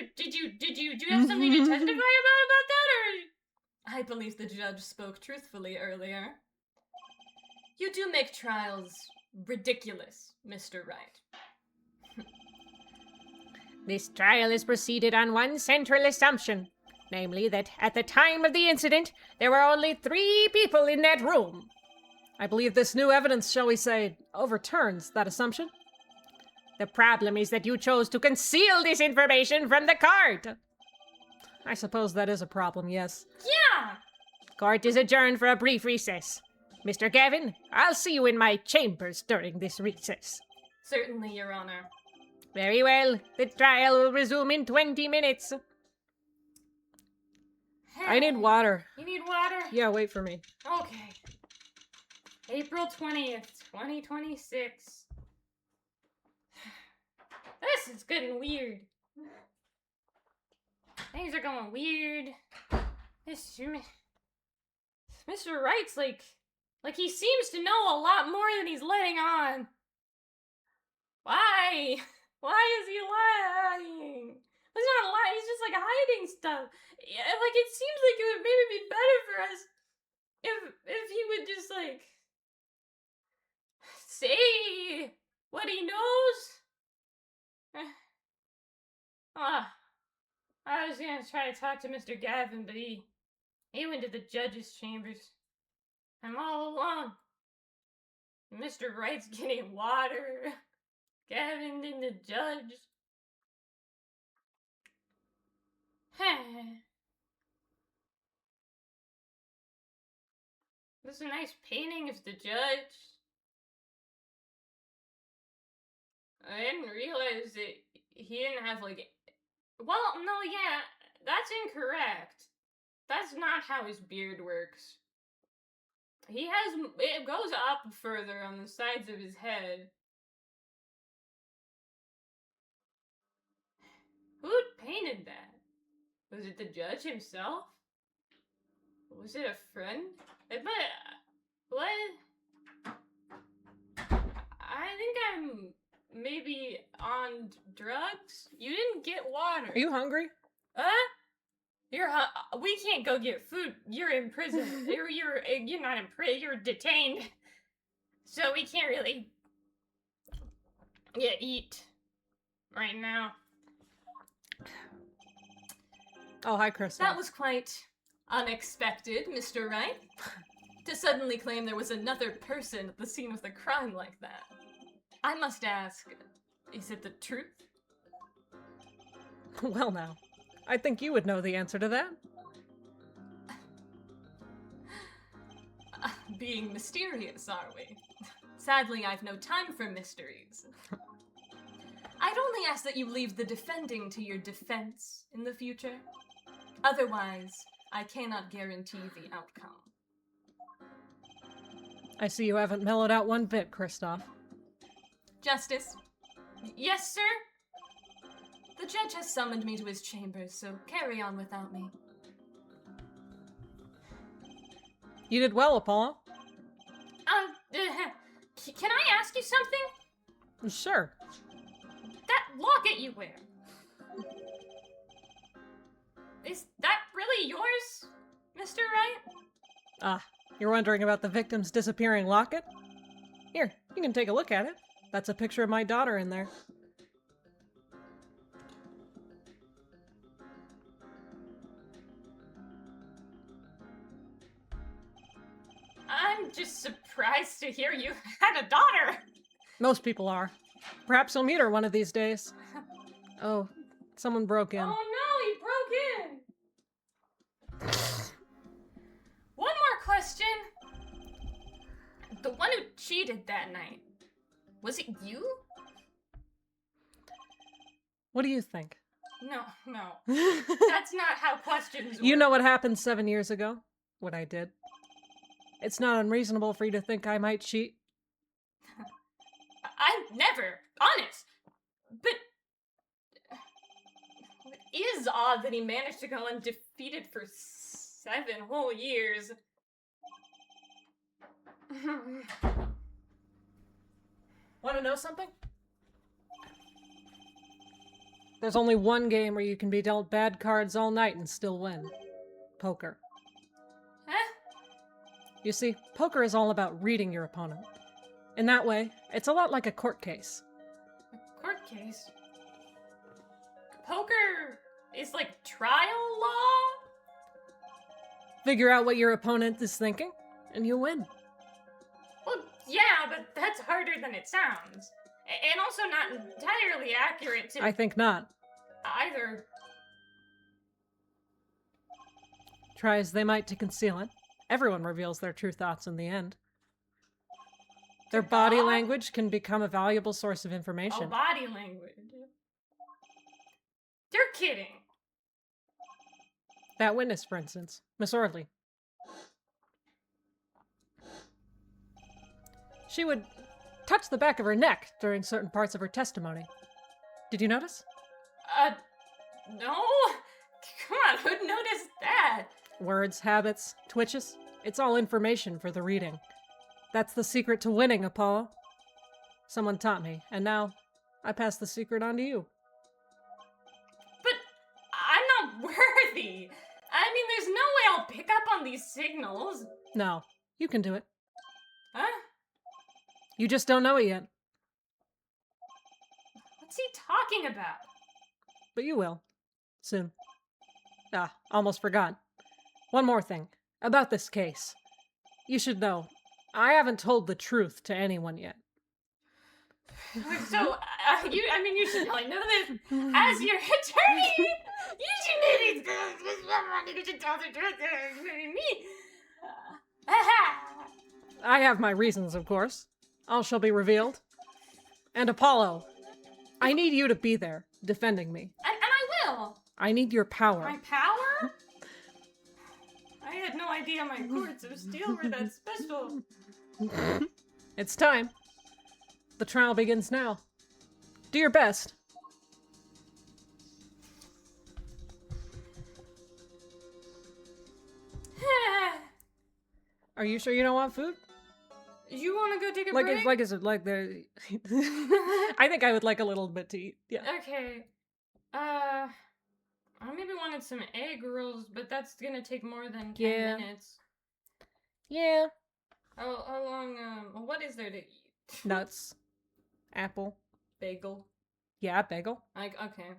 B: have something to testify about that, or? I believe the judge spoke truthfully earlier. You do make trials ridiculous, Mr. Wright.
C: This trial is proceeded on one central assumption, namely that at the time of the incident, there were only 3 people in that room.
A: I believe this new evidence, shall we say, overturns that assumption.
C: The problem is that you chose to conceal this information from the court.
A: I suppose that is a problem, yes.
B: Yeah!
C: Court is adjourned for a brief recess. Mr. Gavin, I'll see you in my chambers during this recess.
B: Certainly, Your Honor.
C: Very well. The trial will resume in 20 minutes.
A: I need water.
B: You need water?
A: Yeah, wait for me.
B: Okay. April 20th, 2026. This is getting weird. Things are going weird. Mr. Wright's like he seems to know a lot more than he's letting on. Why? Why is he lying? He's not lying, he's just like hiding stuff. Yeah, like it seems like it would maybe be better for us if he would just like say what he knows. I was gonna try to talk to Mr. Gavin, but he went to the judge's chambers. I'm all alone. Mr. Wright's getting water. Gavin and the judge. This is a nice painting of the judge. I didn't realize that he didn't have like... Well, no, yeah, that's incorrect. That's not how his beard works. He has... It goes up further on the sides of his head. Who painted that? Was it the judge himself? Was it a friend? But... What? I think I'm... maybe on drugs? You didn't get water.
A: Are you hungry?
B: We can't go get food. You're in prison. You're not in prison. You're detained. So we can't really eat right now.
A: Oh, hi, Chris.
B: That was quite unexpected, Mr. Wright. To suddenly claim there was another person at the scene of the crime like that. I must ask, is it the truth?
A: Well now, I think you would know the answer to that.
B: Being mysterious, are we? Sadly, I've no time for mysteries. I'd only ask that you leave the defending to your defense in the future. Otherwise, I cannot guarantee the outcome.
A: I see you haven't mellowed out one bit, Kristoff.
B: Justice? Yes, sir? The judge has summoned me to his chambers, so carry on without me.
A: You did well, Apollo.
B: Can I ask you something?
A: Sure.
B: That locket you wear. Is that really yours, Mr. Wright?
A: Ah, you're wondering about the victim's disappearing locket? Here, you can take a look at it. That's a picture of my daughter in there.
B: I'm just surprised to hear you had a daughter.
A: Most people are. Perhaps you'll meet her one of these days. Oh, someone broke in.
B: Oh no, he broke in. One more question. The one who cheated that night, was it you?
A: What do you think?
B: No. That's not how questions work.
A: You know what happened 7 years ago? What I did? It's not unreasonable for you to think I might cheat.
B: I've never, honest. But it is odd that he managed to go undefeated for 7 whole years.
A: Want to know something? There's only one game where you can be dealt bad cards all night and still win. Poker.
B: Huh?
A: You see, poker is all about reading your opponent. In that way, it's a lot like a court case.
B: A court case? Poker is like trial law?
A: Figure out what your opponent is thinking, and you win.
B: Well, yeah, but that's harder than it sounds. And also not entirely accurate to
A: I think not.
B: either.
A: Try as they might to conceal it, everyone reveals their true thoughts in the end. Their body
B: God?
A: language can become a valuable source of
B: Oh,
A: information.
B: body language. You're kidding.
A: That witness, for instance, Miss Ordley. She would touch the back of her neck during certain parts of her testimony. Did you notice?
B: No? Come on, who'd notice that?
A: Words, habits, twitches. It's all information for the reading. That's the secret to winning, Apollo. Someone taught me, and now I pass the secret on to you.
B: But I'm not worthy. I mean, there's no way I'll pick up on these signals.
A: No, you can do it.
B: Huh?
A: You just don't know it yet,
B: What's he talking about?
A: but you will. Soon. Almost forgot. One more thing. About this case. You should know, I haven't told the truth to anyone yet.
B: So, you should probably know this. As your attorney, you should know these things. You should tell the truth to me.
A: I have my reasons, of course. All shall be revealed. And Apollo, I need you to be there, defending me.
B: And I will.
A: I need your power.
B: My power? I had no idea my cords of steel were that special.
A: It's time. The trial begins now. Do your best. Are you sure you don't want food?
B: You want to go take a
A: Like,
B: break?
A: is it like the... I think I would like a little bit to eat. Yeah.
B: Okay. I maybe wanted some egg rolls, but that's gonna take more than 10 minutes.
A: Yeah.
B: How long, what is there to eat?
A: Nuts. Apple.
B: Bagel.
A: Yeah, bagel.
B: Okay.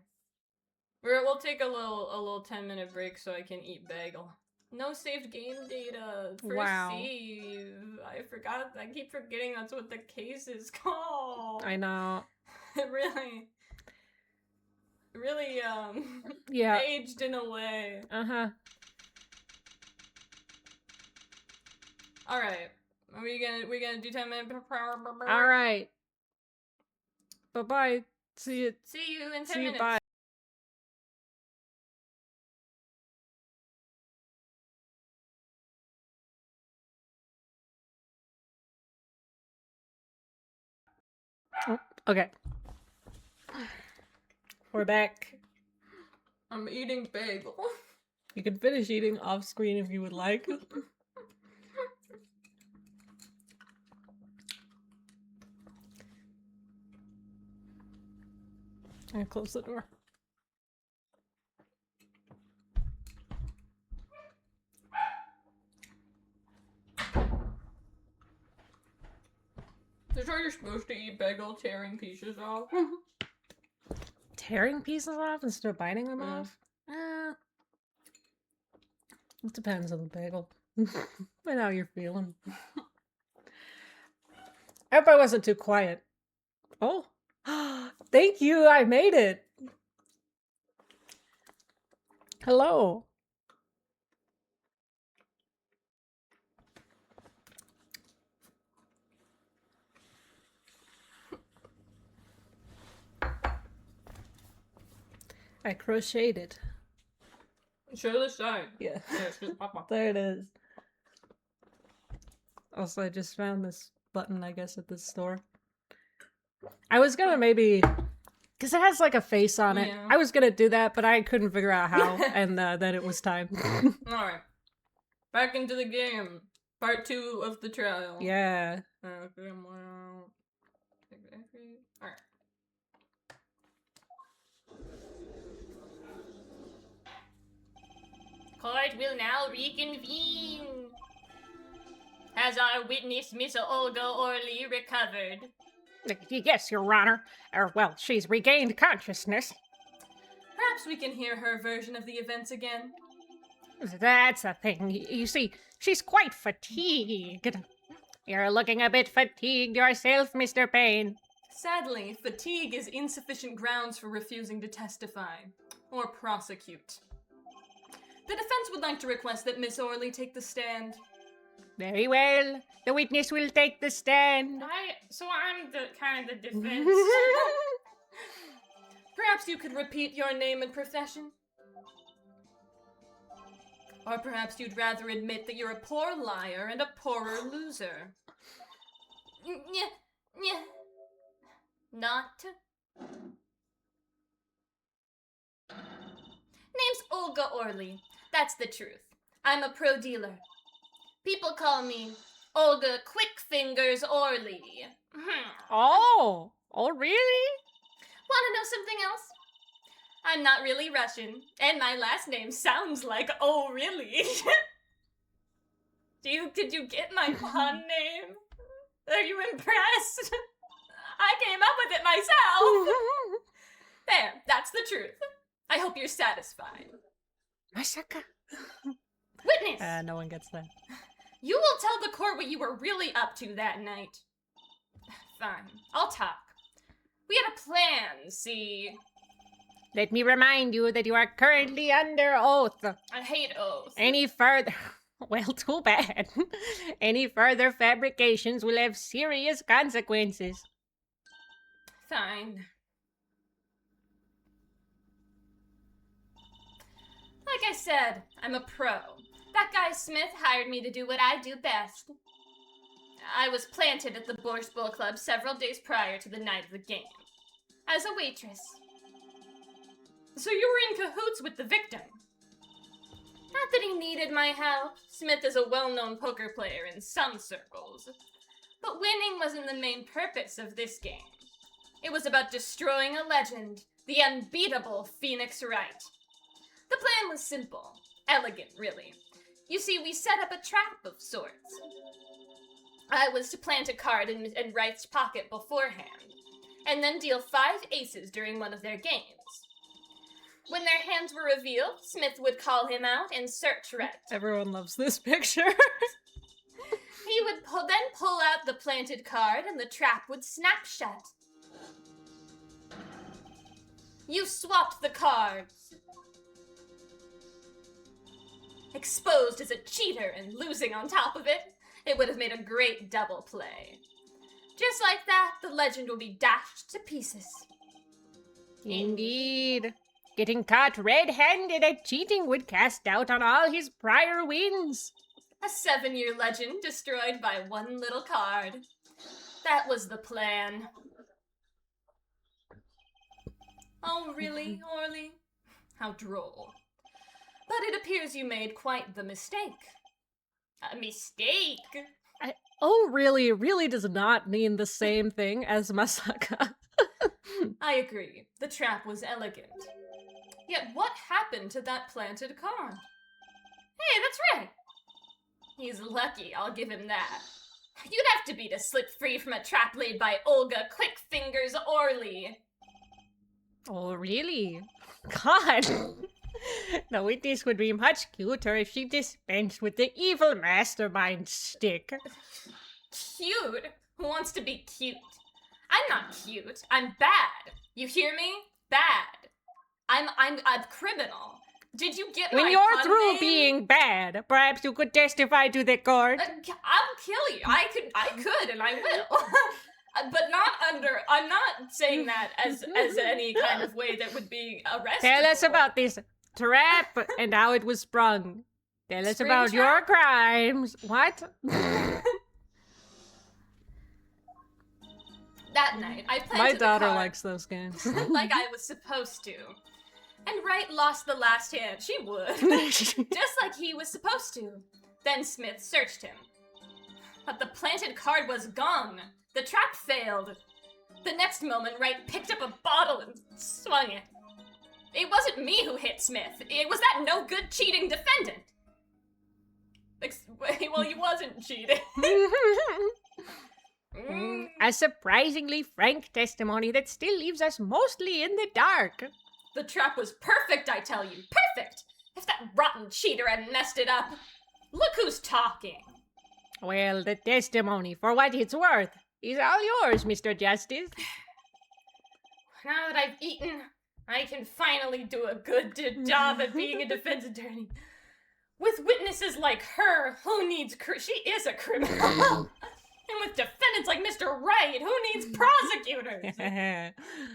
B: We'll take a little 10-minute break so I can eat bagel. No saved game data. First
A: Wow.
B: save. I forgot. I keep forgetting that's what the case is called.
A: I know.
B: really,
A: Yeah.
B: aged in a way.
A: Uh-huh.
B: All right. Are we gonna do 10-minute power?
A: All right. Bye-bye. See you.
B: See you in 10
A: See you.
B: minutes.
A: Bye. Oh, okay. We're back.
B: I'm eating bagel.
A: You can finish eating off screen if you would like. I'm gonna close the door.
B: Is how you're supposed to eat bagel, tearing pieces off?
A: Tearing pieces off instead of biting them
B: Mm.
A: off? It depends on the bagel. And how you're feeling. I hope I wasn't too quiet. Oh. Thank you, I made it. Hello. I crocheted it.
B: Show the side.
A: Yeah.
B: Yes, just papa.
A: There it is. Also, I just found this button, I guess, at this store. I was gonna maybe... Because it has, like, a face on it.
B: Yeah.
A: I was gonna do that, but I couldn't figure out how, and then it was time.
B: Alright. Back into the game. Part 2 of the trial.
A: Yeah.
B: Okay, well... Alright. Court will now reconvene. Has our witness, Miss Olga Orley, recovered?
C: Yes, Your Honor. Well, she's regained consciousness.
B: Perhaps we can hear her version of the events again.
C: That's the thing. You see, she's quite fatigued. You're looking a bit fatigued yourself, Mr. Payne.
B: Sadly, fatigue is insufficient grounds for refusing to testify or prosecute. The defense would like to request that Miss Orley take the stand.
C: Very well. The witness will take the stand.
B: So I'm the kind of defense. Perhaps you could repeat your name and profession? Or perhaps you'd rather admit that you're a poor liar and a poorer loser. Not. Name's Olga Orley. That's the truth. I'm a pro dealer. People call me Olga Quickfingers Orley.
C: Oh, really?
B: Want to know something else? I'm not really Russian, and my last name sounds like "oh really." Did you get my pun name? Are you impressed? I came up with it myself. There, that's the truth. I hope you're satisfied.
C: Masaka.
B: Witness!
C: No one gets that.
B: You will tell the court what you were really up to that night. Fine, I'll talk. We had a plan, see?
C: Let me remind you that you are currently under oath.
B: I hate oaths.
C: Any further... Well, too bad. Any further fabrications will have serious consequences.
B: Fine. Like I said, I'm a pro. That guy Smith hired me to do what I do best. I was planted at the Borscht Bowl Club several days prior to the night of the game. As a waitress. So you were in cahoots with the victim? Not that he needed my help. Smith is a well-known poker player in some circles. But winning wasn't the main purpose of this game. It was about destroying a legend, the unbeatable Phoenix Wright. The plan was simple. Elegant, really. You see, we set up a trap of sorts. I was to plant a card in Wright's pocket beforehand, and then deal 5 aces during one of their games. When their hands were revealed, Smith would call him out and search Wright.
A: Everyone loves this picture.
B: He would then pull out the planted card and the trap would snap shut. You swapped the cards. Exposed as a cheater and losing on top of it, it would have made a great double play. Just like that, the legend will be dashed to pieces.
C: Indeed. Getting caught red-handed at cheating would cast doubt on all his prior wins.
B: A 7-year legend destroyed by one little card. That was the plan. Oh, really, Orley? How droll. But it appears you made quite the mistake. A mistake?
A: Really does not mean the same thing as Masaka.
B: I agree. The trap was elegant. Yet what happened to that planted card? Hey, that's right. He's lucky, I'll give him that. You'd have to be to slip free from a trap laid by Olga Quickfingers Orley.
C: Oh, really? God. The witness would be much cuter if she dispensed with the evil mastermind stick.
B: Cute? Who wants to be cute? I'm not cute. I'm bad. You hear me? Bad. I'm a criminal. Did you get
C: When
B: my
C: you're
B: pun
C: through
B: name?
C: being bad, perhaps you could testify to the court.
B: I'll kill you. I could, and I will. But not under. I'm not saying that as any kind of way that would be arrestable.
C: Tell us about this trap and how it was sprung. Tell us
B: Spring
C: about
B: trap?
C: your crimes. What?
B: That night, I planted
A: My
B: the
A: daughter
B: card
A: likes those games.
B: like I was supposed to. And Wright lost the last hand. She would. Just like he was supposed to. Then Smith searched him. But the planted card was gone. The trap failed. The next moment, Wright picked up a bottle and swung it. It wasn't me who hit Smith. It was that no-good cheating defendant. Well, he wasn't cheating.
C: A surprisingly frank testimony that still leaves us mostly in the dark.
B: The trap was perfect, I tell you. Perfect! If that rotten cheater hadn't messed it up. Look who's talking.
C: Well, the testimony, for what it's worth, is all yours, Mr. Justice.
B: Now that I've eaten, I can finally do a good job at being a defense attorney. With witnesses like her, who needs she is a criminal. And with defendants like Mr. Wright, who needs prosecutors?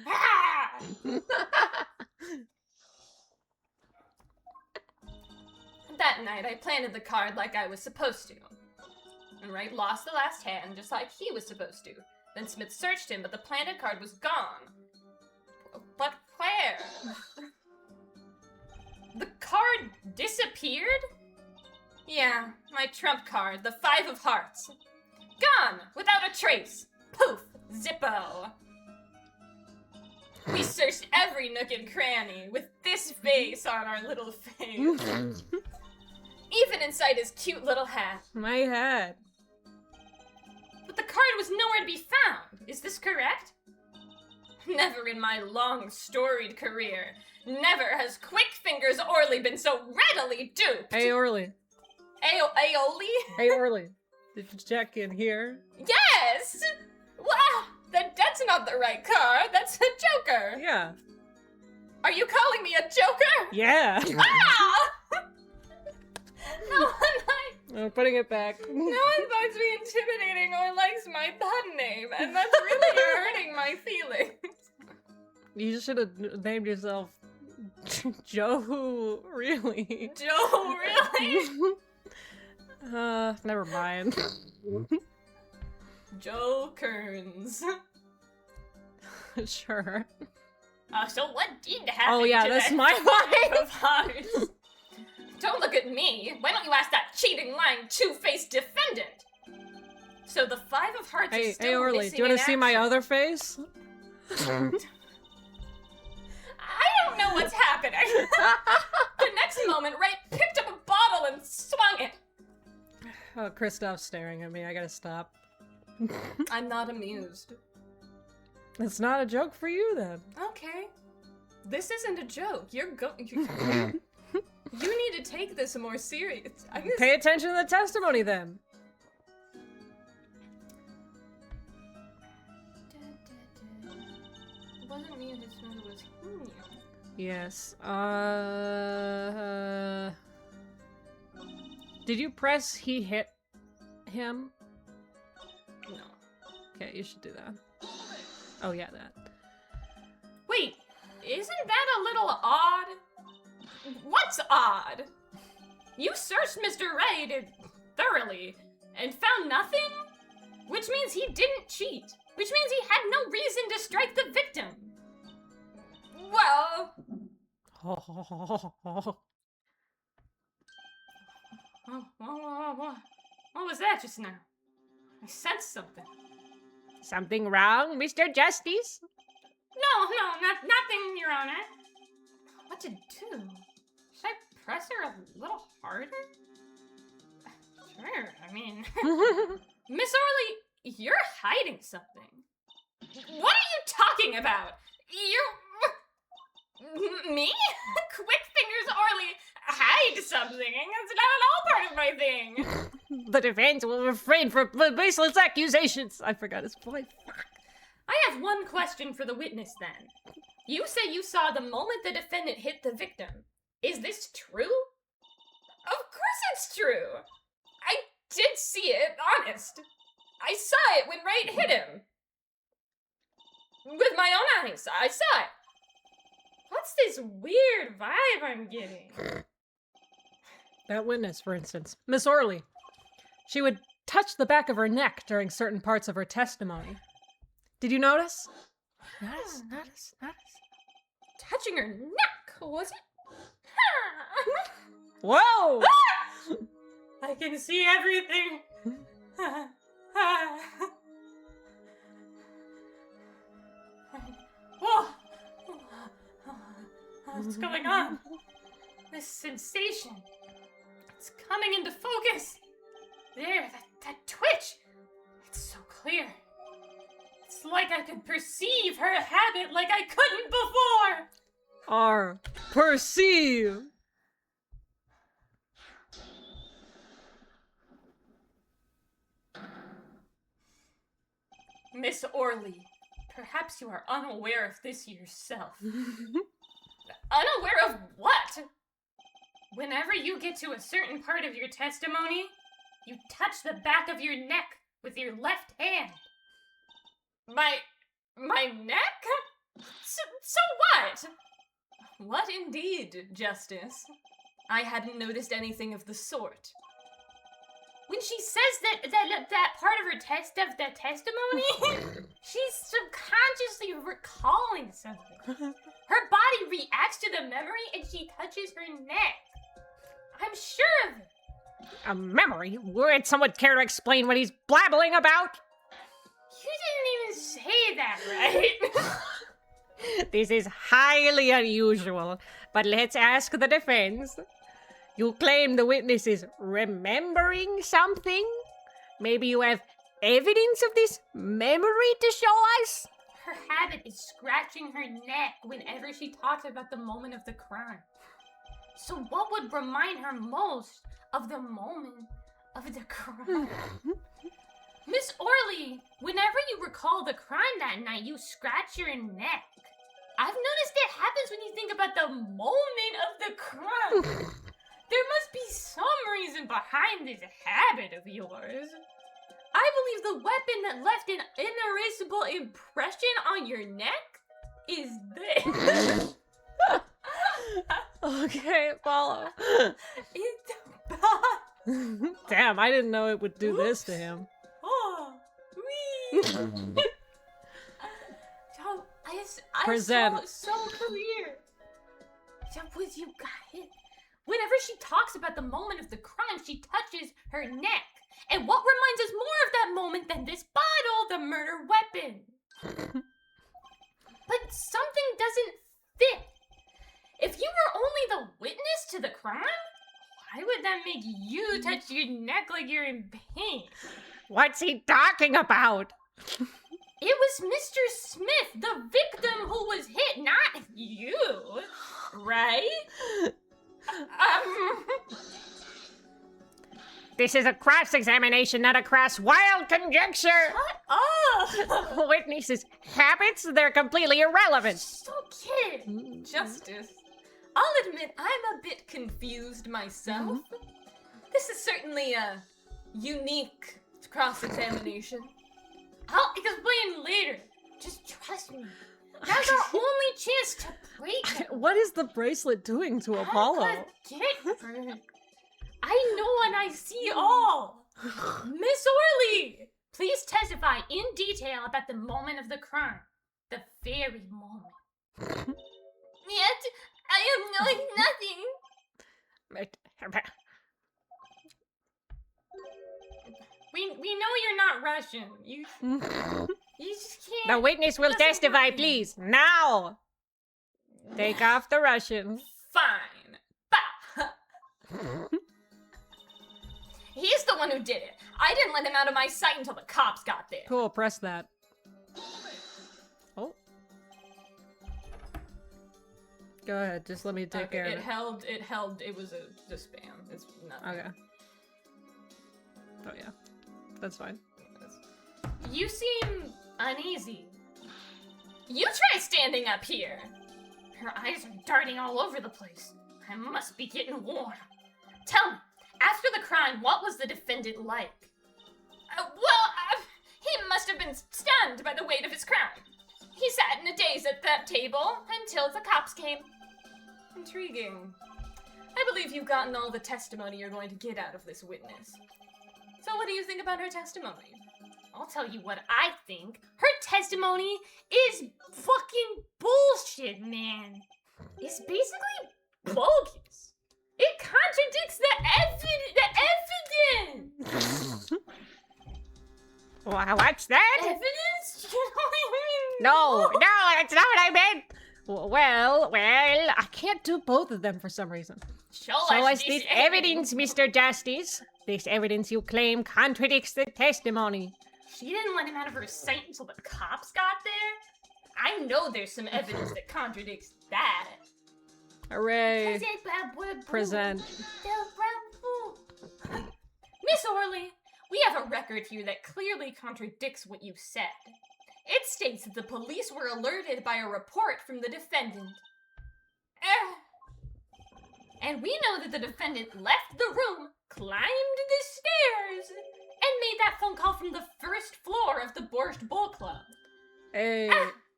B: Ah! That night, I planted the card like I was supposed to. And Wright lost the last hand just like he was supposed to. Then Smith searched him, but the planted card was gone. But where? The card disappeared? Yeah, my trump card, the 5 of hearts. Gone, without a trace. Poof, zippo. We searched every nook and cranny with this face on our little face. Even inside his cute little hat.
A: My hat.
B: But the card was nowhere to be found. Is this correct? Never in my long, storied career, never has Quick Fingers Orley been so readily duped.
A: Hey, Orly.
B: Aioli?
A: Hey, Orly. Did you check in here?
B: Yes! Wow, that's not the right card. That's a joker.
A: Yeah.
B: Are you calling me a joker?
A: Yeah.
B: Ah!
A: I'm putting it back.
B: No one finds me intimidating or likes my pun name, and that's really hurting my feelings.
A: You should have named yourself Joe. Really?
B: Joe, really?
A: Never mind.
B: Joe Kearns.
A: Sure.
B: So what did happen?
A: Oh yeah,
B: to
A: that's
B: that
A: my
B: 5
A: line.
B: of hearts? Don't look at me. Why don't you ask that cheating, lying, two-faced defendant? So the 5 of hearts is still
A: Hey, Orly,
B: missing
A: do you want
B: in
A: to see my
B: action.
A: other face?
B: I don't know what's happening. The next moment, Ray picked up a bottle and swung it.
A: Oh, Kristoff's staring at me. I gotta stop.
B: I'm not amused.
A: It's not a joke for you, then.
B: Okay. This isn't a joke. You need to take this more serious.
A: Pay attention to the testimony, then.
B: It wasn't me who smelled, it was him.
A: Yes. Did you press he hit him?
B: No.
A: Okay, you should do that. Oh, yeah, that.
B: Wait, isn't that a little odd? What's odd? You searched Mr. Ray thoroughly and found nothing? Which means he didn't cheat. Which means he had no reason to strike the victim. Well... What was that just now? I sensed something.
C: Something wrong, Mr. Justice?
B: No, nothing, Your Honor. What to do? Should I press her a little harder? Sure, I mean... Miss Orley, you're hiding something. What are you talking about? Me? Quick Fingers Orley hide something. It's not at all part of my thing.
A: The defense will refrain from baseless accusations. I forgot his voice.
B: I have one question for the witness then. You say you saw the moment the defendant hit the victim. Is this true? Of course it's true. I did see it, honest. I saw it when Wright hit him. With my own eyes, I saw it. What's this weird vibe I'm getting?
A: That witness, for instance, Miss Orley. She would touch the back of her neck during certain parts of her testimony. Did you notice? Notice.
B: Touching her neck, was it?
A: Whoa!
B: I can see everything. Whoa. What's going on? This sensation. It's coming into focus. There, that twitch. It's so clear. It's like I could perceive her habit like I couldn't before.
A: R. Perceive.
B: Miss Orley, perhaps you are unaware of this yourself. Unaware of what? Whenever you get to a certain part of your testimony, you touch the back of your neck with your left hand. My neck? So what? What indeed, Justice? I hadn't noticed anything of the sort. When she says that part of her testimony, she's subconsciously recalling something. Her body reacts to the memory and she touches her neck. I'm sure of it.
C: A memory? Would someone care to explain what he's blabbling about?
B: You didn't even say that, right?
C: This is highly unusual, but let's ask the defense. You claim the witness is remembering something? Maybe you have evidence of this memory to show us?
B: Her habit is scratching her neck whenever she talks about the moment of the crime. So what would remind her most of the moment of the crime? Miss Orley, whenever you recall the crime that night, you scratch your neck. I've noticed it happens when you think about the moment of the crime. There must be some reason behind this habit of yours. I believe the weapon that left an inerasable impression on your neck is this.
A: Okay, follow.
B: It's the bat.
A: Damn, I didn't know it would do this to him.
B: Oh, wee. I
A: Present.
B: saw it so clear. That was you got it. Whenever she talks about the moment of the crime, she touches her neck. And what reminds us more of that moment than this bottle, the murder weapon? But something doesn't fit. If you were only the witness to the crime, why would that make you touch your neck like you're in pain?
C: What's he talking about?
B: It was Mr. Smith, the victim who was hit, not you. Right?
C: This is a cross-examination, not a cross-wild conjecture.
B: Shut up!
C: Witnesses' habits, they're completely irrelevant.
B: Just don't kid. Justice. I'll admit I'm a bit confused myself. This is certainly a unique cross-examination. I'll explain later. Just trust me. Now's our only chance to break it.
A: What is the bracelet doing to Apollo?
B: Get her. I know and I see all. Miss Orley, please testify in detail about the moment of the crime. The very moment. Yet, I am knowing nothing. We know you're not Russian. You just can't.
C: The witness will
B: Doesn't
C: testify,
B: work.
C: please, now.
A: Take off the Russian.
B: Fine. Bah. He's the one who did it. I didn't let him out of my sight until the cops got there.
A: Cool, press that. Oh. Go ahead, just let me take care of
B: It
A: it.
B: held, it was a spam. It's nothing.
A: Okay. Oh yeah. That's fine.
B: You seem uneasy. You try standing up here. Her eyes are darting all over the place. I must be getting warm. Tell me, after the crime, what was the defendant like? He must have been stunned by the weight of his crime. He sat in a daze at that table until the cops came. Intriguing. I believe you've gotten all the testimony you're going to get out of this witness. So what do you think about her testimony? I'll tell you what I think. Her testimony is fucking bullshit, man. It's basically bogus. It contradicts the evidence.
C: What's that?
B: Evidence? You know what I mean?
C: No, that's not what I meant. Well, I can't do both of them for some reason.
B: Show
C: Show
B: us
C: us this evidence, Mr. Justice. This evidence you claim contradicts the testimony.
B: She didn't let him out of her sight until the cops got there? I know there's some evidence that contradicts that.
C: Hooray. Present.
B: Miss Orley, we have a record here that clearly contradicts what you said. It states that the police were alerted by a report from the defendant. And we know that the defendant left the room, climbed the stairs, and made that phone call from the first floor of the Borscht Bowl Club.
A: Hey,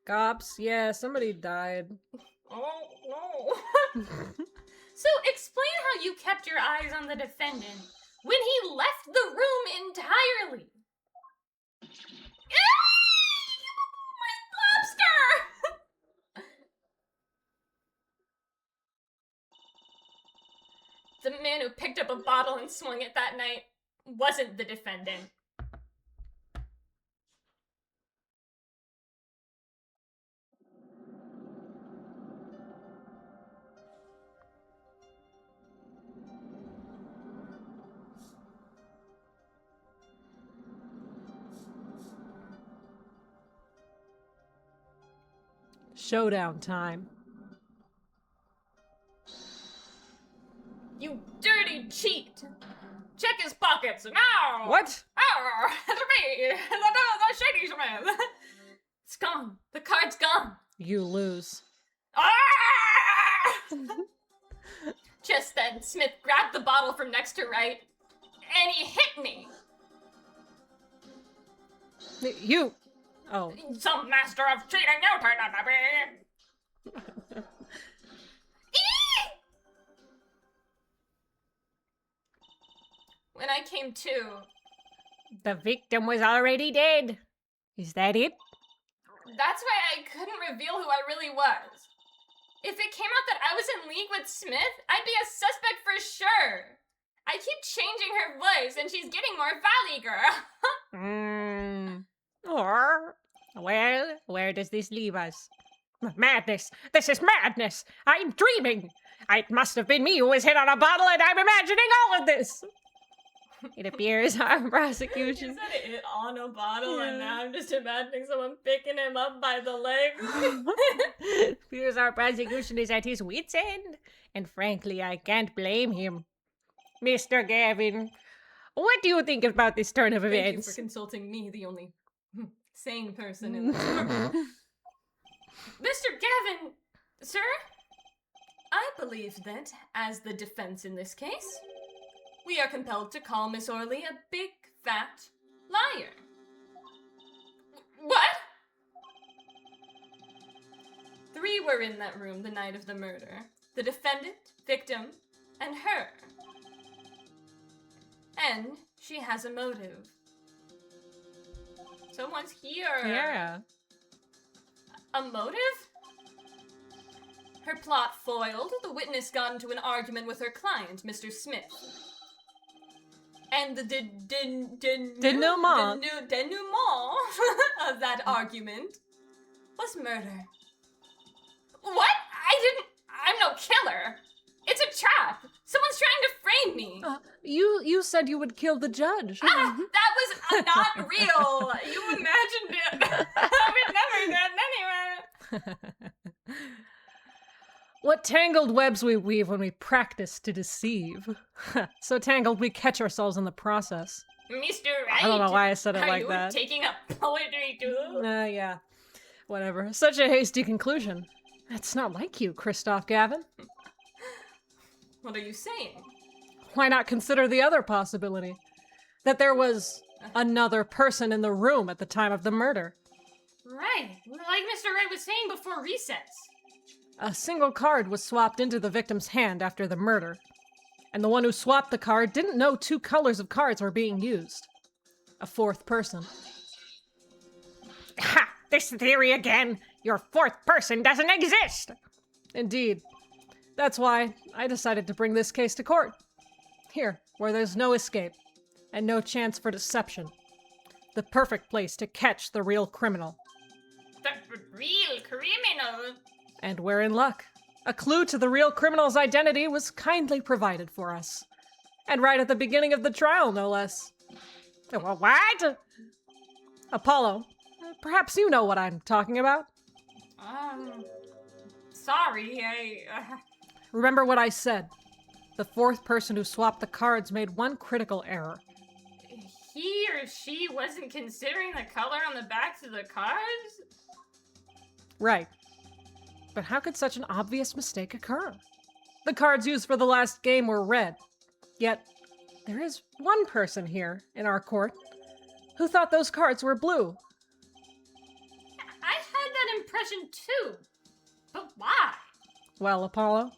A: cops, yeah, somebody died.
B: Oh, no. So explain how you kept your eyes on the defendant when he left the room entirely. My lobster! The man who picked up a bottle and swung it that night wasn't the defendant.
A: Showdown time.
B: You dirty cheat! Check his pockets now!
A: What?
B: Oh, it's me! The Shady Smith! It's gone. The card's gone.
A: You lose.
B: Ah! Just then, Smith grabbed the bottle from next to right, and he hit me.
A: You. Oh.
B: Some master of cheating you turned out to be. When I came to,
C: The victim was already dead. Is that it?
B: that's why I couldn't reveal who I really was. If it came out that I was in league with Smith, I'd be a suspect for sure. I keep changing her voice, and she's getting more valley girl.
C: Or, well, where does this leave us? Madness! This is madness! I'm dreaming! It must have been me who was hit on a bottle, and I'm imagining all of this! It appears our
B: You
C: prosecution...
B: said it on a bottle, and
C: Yeah.
B: now I'm just imagining someone picking him up by the legs.
C: appears our prosecution is at his wit's end, and frankly, I can't blame him. Mr. Gavin, what do you think about this turn of
B: Thank you
C: events?
B: for consulting me, the only sane person in this room. Mr. Gavin, sir, I believe that, as the defense in this case, we are compelled to call Miss Orley a big, fat liar. What? 3 were in that room the night of the murder. The defendant, victim, and her. And she has a motive. Someone's here.
A: Yeah.
B: A motive? Her plot foiled, the witness got into an argument with her client, Mr. Smith. And the
A: Denouement.
B: denouement of that argument was murder. What? I'm no killer. It's a trap. Someone's trying to frame me.
A: You said you would kill the judge.
B: That was not real. You imagined it. I would never do it anyway.
A: What tangled webs we weave when we practice to deceive. So tangled we catch ourselves in the process.
B: Mr. Right.
A: I don't know why I said it
B: Are
A: like
B: you
A: that.
B: taking up poetry too?
A: Yeah. Whatever. Such a hasty conclusion. That's not like you, Christoph Gavin.
B: What are you saying?
A: Why not consider the other possibility? That there was another person in the room at the time of the murder.
B: Right. Like Mr. Wright was saying before recess.
A: A single card was swapped into the victim's hand after the murder. And the one who swapped the card didn't know 2 colors of cards were being used. A 4th person.
C: Ha! This theory again! Your 4th person doesn't exist!
A: Indeed. That's why I decided to bring this case to court. Here, where there's no escape, and no chance for deception. The perfect place to catch the real criminal.
B: The real criminal?
A: And we're in luck. A clue to the real criminal's identity was kindly provided for us. And right at the beginning of the trial, no less.
C: What?
A: Apollo, perhaps you know what I'm talking about?
B: Sorry,
A: Remember what I said. The fourth person who swapped the cards made one critical error.
B: he or she wasn't considering the color on the backs of the cards?
A: Right. But how could such an obvious mistake occur? The cards used for the last game were red. Yet, there is one person here in our court who thought those cards were blue.
B: I had that impression too. But why?
A: Well, Apollo,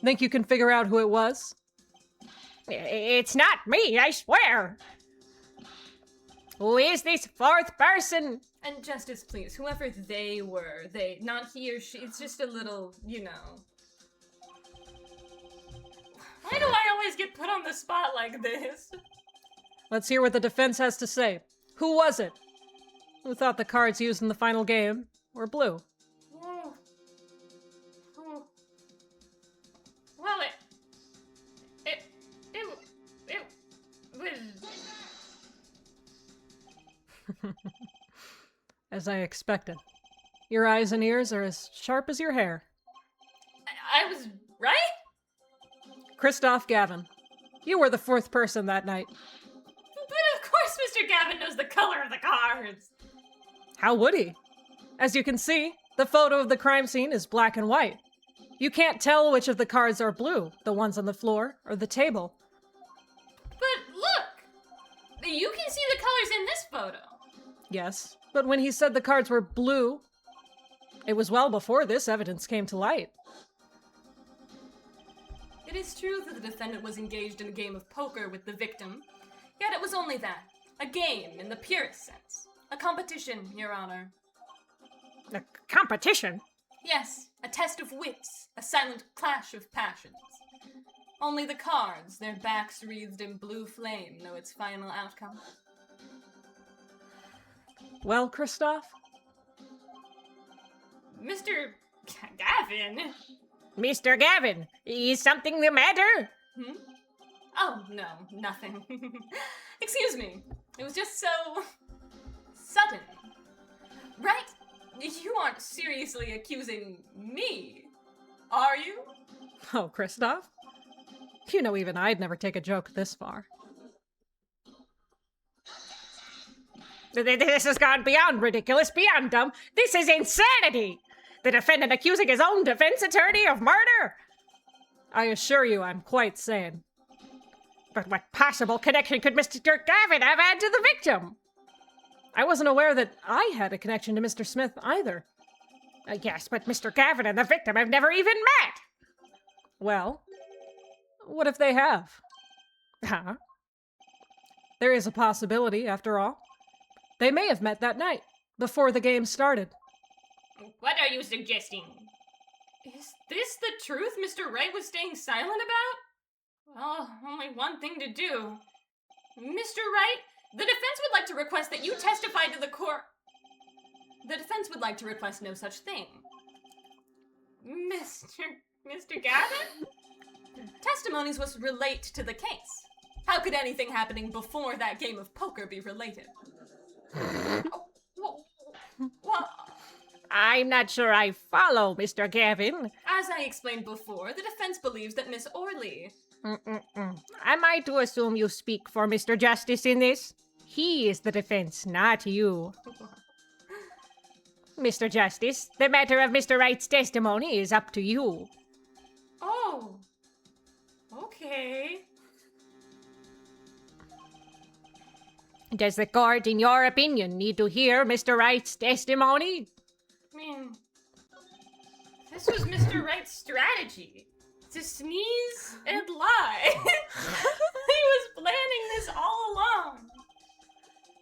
A: think you can figure out who it was?
C: It's not me, I swear. Who is this fourth person?
B: And Justice, please, whoever they were, not he or she, it's just a little, Why do I always get put on the spot like this?
A: Let's hear what the defense has to say. Who was it? Who thought the cards used in the final game were blue?
B: Well, it was...
A: As I expected. Your eyes and ears are as sharp as your hair.
B: I was right?
A: Christoph Gavin, you were the fourth person that night.
B: But of course Mr. Gavin knows the color of the cards.
A: How would he? As you can see, the photo of the crime scene is black and white. You can't tell which of the cards are blue, the ones on the floor or the table.
B: But look! You can see the colors in this photo.
A: Yes, but when he said the cards were blue, it was well before this evidence came to light.
B: It is true that the defendant was engaged in a game of poker with the victim, yet it was only that. A game in the purest sense. A competition, Your Honor.
C: A competition?
B: Yes, a test of wits, a silent clash of passions. Only the cards, their backs wreathed in blue flame, know its final outcome.
A: Well, Christoph?
B: Mr. Gavin?
C: Mr. Gavin, is something the matter?
B: Oh, no, nothing. Excuse me. It was just so... sudden. Right? You aren't seriously accusing me, are you?
A: Oh, Christoph? You know even I'd never take a joke this far.
C: This has gone beyond ridiculous, beyond dumb. This is insanity! The defendant accusing his own defense attorney of murder!
A: I assure you I'm quite sane.
C: But what possible connection could Mr. Gavin have had to the victim?
A: I wasn't aware that I had a connection to Mr. Smith either.
C: Yes, but Mr. Gavin and the victim have never even met!
A: Well, what if they have?
C: Huh?
A: There is a possibility, after all. They may have met that night, before the game started.
B: What are you suggesting? Is this the truth Mr. Wright was staying silent about? Well, only one thing to do. Mr. Wright, the defense would like to request that you testify to the court. The defense would like to request no such thing. Mr. Gavin? Testimonies must relate to the case. How could anything happening before that game of poker be related? Well,
C: I'm not sure I follow, Mr. Gavin.
B: as I explained before, the defense believes that Miss Orley...
C: Am I to assume you speak for Mr. Justice in this? He is the defense, not you. Mr. Justice, the matter of Mr. Wright's testimony is up to you.
B: Oh. Okay.
C: Does the court, in your opinion, need to hear Mr. Wright's testimony?
B: I mean, this was Mr. Wright's strategy. To sneeze and lie. He was planning this all along.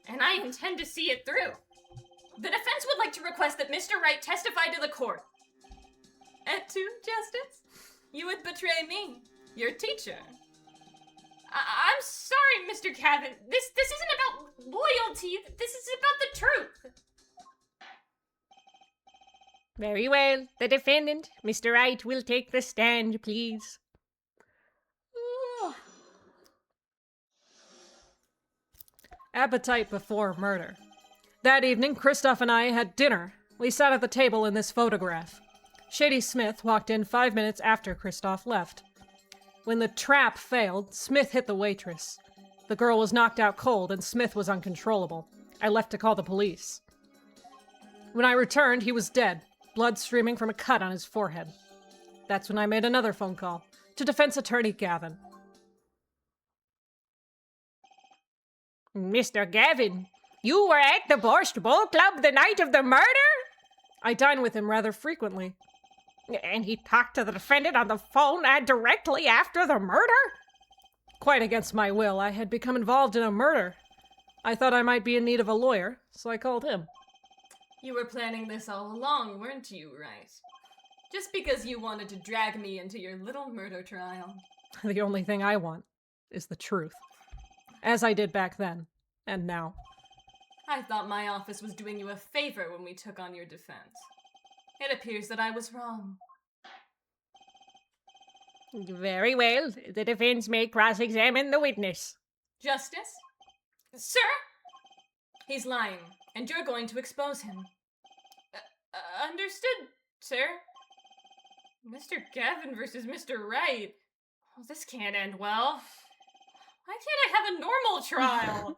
B: And I intend to see it through. The defense would like to request that Mr. Wright testify to the court. And to Justice, you would betray me, your teacher. I'm sorry, Mr. Gavin. This isn't about loyalty. This is about the truth.
C: Very well. The defendant, Mr. Wright, will take the stand, please.
A: Appetite before murder. That evening, Christoph and I had dinner. We sat at the table in this photograph. Shady Smith walked in 5 minutes after Christoph left. When the trap failed, Smith hit the waitress. The girl was knocked out cold and Smith was uncontrollable. I left to call the police. When I returned, he was dead, blood streaming from a cut on his forehead. That's when I made another phone call to defense attorney Gavin.
C: Mr. Gavin, you were at the Borscht Bowl Club the night of the murder?
A: I dine with him rather frequently.
C: And he talked to the defendant on the phone directly after the murder?
A: Quite against my will, I had become involved in a murder. I thought I might be in need of a lawyer, so I called him.
B: You were planning this all along, weren't you, right? Just because you wanted to drag me into your little murder trial.
A: The only thing I want is the truth. As I did back then, and now.
B: I thought my office was doing you a favor when we took on your defense. It appears that I was wrong.
C: Very well. The defense may cross-examine the witness.
B: Justice? Sir? He's lying, and you're going to expose him. Understood, sir. Mr. Gavin versus Mr. Wright. Oh, this can't end well. Why can't I have a normal trial?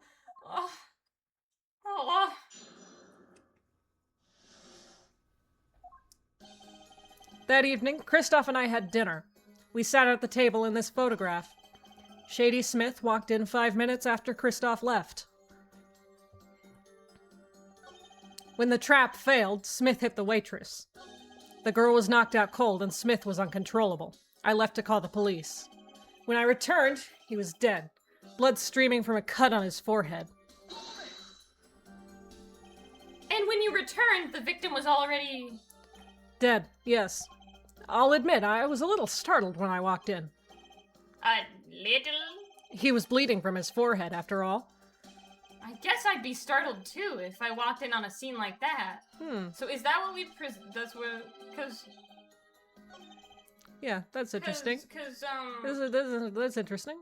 A: That evening, Christoph and I had dinner. We sat at the table in this photograph. Shady Smith walked in 5 minutes after Christoph left. When the trap failed, Smith hit the waitress. The girl was knocked out cold and Smith was uncontrollable. I left to call the police. When I returned, he was dead, blood streaming from a cut on his forehead.
B: And when you returned, the victim was already...
A: Dead, yes. I'll admit, I was a little startled when I walked in.
B: A little?
A: He was bleeding from his forehead, after all.
B: I guess I'd be startled too if I walked in on a scene like that. So is that what we that's what, cause...
A: Yeah, that's interesting.
B: Cause,
A: That's interesting.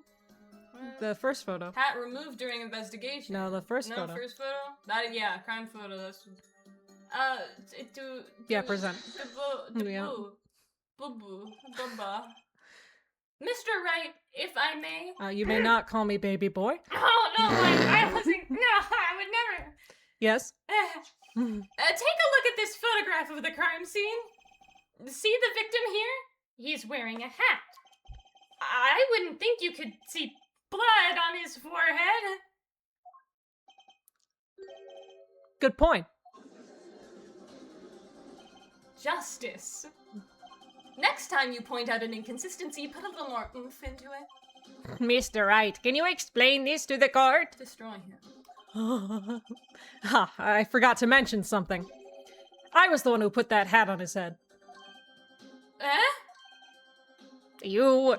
A: The first photo.
B: Hat removed during investigation.
A: No, the first photo.
B: No, first photo? Yeah, crime photo, that's...
A: Yeah, present.
B: Yeah. Boo-boo. Baba. Mr. Wright, if I may...
A: You may not call me baby boy.
B: Oh, no, I wasn't... No, I would never...
A: Yes?
B: Take a look at this photograph of the crime scene. See the victim here? He's wearing a hat. I wouldn't think you could see blood on his forehead.
A: Good point.
B: Justice. Next time you point out an inconsistency, put a little more oomph into it.
C: Mr. Wright, can you explain this to the court?
B: Destroy him.
A: I forgot to mention something. I was the one who put that hat on his head.
C: You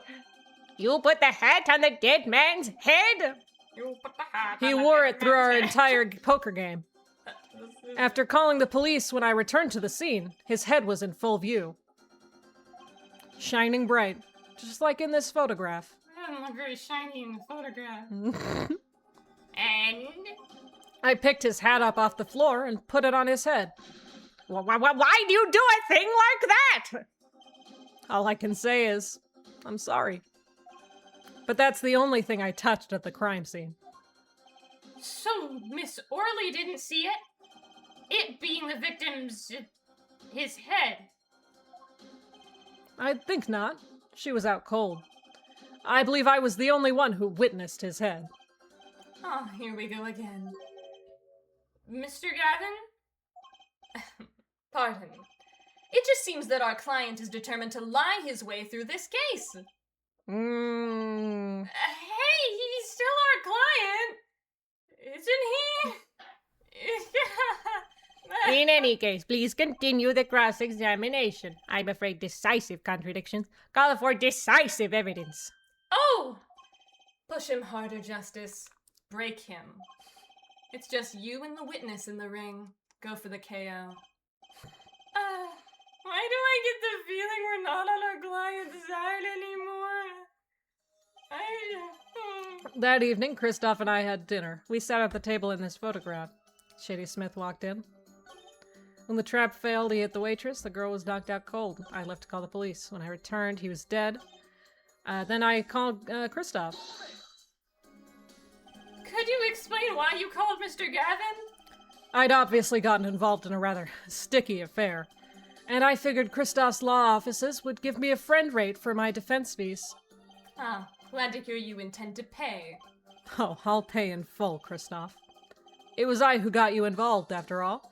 C: put the hat on the dead man's head?
B: You put the hat
A: He
B: on the
A: wore
B: dead
A: it through our
B: man's head.
A: entire poker game. After calling the police when I returned to the scene, his head was in full view. Shining bright, just like in this photograph.
B: That doesn't look very shiny in the photograph. And?
A: I picked his hat up off the floor and put it on his head.
C: Why do you do a thing like that?
A: All I can say is, I'm sorry. But that's the only thing I touched at the crime scene.
B: So, Miss Orley didn't see it? It being the victim's... his head.
A: I'd think not. She was out cold. I believe I was the only one who witnessed his head.
B: Oh, here we go again. Mr. Gavin? Pardon. It just seems that our client is determined to lie his way through this case. Hey, he's still our client. Isn't he?
C: In any case, please continue the cross-examination. I'm afraid decisive contradictions call for decisive evidence.
B: Oh! Push him harder, Justice. Break him. It's just you and the witness in the ring. Go for the KO. feeling we're not on our client's side anymore.
A: That evening, Kristoff and I had dinner. We sat at the table in this photograph. Shady Smith walked in. When the trap failed, he hit the waitress. The girl was knocked out cold. I left to call the police. When I returned, he was dead. Then I called Kristoff.
B: Could you explain why you called Mr. Gavin?
A: I'd obviously gotten involved in a rather sticky affair, and I figured Kristoff's law offices would give me a friend rate for my defense fees.
B: Ah, glad to hear you intend to pay.
A: Oh, I'll pay in full, Kristoff. It was I who got you involved, after all.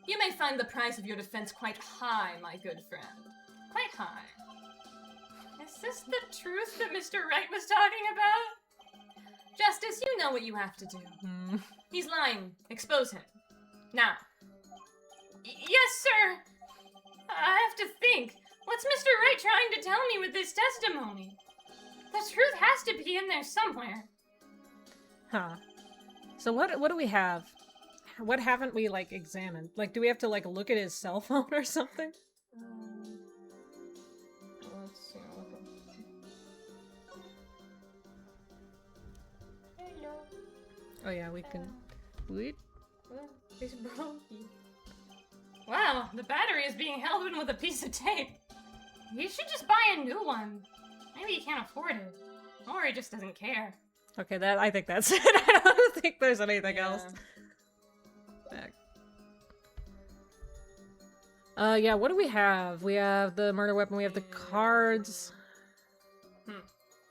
B: You may find the price of your defense quite high, my good friend. Quite high. Is this the truth that Mr. Wright was talking about? Justice, you know what you have to do. He's lying. Expose him. Now. Yes, sir! I have to think. What's Mr. Wright trying to tell me with this testimony? The truth has to be in there somewhere.
A: Huh. So what do we have? What haven't we, like, examined? Like, do we have to, like, look at his cell phone or something?
B: Let's see. Hello.
A: Oh yeah, we can... Wait.
B: Well, it's broken. Wow, the battery is being held in with a piece of tape. You should just buy a new one. Maybe he can't afford it. Or he just doesn't care.
A: Okay, I think that's it. I don't think there's anything else. Back. Yeah, what do we have? We have the murder weapon, we have the cards.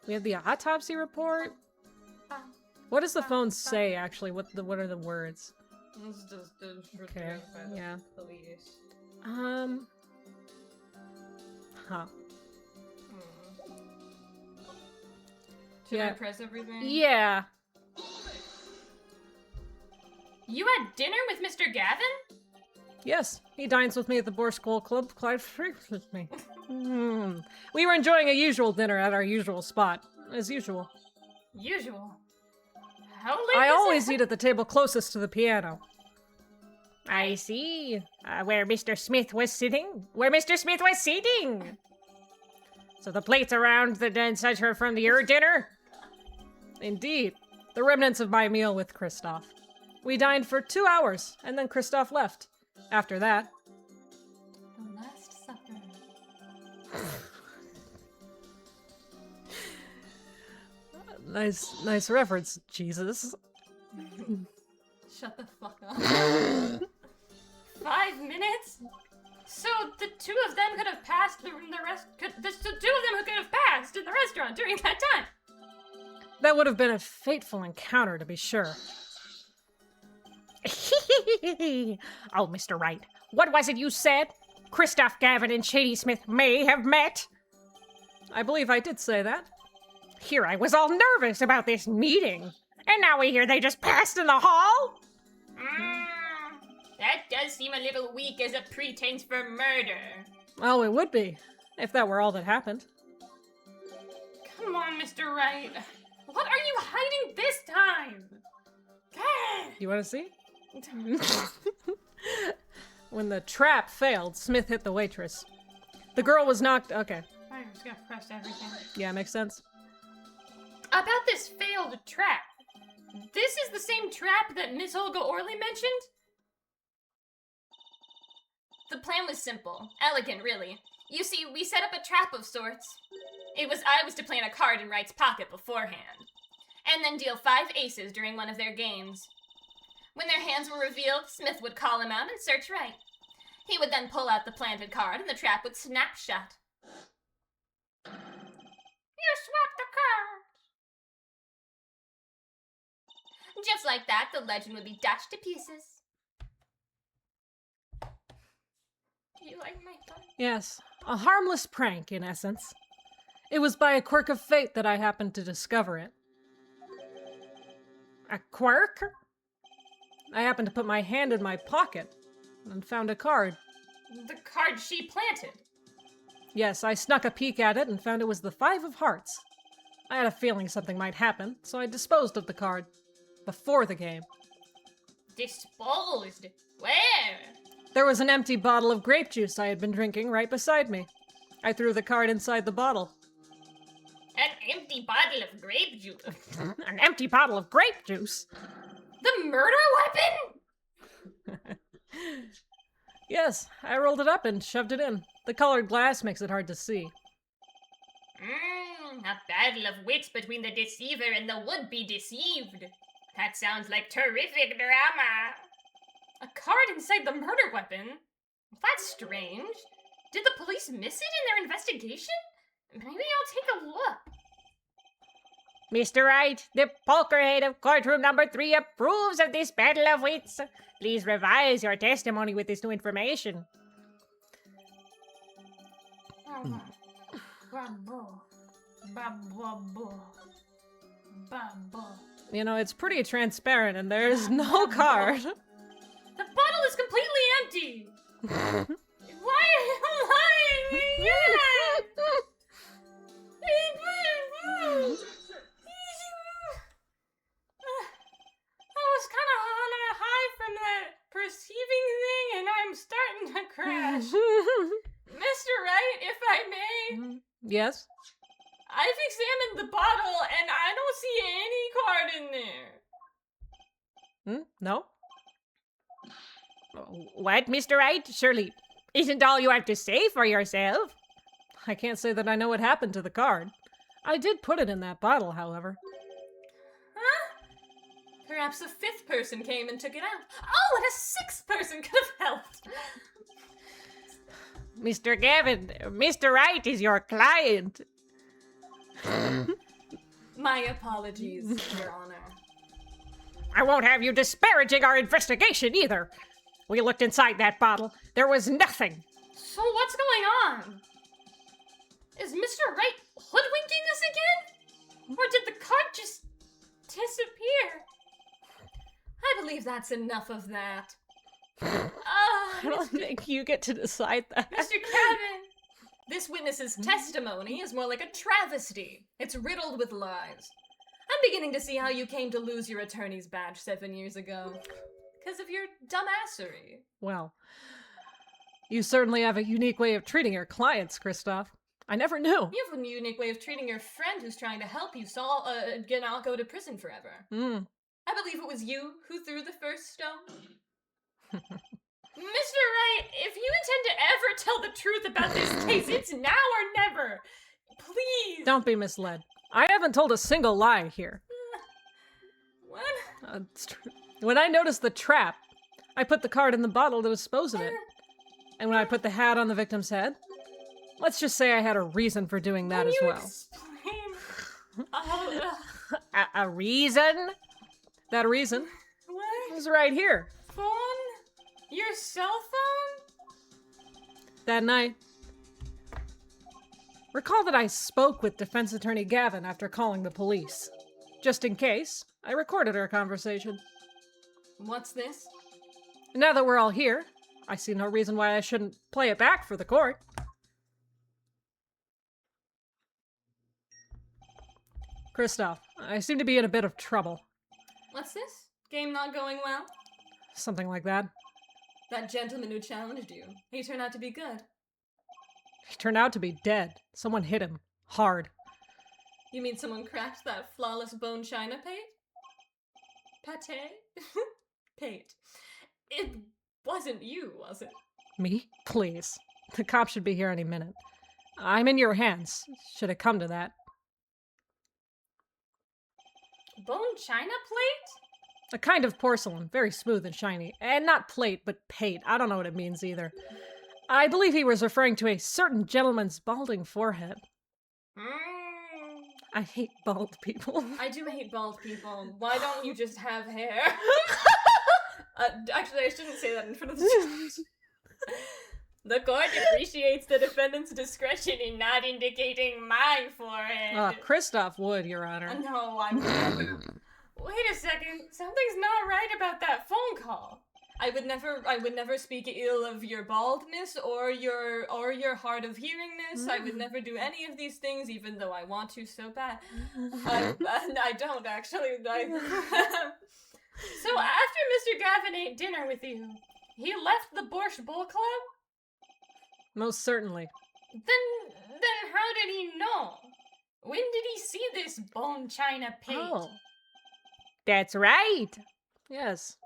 A: We have the autopsy report. What does the phone say, actually? What are the words?
B: It's just
A: Okay,
B: by the
A: yeah.
B: police.
A: Huh.
B: Should I
A: Yeah.
B: press everything?
A: Yeah.
B: You had dinner with Mr. Gavin?
A: Yes, he dines with me at the Boar School Club quite frequently. We were enjoying a usual dinner at our usual spot, as usual.
B: Usual. How late
A: I
B: was
A: always
B: it?
A: eat at the table closest to the piano.
C: I see. Where Mr. Smith was sitting? Where Mr. Smith was sitting! So the plates around the den such are from your dinner?
A: Indeed, the remnants of my meal with Kristoff. We dined for 2 hours, and then Kristoff left. After that,
B: The Last Supper.
A: nice reference, Jesus.
B: Shut the fuck up. 5 minutes? So the two of them could have passed the rest. The two of them could have passed in the restaurant during that time.
A: That would have been a fateful encounter, to be sure.
C: Oh, Mr. Wright, what was it you said? Kristoff Gavin and Shady Smith may have met?
A: I believe I did say that.
C: Here I was all nervous about this meeting, and now we hear they just passed in the hall?
B: That does seem a little weak as a pretense for murder.
A: Oh, it would be, if that were all that happened.
B: Come on, Mr. Wright. What are you hiding this time?
A: You want to see? When the trap failed, Smith hit the waitress. The girl was knocked... Okay.
B: I'm just gonna press everything.
A: Yeah, makes sense.
B: About this failed trap. This is the same trap that Miss Olga Orley mentioned? The plan was simple. Elegant, really. You see, we set up a trap of sorts. I was to plant a card in Wright's pocket beforehand, and then deal 5 aces during one of their games. When their hands were revealed, Smith would call him out and search Wright. He would then pull out the planted card, and the trap would snap shut. You swapped the card! Just like that, the legend would be dashed to pieces. Do you like my thought?
A: Yes, a harmless prank, in essence. It was by a quirk of fate that I happened to discover it.
C: A quirk?
A: I happened to put my hand in my pocket and found a card.
B: The card she planted.
A: Yes, I snuck a peek at it and found it was the 5 of hearts. I had a feeling something might happen, so I disposed of the card before the game.
B: Disposed? Where?
A: There was an empty bottle of grape juice I had been drinking right beside me. I threw the card inside the bottle.
B: An empty bottle of grape juice.
C: An empty bottle of grape juice.
B: The murder weapon?
A: Yes, I rolled it up and shoved it in. The colored glass makes it hard to see.
B: A battle of wits between the deceiver and the would-be deceived. That sounds like terrific drama. A card inside the murder weapon? That's strange. Did the police miss it in their investigation? Maybe I'll take a look.
C: Mr. Wright, the poker head of courtroom number 3 approves of this battle of wits. Please revise your testimony with this new information.
A: You know, it's pretty transparent and there's no card.
B: The bottle is completely empty. Why are you lying? I was kind of on a high from that perceiving thing, and I'm starting to crash. Mr. Wright, if I may,
A: Yes?
B: I've examined the bottle, and I don't see any card in there.
A: No?
C: What, Mr. Wright? Surely isn't all you have to say for yourself?
A: I can't say that I know what happened to the card. I did put it in that bottle, however.
B: Huh? Perhaps a fifth person came and took it out. Oh, and a sixth person could have helped.
C: Mr. Gavin, Mr. Wright is your client.
B: My apologies, Your Honor.
C: I won't have you disparaging our investigation either. We looked inside that bottle. There was nothing.
B: So what's going on? Is Mr. Wright hoodwinking us again? Or did the card just disappear? I believe that's enough of that.
A: I don't think you get to decide that.
B: Mr. Kevin, this witness's testimony is more like a travesty. It's riddled with lies. I'm beginning to see how you came to lose your attorney's badge 7 years ago. Because of your dumbassery.
A: Well, you certainly have a unique way of treating your clients, Kristoff. I never knew.
B: You have a unique way of treating your friend who's trying to help you not go to prison forever. I believe it was you who threw the first stone. Mr. Wright, if you intend to ever tell the truth about this case, it's now or never. Please.
A: Don't be misled. I haven't told a single lie here.
B: What?
A: It's true. When I noticed the trap, I put the card in the bottle to dispose of it. And when I put the hat on the victim's head, let's just say I had a reason for doing that as well.
B: Explain?
C: A reason?
A: That reason
B: What?
A: is right here.
B: Phone? Your cell phone?
A: That night. Recall that I spoke with Defense Attorney Gavin after calling the police. Just in case, I recorded our conversation.
B: What's this?
A: Now that we're all here, I see no reason why I shouldn't play it back for the court. Kristoff, I seem to be in a bit of trouble.
B: What's this? Game not going well?
A: Something like that.
B: That gentleman who challenged you, he turned out to be good.
A: He turned out to be dead. Someone hit him. Hard.
B: You mean someone cracked that flawless bone china pate? Pate. It wasn't you, was it?
A: Me? Please. The cops should be here any minute. I'm in your hands, should it come to that.
B: Bone china plate?
A: A kind of porcelain, very smooth and shiny. And not plate, but pate. I don't know what it means either. I believe he was referring to a certain gentleman's balding forehead. I hate bald people.
B: I do hate bald people. Why don't you just have hair? Actually, I shouldn't say that in front of the judge. The court appreciates the defendant's discretion in not indicating my forehead.
A: Kristoff would, Your Honor.
B: No, I'm not. Wait a second. Something's not right about that phone call. I would never speak ill of your baldness or your hard of hearingness. I would never do any of these things, even though I want to so bad. I don't actually. So after Mr. Gavin ate dinner with you, He left the Borscht Bull Club?
A: Most certainly.
B: Then how did he know? When did he see this bone china pig?
C: Oh. That's right.
A: Yes.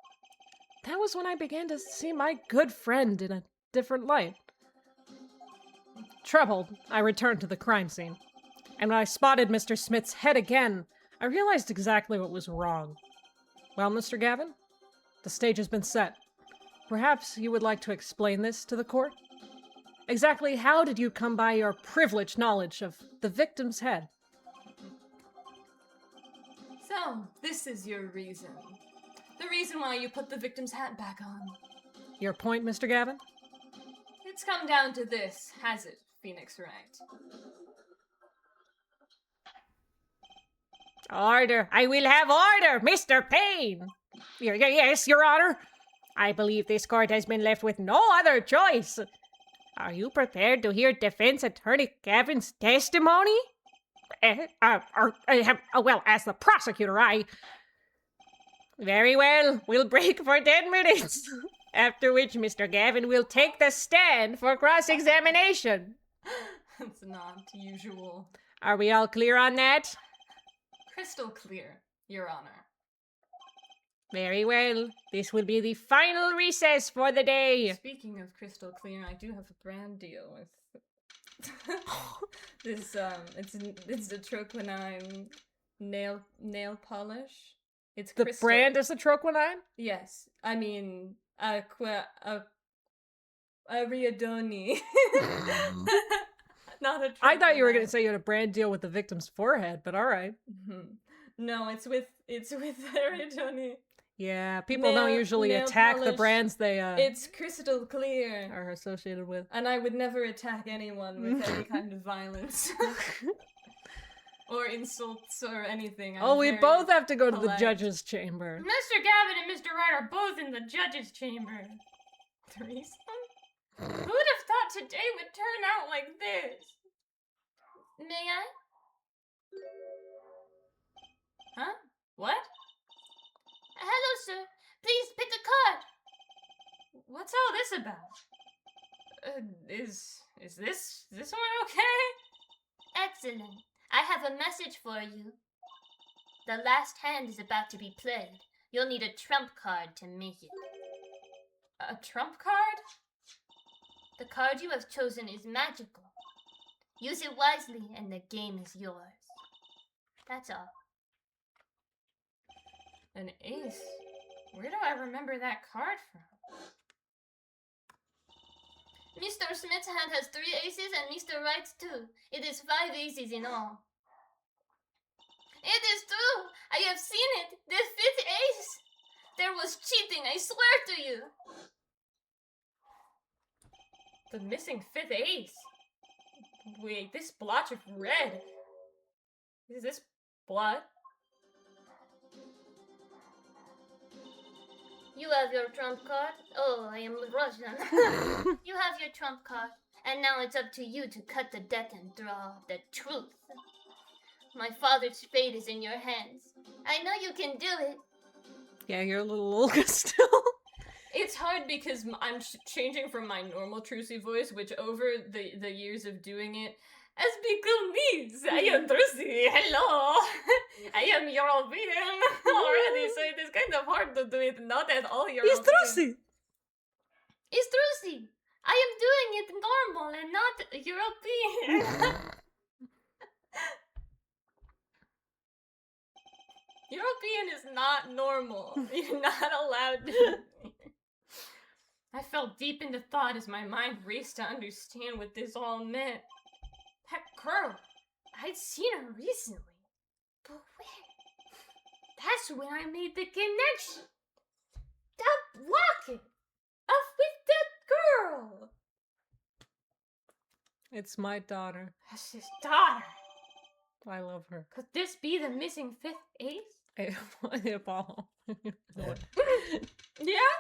A: That was when I began to see my good friend in a different light. Troubled, I returned to the crime scene. And when I spotted Mr. Smith's head again, I realized exactly what was wrong. Well, Mr. Gavin, the stage has been set. Perhaps you would like to explain this to the court? Exactly how did you come by your privileged knowledge of the victim's head?
B: So, this is your reason. The reason why you put the victim's hat back on.
A: Your point, Mr. Gavin?
B: It's come down to this, has it, Phoenix Wright?
C: Order. I will have order, Mr. Payne. Yes, Your Honor. I believe this court has been left with no other choice. Are you prepared to hear defense attorney Gavin's testimony? Well, as the prosecutor, Very well, we'll break for 10 minutes. After which Mr. Gavin will take the stand for cross-examination.
B: It's not usual.
C: Are we all clear on that?
B: Crystal clear, Your Honor.
C: Very well. This will be the final recess for the day.
B: Speaking of crystal clear, I do have a brand deal with this. It's the Troquinine nail polish. It's
A: The
B: crystal.
A: brand is the Troquinine?
B: Yes, I mean Ariadone. Not a.
A: I thought you were going
B: Troquinine.
A: to say you had a brand deal with the victim's forehead, but all right.
B: Mhm. No, it's with Ariadone.
A: Yeah, people don't usually
B: nail
A: attack the
B: polish.
A: brands they
B: It's crystal clear.
A: are associated with.
B: And I would never attack anyone with any kind of violence. Or insults or anything. I'm
A: We
B: very
A: both have to go to the
B: polite.
A: judge's chamber.
B: Mr. Gavin and Mr. Wright are both in the judge's chamber. Teresa? Who would have thought today would turn out like this? May I? Huh? What? Hello, sir. Please pick a card. What's all this about? Is this one okay?
D: Excellent. I have a message for you. The last hand is about to be played. You'll need a trump card to make it.
B: A trump card?
D: The card you have chosen is magical. Use it wisely and the game is yours. That's all.
B: An ace? Where do I remember that card from?
D: Mr. Smith's hand has 3 aces and Mr. Wright's 2. It is 5 aces in all. It is true! I have seen it! The 5th ace! There was cheating, I swear to you!
B: The missing 5th ace? Wait, this blotch of red. Is this blood?
D: You have your trump card? Oh, I am Russian. You have your trump card. And now it's up to you to cut the deck and draw the truth. My father's fate is in your hands. I know you can do it.
A: Yeah, you're a little Olga still.
B: It's hard because I'm changing from my normal Trucy voice, which over the years of doing it has become this. I am Trucy. Hello. I am European already, so it is kind of hard to do it not at all European.
A: He's Trucy.
D: It's Trucy. I am doing it normal and not European.
B: European is not normal. You're not allowed to. I fell deep into thought as my mind raced to understand what this all meant. That girl, I'd seen her recently. But where? That's when I made the connection. That locket of with that girl.
A: It's my daughter.
B: That's his daughter.
A: I love her.
B: Could this be the missing 5th ace?
A: Hey, Apollo.
B: Yeah?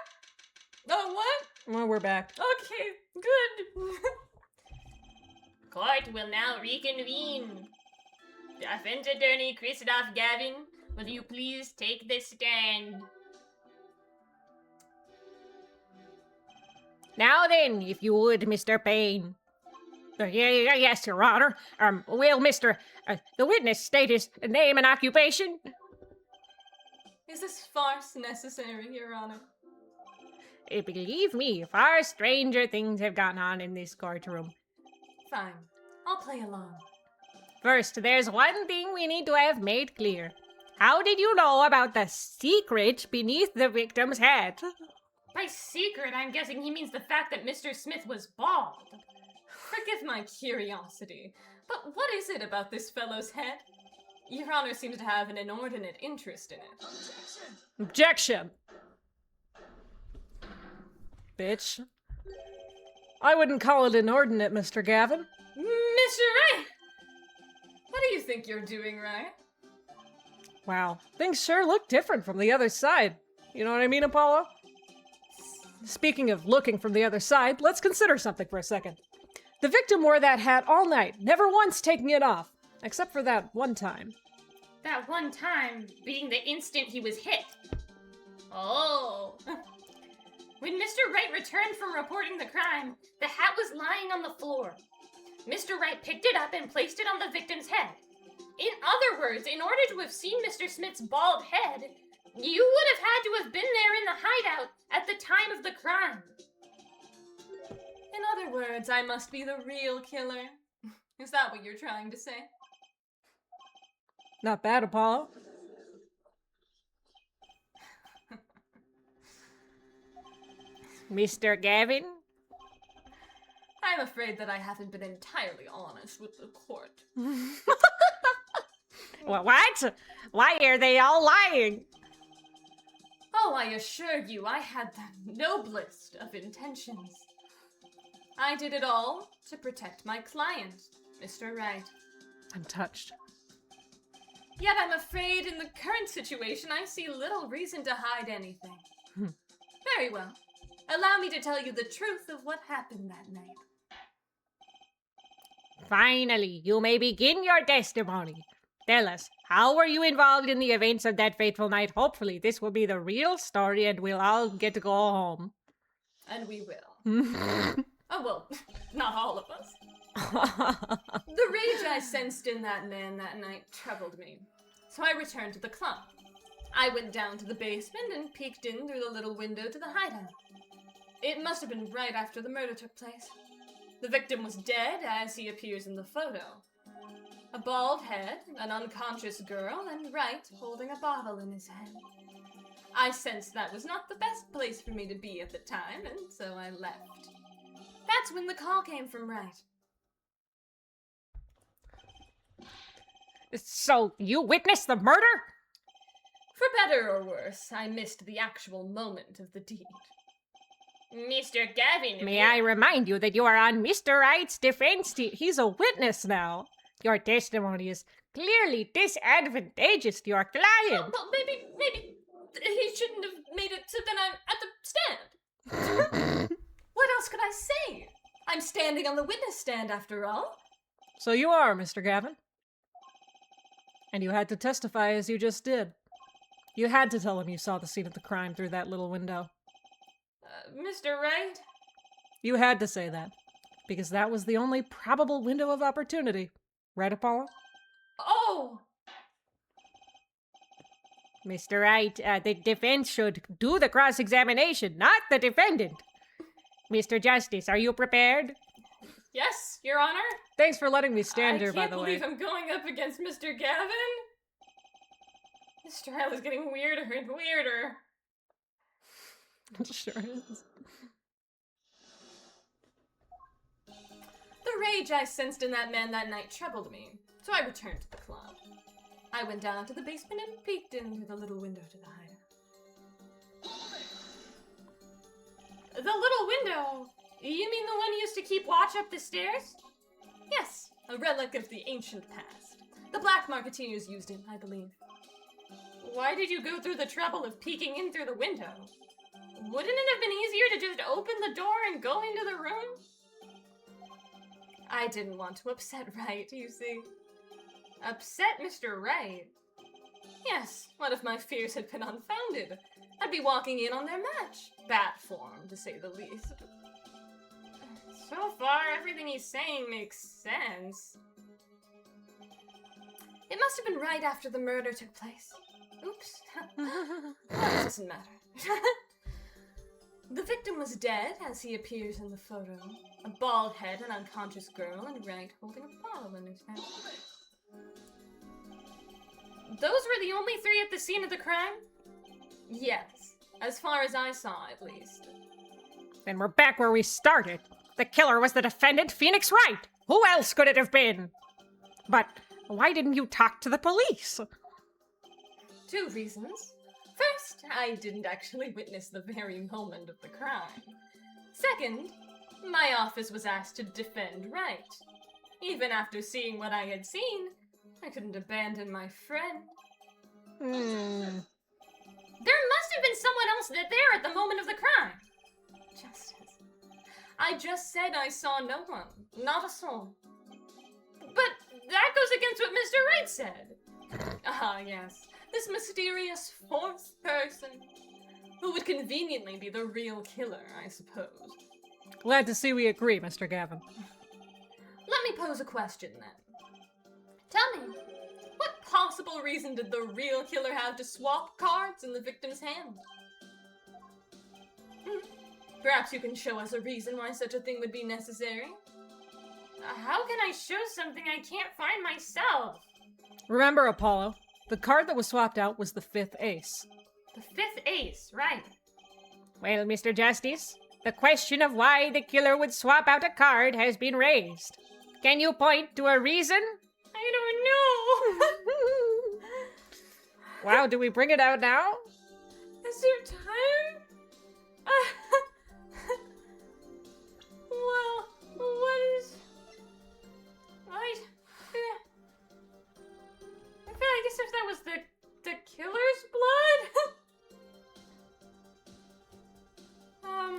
B: Oh, what?
A: Well, we're back.
B: Okay, good. Court will now reconvene. Defense attorney Christoph Gavin, will you please take the stand?
C: Now then, if you would, Mr. Payne. Yes, Your Honor. Will the witness state his name and occupation?
B: Is this farce necessary, Your Honor?
C: Believe me, far stranger things have gone on in this courtroom.
B: Fine. I'll play along.
C: First, there's one thing we need to have made clear. How did you know about the secret beneath the victim's head?
B: By secret, I'm guessing he means the fact that Mr. Smith was bald. Forgive my curiosity, but what is it about this fellow's head? Your Honor seems to have an inordinate interest in it.
A: Objection! Bitch. I wouldn't call it inordinate, Mr. Gavin.
B: Mr. Wright! What do you think you're doing, Wright?
A: Wow, things sure look different from the other side. You know what I mean, Apollo? Speaking of looking from the other side, let's consider something for a second. The victim wore that hat all night, never once taking it off, except for that one time.
D: That one time being the instant he was hit. Oh. When Mr. Wright returned from reporting the crime, the hat was lying on the floor. Mr. Wright picked it up and placed it on the victim's head. In other words, in order to have seen Mr. Smith's bald head, you would have had to have been there in the hideout at the time of the crime.
B: In other words, I must be the real killer. Is that what you're trying to say?
A: Not bad, Apollo.
C: Mr. Gavin?
B: I'm afraid that I haven't been entirely honest with the court.
C: What? Why are they all lying?
B: Oh, I assure you, I had the noblest of intentions. I did it all to protect my client, Mr. Wright.
A: I'm touched.
B: Yet I'm afraid in the current situation I see little reason to hide anything. Very well. Allow me to tell you the truth of what happened that night.
C: Finally, you may begin your testimony. Tell us, how were you involved in the events of that fateful night? Hopefully, this will be the real story and we'll all get to go home.
B: And we will. Oh, well, not all of us. The rage I sensed in that man that night troubled me, so I returned to the club. I went down to the basement and peeked in through the little window to the hideout. It must have been right after the murder took place. The victim was dead, as he appears in the photo. A bald head, an unconscious girl, and Wright holding a bottle in his hand. I sensed that was not the best place for me to be at the time, and so I left. That's when the call came from Wright.
C: So, you witnessed the murder?
B: For better or worse, I missed the actual moment of the deed.
D: Mr. Gavin.
C: May I remind you that you are on Mr. Wright's defense team? He's a witness now. Your testimony is clearly disadvantageous to your client.
B: Well, maybe he shouldn't have made it so then I'm at the stand. What else could I say? I'm standing on the witness stand after all.
A: So you are, Mr. Gavin. And you had to testify as you just did. You had to tell him you saw the scene of the crime through that little window.
B: Mr. Wright?
A: You had to say that, because that was the only probable window of opportunity. Right, Apollo?
B: Oh!
C: Mr. Wright, the defense should do the cross-examination, not the defendant. Mr. Justice, are you prepared?
B: Yes, Your Honor.
A: Thanks for letting me stand here, by the way.
B: I can't believe I'm going up against Mr. Gavin. This trial is getting weirder and weirder.
A: It sure is.
B: The rage I sensed in that man that night troubled me, so I returned to the club. I went down to the basement and peeked in through the little window to the hideout. The little window? You mean the one you used to keep watch up the stairs? Yes, a relic of the ancient past. The black marketeers used it, I believe. Why did you go through the trouble of peeking in through the window? Wouldn't it have been easier to just open the door and go into the room? I didn't want to upset Wright, you see. Upset Mr. Wright? Yes, what if my fears had been unfounded? I'd be walking in on their match. Bat form, to say the least. So far, everything he's saying makes sense. It must have been right after the murder took place. Oops. That doesn't matter. The victim was dead, as he appears in the photo. A bald head, an unconscious girl, and right holding a bottle in his hand. Those were the only three at the scene of the crime? Yes. As far as I saw, at least.
C: Then we're back where we started. The killer was the defendant, Phoenix Wright. Who else could it have been? But why didn't you talk to the police?
B: 2 reasons. First, I didn't actually witness the very moment of the crime. Second, my office was asked to defend Wright. Even after seeing what I had seen, I couldn't abandon my friend. There must have been someone else there at the moment of the crime. Justice. I just said I saw no one, not a soul. But that goes against what Mr. Wright said. Ah, yes. This mysterious fourth person, who would conveniently be the real killer, I suppose.
A: Glad to see we agree, Mr. Gavin.
B: Let me pose a question, then. Tell me, what possible reason did the real killer have to swap cards in the victim's hand? Perhaps you can show us a reason why such a thing would be necessary? How can I show something I can't find myself?
A: Remember, Apollo, the card that was swapped out was the 5th ace.
B: The 5th ace, right.
C: Well, Mr. Justice, the question of why the killer would swap out a card has been raised. Can you point to a reason?
B: I don't know.
A: Wow, do we bring it out now?
B: Is there time? Well, what is... I guess if that was the killer's blood?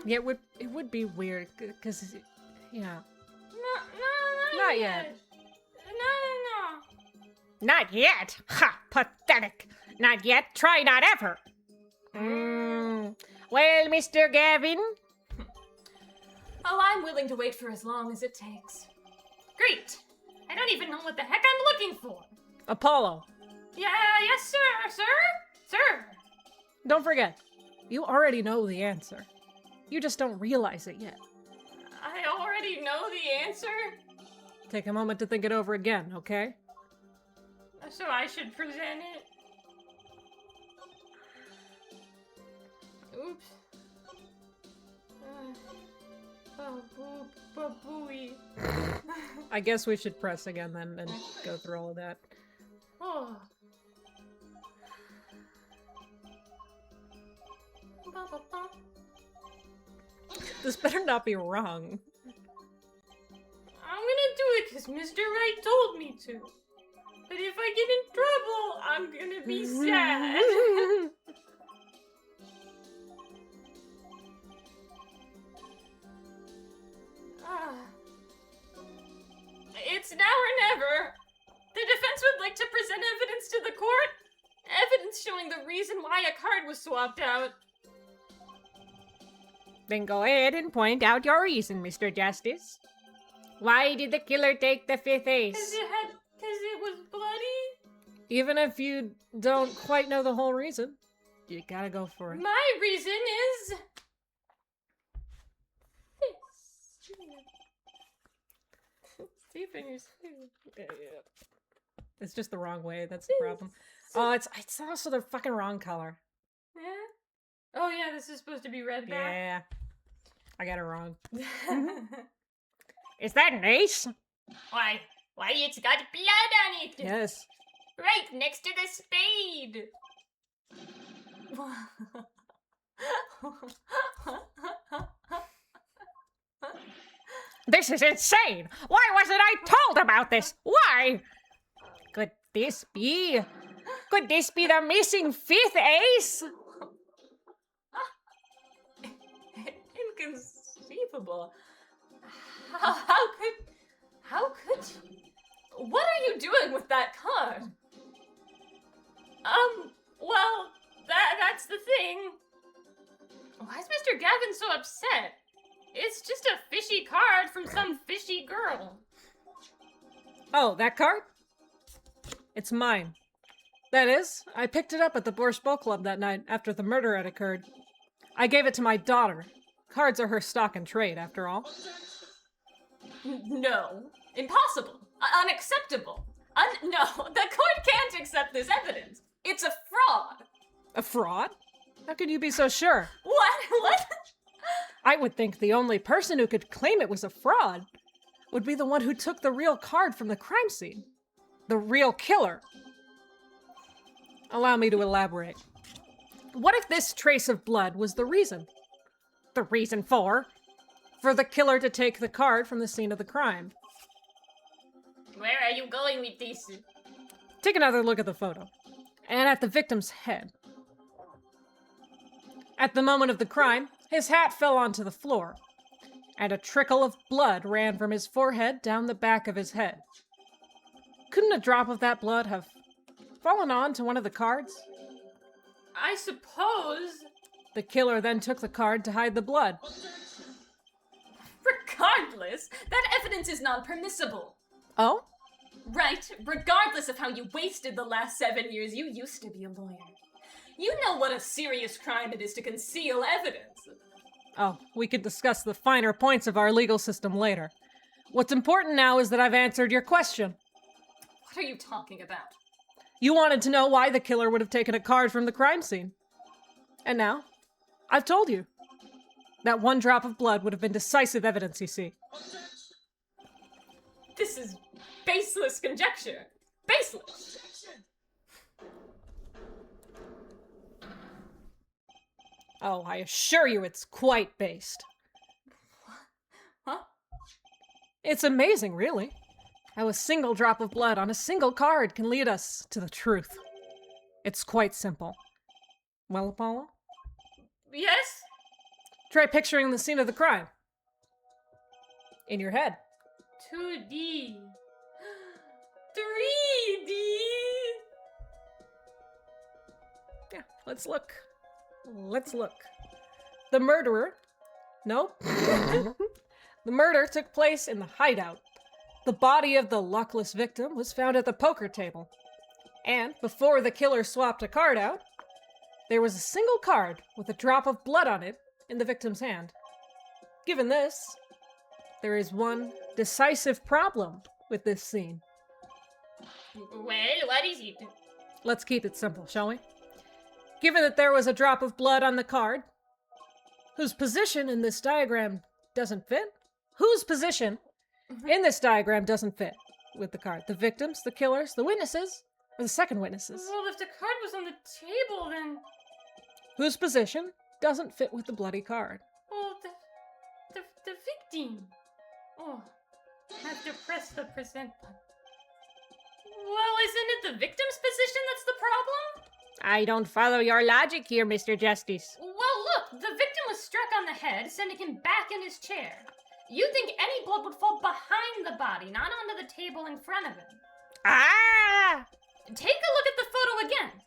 A: Yeah, it would be weird, because, you know.
B: Not
A: yet.
B: No.
C: Not yet? Ha! Pathetic! Not yet, try not ever! Well, Mr. Gavin?
B: Oh, I'm willing to wait for as long as it takes. Great! I don't even know what the heck I'm looking for!
A: Apollo,
B: Yes, sir! Sir!
A: don't forget, you already know the answer. You just don't realize it yet.
B: I already know the answer?
A: Take a moment to think it over again, okay?
B: So I should present it? Oops. Booey.
A: I guess we should press again then and go through all of that.
B: Oh.
A: This better not be wrong.
B: I'm gonna do it because Mr. Wright told me to. But if I get in trouble, I'm gonna be sad. It's now or never. The defense would like to present evidence to the court. Evidence showing the reason why a card was swapped out.
C: Then go ahead and point out your reason, Mr. Justice. Why did the killer take the 5th ace?
B: Cause it was bloody?
A: Even if you don't quite know the whole reason, you gotta go for it.
B: My reason is... this. Deep in your sleeve.
A: Yeah. It's just the wrong way, that's the problem. Oh, it's also the fucking wrong color.
B: Yeah? Oh yeah, this is supposed to be red back.
A: Yeah. I got it wrong.
C: Is that an ace?
B: Why, it's got blood on it!
A: Yes.
B: Right next to the spade!
C: This is insane! Why wasn't I told about this? Why? Could this be the missing 5th ace?
B: Inconceivable. How could you? What are you doing with that card? Well, that's the thing. Why is Mr. Gavin so upset? It's just a fishy card from some fishy girl.
A: Oh, that card? It's mine. That is, I picked it up at the Borscht Bowl Club that night after the murder had occurred. I gave it to my daughter. Cards are her stock and trade, after all.
B: No. Impossible. Unacceptable. No, the court can't accept this evidence. It's a fraud.
A: A fraud? How can you be so sure?
B: What?
A: I would think the only person who could claim it was a fraud would be the one who took the real card from the crime scene. The real killer. Allow me to elaborate. What if this trace of blood was the reason?
C: The reason for?
A: For the killer to take the card from the scene of the crime.
B: Where are you going with this?
A: Take another look at the photo. And at the victim's head. At the moment of the crime, his hat fell onto the floor, and a trickle of blood ran from his forehead down the back of his head. Couldn't a drop of that blood have fallen onto one of the cards?
B: I suppose.
A: The killer then took the card to hide the blood.
B: Regardless, that evidence is non-permissible.
A: Oh?
B: Right, regardless of how you wasted the last 7 years, you used to be a lawyer. You know what a serious crime it is to conceal evidence.
A: Oh, we could discuss the finer points of our legal system later. What's important now is that I've answered your question.
B: What are you talking about?
A: You wanted to know why the killer would have taken a card from the crime scene. And now, I've told you. That one drop of blood would have been decisive evidence, you see.
B: This is baseless conjecture. Baseless.
A: Oh, I assure you it's quite based.
B: Huh?
A: It's amazing, really, how a single drop of blood on a single card can lead us to the truth. It's quite simple. Well, Apollo?
B: Yes?
A: Try picturing the scene of the crime. In your head.
B: 2D. 3D.
A: Yeah, let's look. Let's look. The murderer... Nope. The murder took place in the hideout. The body of the luckless victim was found at the poker table. And before the killer swapped a card out, there was a single card with a drop of blood on it in the victim's hand. Given this, there is one decisive problem with this scene.
B: Well, what is it?
A: Let's keep it simple, shall we? Given that there was a drop of blood on the card, whose position in this diagram doesn't fit? Whose position in this diagram doesn't fit with the card? The victims, the killers, the witnesses, or the second witnesses?
B: Well, if the card was on the table, then...
A: Whose position doesn't fit with the bloody card?
B: Oh, the victim. Oh, I have to press the present button. Well, isn't it the victim's position that's the problem?
C: I don't follow your logic here, Mr. Justice.
B: Well, look, the victim was struck on the head, sending him back in his chair. You think any blood would fall behind the body, not onto the table in front of him.
C: Ah!
B: Take a look at the photo again.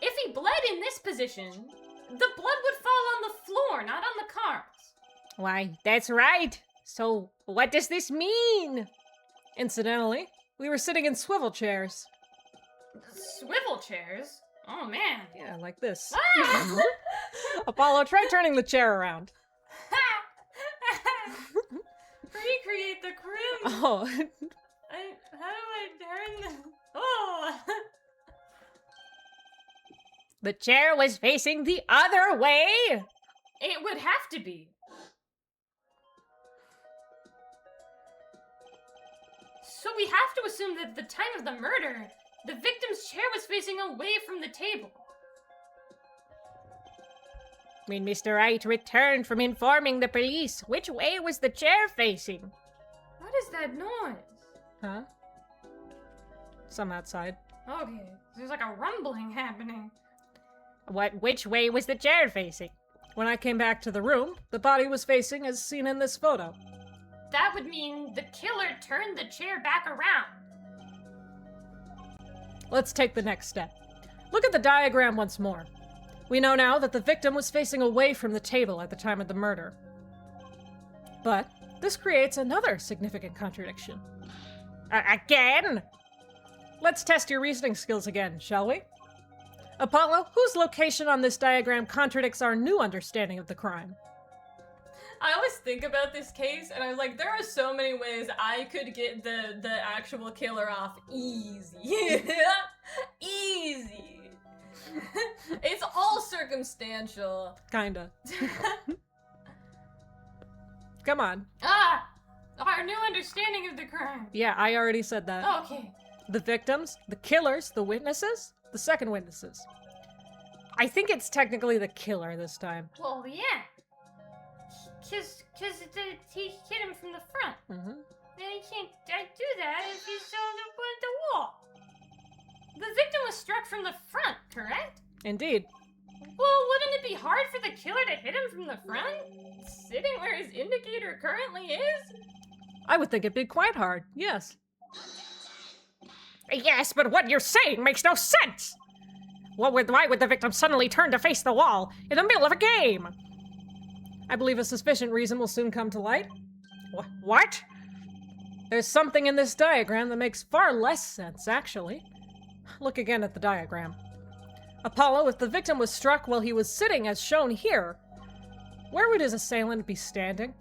B: If he bled in this position, the blood would fall on the floor, not on the cards.
C: Why, that's right. So, what does this mean?
A: Incidentally, we were sitting in swivel chairs.
B: Swivel chairs? Oh, man.
A: Yeah, like this.
B: Ah!
A: Apollo, try turning the chair around.
B: Recreate the crim.
A: Oh,
B: How do I turn the... Oh!
C: The chair was facing the other way.
B: It would have to be. So we have to assume that at the time of the murder, the victim's chair was facing away from the table.
C: When Mr. Wright returned from informing the police, which way was the chair facing?
B: What is that noise?
A: huh? Some outside.
B: Okay, there's like a rumbling happening.
C: Which way was the chair facing?
A: When I came back to the room, the body was facing as seen in this photo.
B: That would mean the killer turned the chair back around.
A: Let's take the next step. Look at the diagram once more. We know now that the victim was facing away from the table at the time of the murder. But this creates another significant contradiction.
C: Again?
A: Let's test your reasoning skills again, shall we? Apollo, whose location on this diagram contradicts our new understanding of the crime?
B: I always think about this case, and I was like, there are so many ways I could get the actual killer off easy. Easy. It's all circumstantial.
A: Kinda. Come on.
B: Our new understanding of the crime.
A: Yeah, I already said that.
B: Okay.
A: The victims, the killers, the witnesses, the second witnesses. I think it's technically the killer this time.
D: Well, yeah. Cause he hit him from the front.
A: Mm-hmm.
D: Then he can't do that if he's on the wall. The victim was struck from the front, correct?
A: Indeed.
B: Well, wouldn't it be hard for the killer to hit him from the front? Sitting where his indicator currently is?
A: I would think it'd be quite hard, yes.
C: Yes, but what you're saying makes no sense! Why would the victim suddenly turn to face the wall in the middle of a game?
A: I believe a sufficient reason will soon come to light.
C: What?
A: There's something in this diagram that makes far less sense, actually. Look again at the diagram. Apollo, if the victim was struck while he was sitting as shown here, where would his assailant be standing?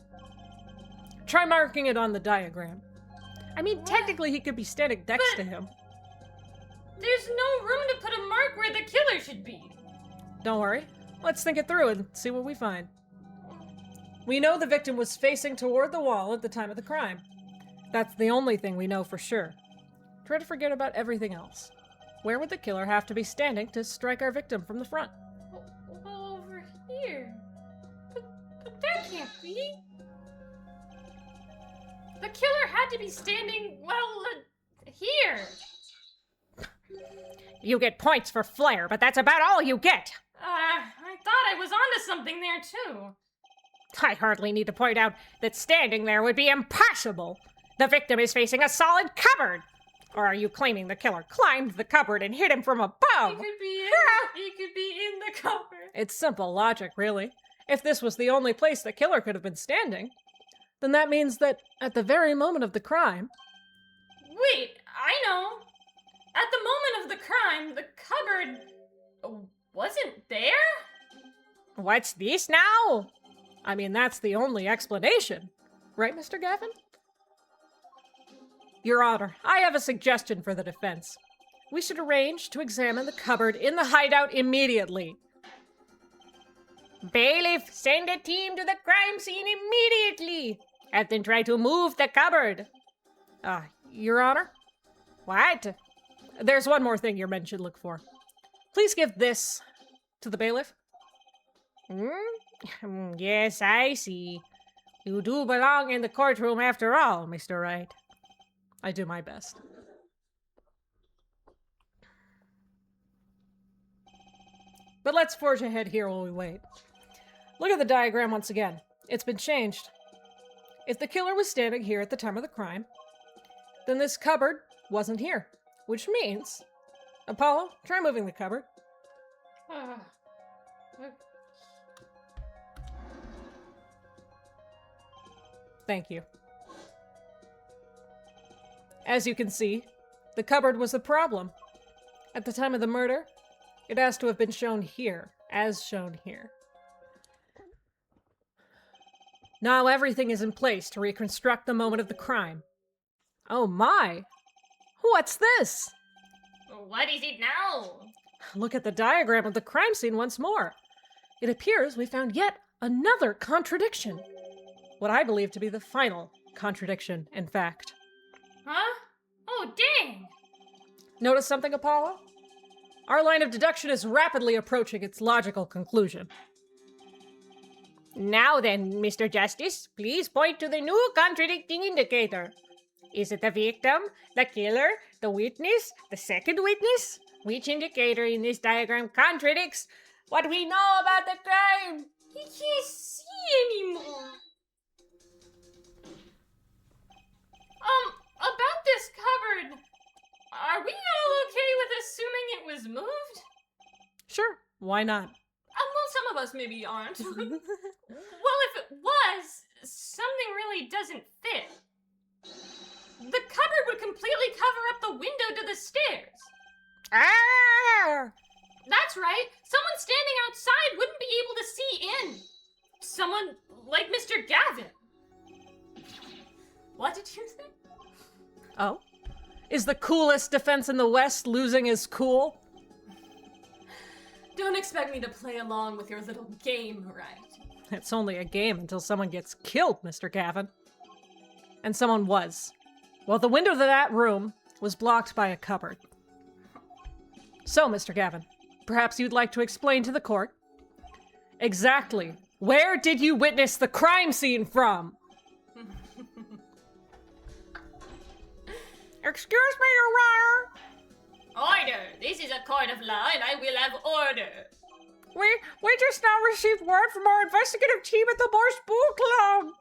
A: Try marking it on the diagram. I mean, technically he could be standing next to him.
B: There's no room to put a mark where the killer should be.
A: Don't worry. Let's think it through and see what we find. We know the victim was facing toward the wall at the time of the crime. That's the only thing we know for sure. Try to forget about everything else. Where would the killer have to be standing to strike our victim from the front?
B: Well, over here. But that can't be. The killer had to be standing, here.
C: You get points for flair, but that's about all you get!
B: I thought I was onto something there, too.
C: I hardly need to point out that standing there would be impossible. The victim is facing a solid cupboard. Or are you claiming the killer climbed the cupboard and hit him from above?
B: He could be in the cupboard.
A: It's simple logic, really. If this was the only place the killer could have been standing, then that means that at the very moment of the crime...
B: Wait, I know. At the moment of the crime, the cupboard wasn't there?
C: What's this now?
A: I mean, that's the only explanation. Right, Mr. Gavin? Your Honor, I have a suggestion for the defense. We should arrange to examine the cupboard in the hideout immediately.
C: Bailiff, send a team to the crime scene immediately, and then try to move the cupboard.
A: Your Honor?
C: What?
A: There's one more thing your men should look for. Please give this to the bailiff.
C: Yes, I see. You do belong in the courtroom after all, Mr. Wright.
A: I do my best. But let's forge ahead here while we wait. Look at the diagram once again. It's been changed. If the killer was standing here at the time of the crime, then this cupboard wasn't here, which means... Apollo, try moving the cupboard. Thank you. As you can see, the cupboard was the problem. At the time of the murder, it has to have been shown here, as shown here. Now everything is in place to reconstruct the moment of the crime. Oh my! What's this?
D: What is it now?
A: Look at the diagram of the crime scene once more. It appears we found yet another contradiction. What I believe to be the final contradiction, in fact.
D: Huh? Oh, dang!
A: Notice something, Apollo? Our line of deduction is rapidly approaching its logical conclusion.
C: Now then, Mr. Justice, please point to the new contradicting indicator. Is it the victim, the killer, the witness, the second witness? Which indicator in this diagram contradicts what we know about the crime?
B: He can't see anymore. About this cupboard, are we all okay with assuming it was moved?
A: Sure, why not?
B: Well, some of us maybe aren't. Well, it was, something really doesn't fit. The cupboard would completely cover up the window to the stairs.
C: Ah!
B: That's right. Someone standing outside wouldn't be able to see in. Someone like Mr. Gavin. What did you think?
A: Oh? Is the coolest defense in the West losing his cool?
B: Don't expect me to play along with your little game, right?
A: It's only a game until someone gets killed, Mr. Gavin. And someone was. Well, the window to that room was blocked by a cupboard. So, Mr. Gavin, perhaps you'd like to explain to the court exactly where did you witness the crime scene from?
C: Excuse me, Your Honor.
B: Order! This is a court of law and I will have order.
C: We just now received word from our investigative team at the Morse Book Club.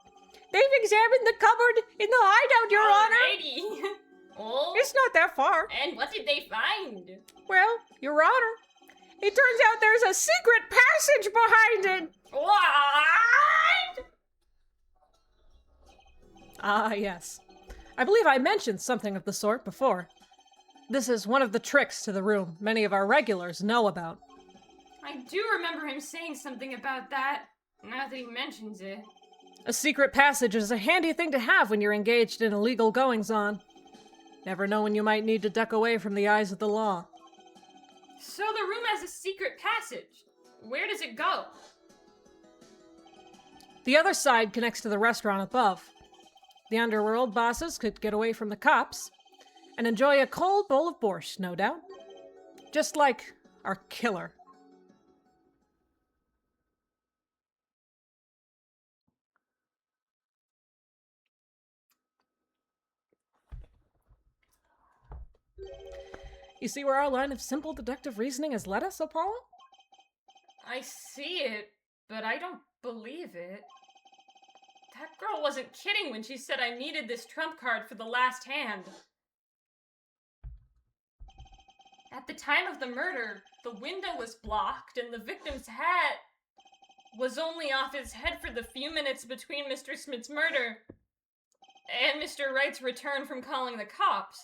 C: They've examined the cupboard in the hideout, Your Honor.
B: Alrighty. Oh,
C: It's not that far.
B: and what did they find?
C: Well, Your Honor, it turns out there's a secret passage behind it.
B: What?
A: Ah, yes. I believe I mentioned something of the sort before. This is one of the tricks to the room many of our regulars know about.
B: I do remember him saying something about that, now that he mentions it.
A: A secret passage is a handy thing to have when you're engaged in illegal goings-on. Never know when you might need to duck away from the eyes of the law.
B: So the room has a secret passage. Where does it go?
A: The other side connects to the restaurant above. The underworld bosses could get away from the cops and enjoy a cold bowl of borscht, no doubt. Just like our killer. You see where our line of simple deductive reasoning has led us, Apollo?
B: I see it, but I don't believe it. That girl wasn't kidding when she said I needed this trump card for the last hand. At the time of the murder, the window was blocked and the victim's hat was only off his head for the few minutes between Mr. Smith's murder and Mr. Wright's return from calling the cops.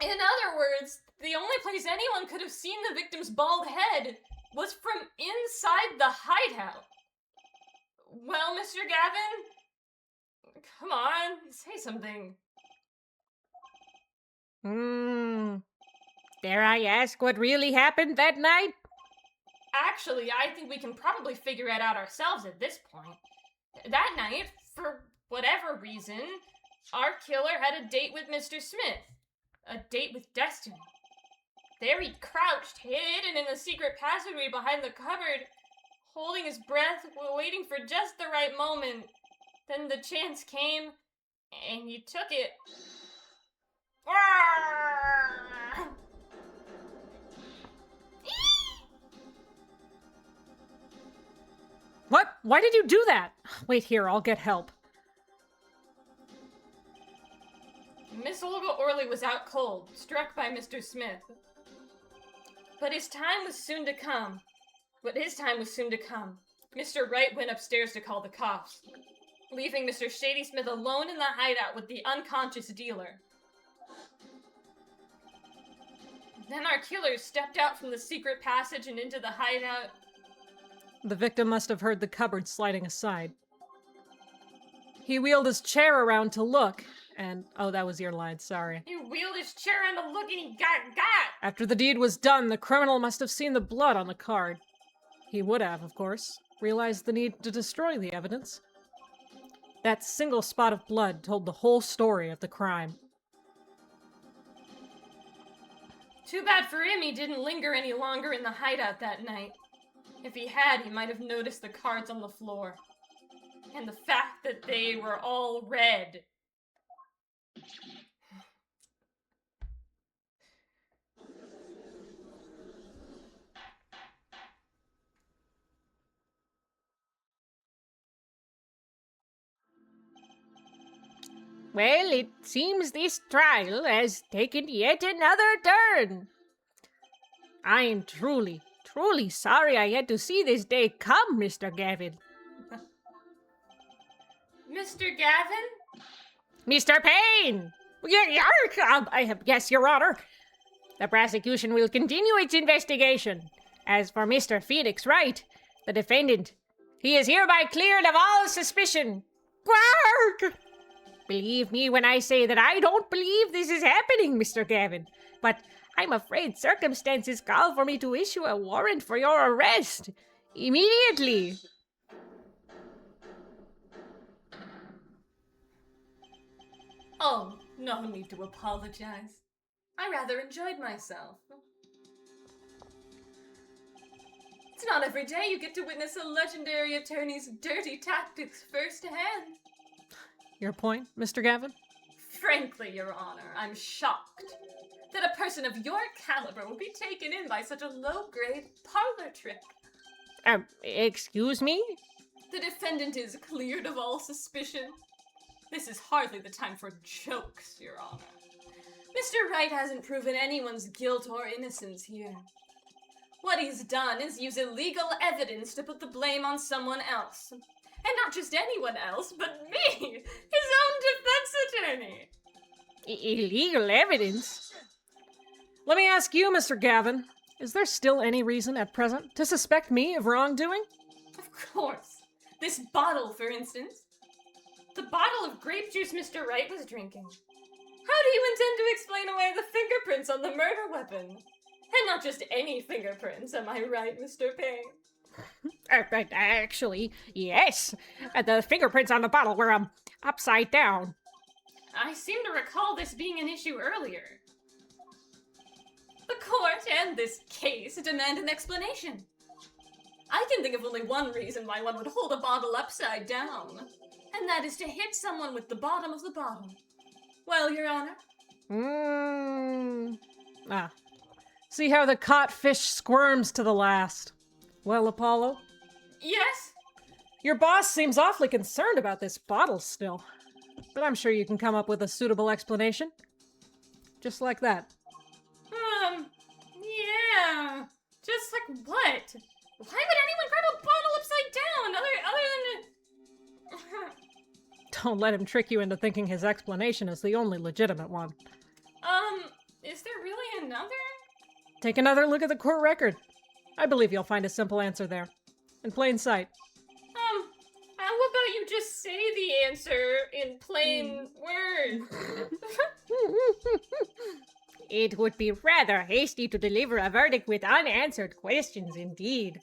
B: In other words, the only place anyone could have seen the victim's bald head was from inside the hideout. Well, Mr. Gavin, come on, say something.
C: Dare I ask what really happened that night?
B: Actually, I think we can probably figure it out ourselves at this point. That night, for whatever reason, our killer had a date with Mr. Smith. A date with destiny. There he crouched, hidden in the secret passageway behind the cupboard, holding his breath, waiting for just the right moment. Then the chance came, and he took it.
A: What? Why did you do that? Wait here, I'll get help.
B: Miss Olga Orley was out cold, struck by Mr. Smith. But his time was soon to come. Mr. Wright went upstairs to call the cops, leaving Mr. Shady Smith alone in the hideout with the unconscious dealer. Then our killer stepped out from the secret passage and into the hideout.
A: The victim must have heard the cupboard sliding aside. He wheeled his chair around to look, and... oh, that was your line, sorry.
B: He wheeled his chair on the look and he got.
A: After the deed was done, the criminal must have seen the blood on the card. He would have, of course, realized the need to destroy the evidence. That single spot of blood told the whole story of the crime.
B: Too bad for him he didn't linger any longer in the hideout that night. If he had, he might have noticed the cards on the floor. And the fact that they were all red.
C: Well, it seems this trial has taken yet another turn. I am truly, truly sorry I had to see this day come, Mr. Gavin.
B: Mr. Gavin?
C: Mr. Payne! Yes, Your Honor. The prosecution will continue its investigation. As for Mr. Phoenix Wright, the defendant, he is hereby cleared of all suspicion. Quark! Believe me when I say that I don't believe this is happening, Mr. Gavin. But I'm afraid circumstances call for me to issue a warrant for your arrest. Immediately.
B: Oh, no need to apologize. I rather enjoyed myself. It's not every day you get to witness a legendary attorney's dirty tactics firsthand.
A: Your point, Mr. Gavin?
B: Frankly, Your Honor, I'm shocked that a person of your caliber would be taken in by such a low-grade parlor trick.
C: Excuse me?
B: The defendant is cleared of all suspicion. This is hardly the time for jokes, Your Honor. Mr. Wright hasn't proven anyone's guilt or innocence here. What he's done is use illegal evidence to put the blame on someone else. And not just anyone else, but me, his own defense attorney.
C: Illegal evidence?
A: Let me ask you, Mr. Gavin, is there still any reason at present to suspect me of wrongdoing?
B: Of course. This bottle, for instance. The bottle of grape juice Mr. Wright was drinking. How do you intend to explain away the fingerprints on the murder weapon? And not just any fingerprints, am I right, Mr. Payne?
C: Actually, yes. The fingerprints on the bottle were, upside down.
B: I seem to recall this being an issue earlier. The court and this case demand an explanation. I can think of only one reason why one would hold a bottle upside down, and that is to hit someone with the bottom of the bottle. Well, Your Honor?
A: See how the caught fish squirms to the last. Well, Apollo?
B: Yes?
A: Your boss seems awfully concerned about this bottle still. But I'm sure you can come up with a suitable explanation. Just like that.
B: Yeah. Just like what? Why would anyone grab a bottle upside down other than to...
A: Don't let him trick you into thinking his explanation is the only legitimate one.
B: Is there really another?
A: Take another look at the court record. I believe you'll find a simple answer there. In plain sight.
B: How about you just say the answer in plain words?
C: It would be rather hasty to deliver a verdict with unanswered questions indeed.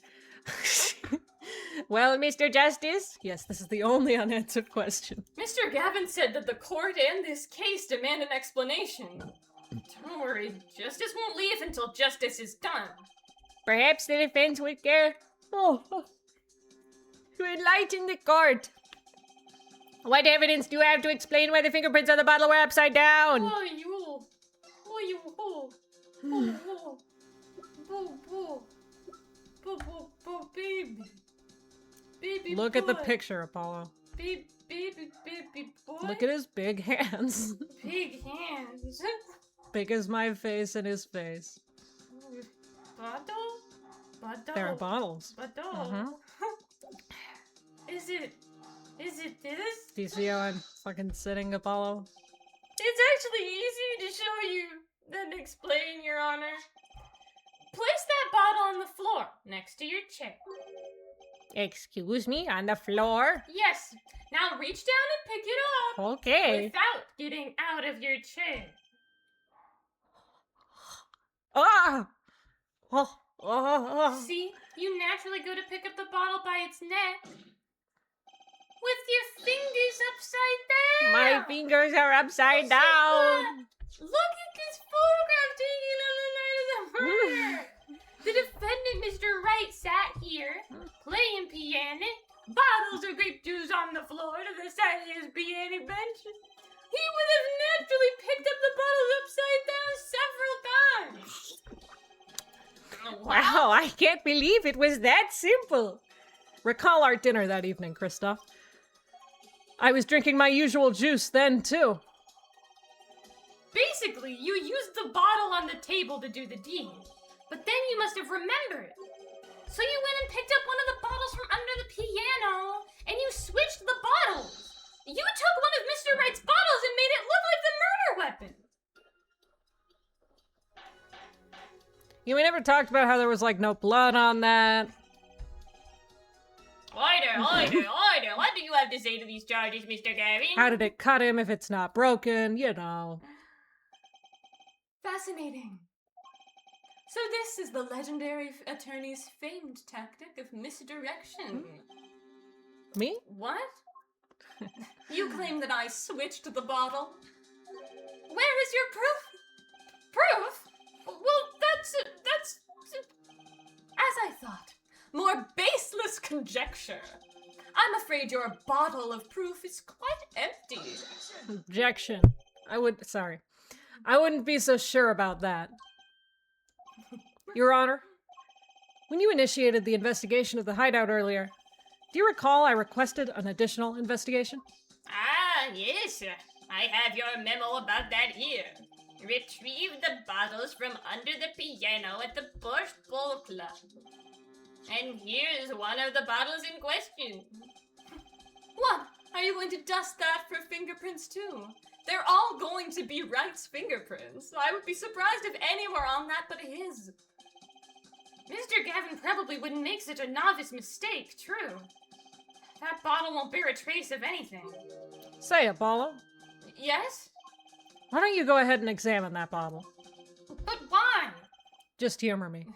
C: Well, Mr. Justice?
A: Yes, this is the only unanswered question.
B: Mr. Gavin said that the court and this case demand an explanation. Don't worry, justice won't leave until justice is done.
C: Perhaps the defense would care to enlighten the court. What evidence do you have to explain why the fingerprints on the bottle were upside down?
B: Baby
A: Look
B: boy.
A: at the picture, Apollo.
B: Baby boy.
A: Look at his big hands.
B: Big hands.
A: Big as my face and his face.
B: Bottle?
A: There are bottles.
B: Bottle. Is it this?
A: Do you see how I'm fucking sitting, Apollo?
B: It's actually easy to show you then explain, Your Honor. Place that bottle on the floor next to your chair.
C: Excuse me, on the floor?
B: Yes. Now reach down and pick it up.
C: Okay.
B: Without getting out of your chair.
C: Ah!
B: See? You naturally go to pick up the bottle by its neck. With your fingers upside down.
C: My fingers are upside down.
B: Look at this photograph taken on the night of the murder. The defendant, Mr. Wright, sat here, playing piano, bottles of grape juice on the floor to the side of his piano bench. He would have naturally picked up the bottles upside down several times.
A: Wow, I can't believe it was that simple. Recall our dinner that evening, Christoph. I was drinking my usual juice then, too.
B: Basically, you used the bottle on the table to do the deed. But then you must have remembered
D: So you went and picked up one of the bottles from under the piano, and you switched the bottles. You took one of Mr. Wright's bottles and made it look like the murder weapon.
A: We never talked about how there was, like, no blood on that.
D: Order. What do you have to say to these charges, Mr. Gavin?
A: How did it cut him if it's not broken? You know.
B: Fascinating. So this is the legendary attorney's famed tactic of misdirection.
A: Me?
B: What? You claim that I switched the bottle? Where is your proof? Proof? Well, that's as I thought. More baseless conjecture. I'm afraid your bottle of proof is quite empty.
A: Objection. I wouldn't be so sure about that. Your Honor, when you initiated the investigation of the hideout earlier, do you recall I requested an additional investigation?
D: Ah, yes. I have your memo about that here. Retrieve the bottles from under the piano at the Borscht Bowl Club. And here's one of the bottles in question.
B: What? Are you going to dust that for fingerprints too? They're all going to be Wright's fingerprints. I would be surprised if any were on that but his.
D: Mr. Gavin probably wouldn't make such a novice mistake, true. That bottle won't bear a trace of anything.
A: Say, Apollo,
B: Yes?
A: why don't you go ahead and examine that bottle?
D: But why?
A: Just humor me.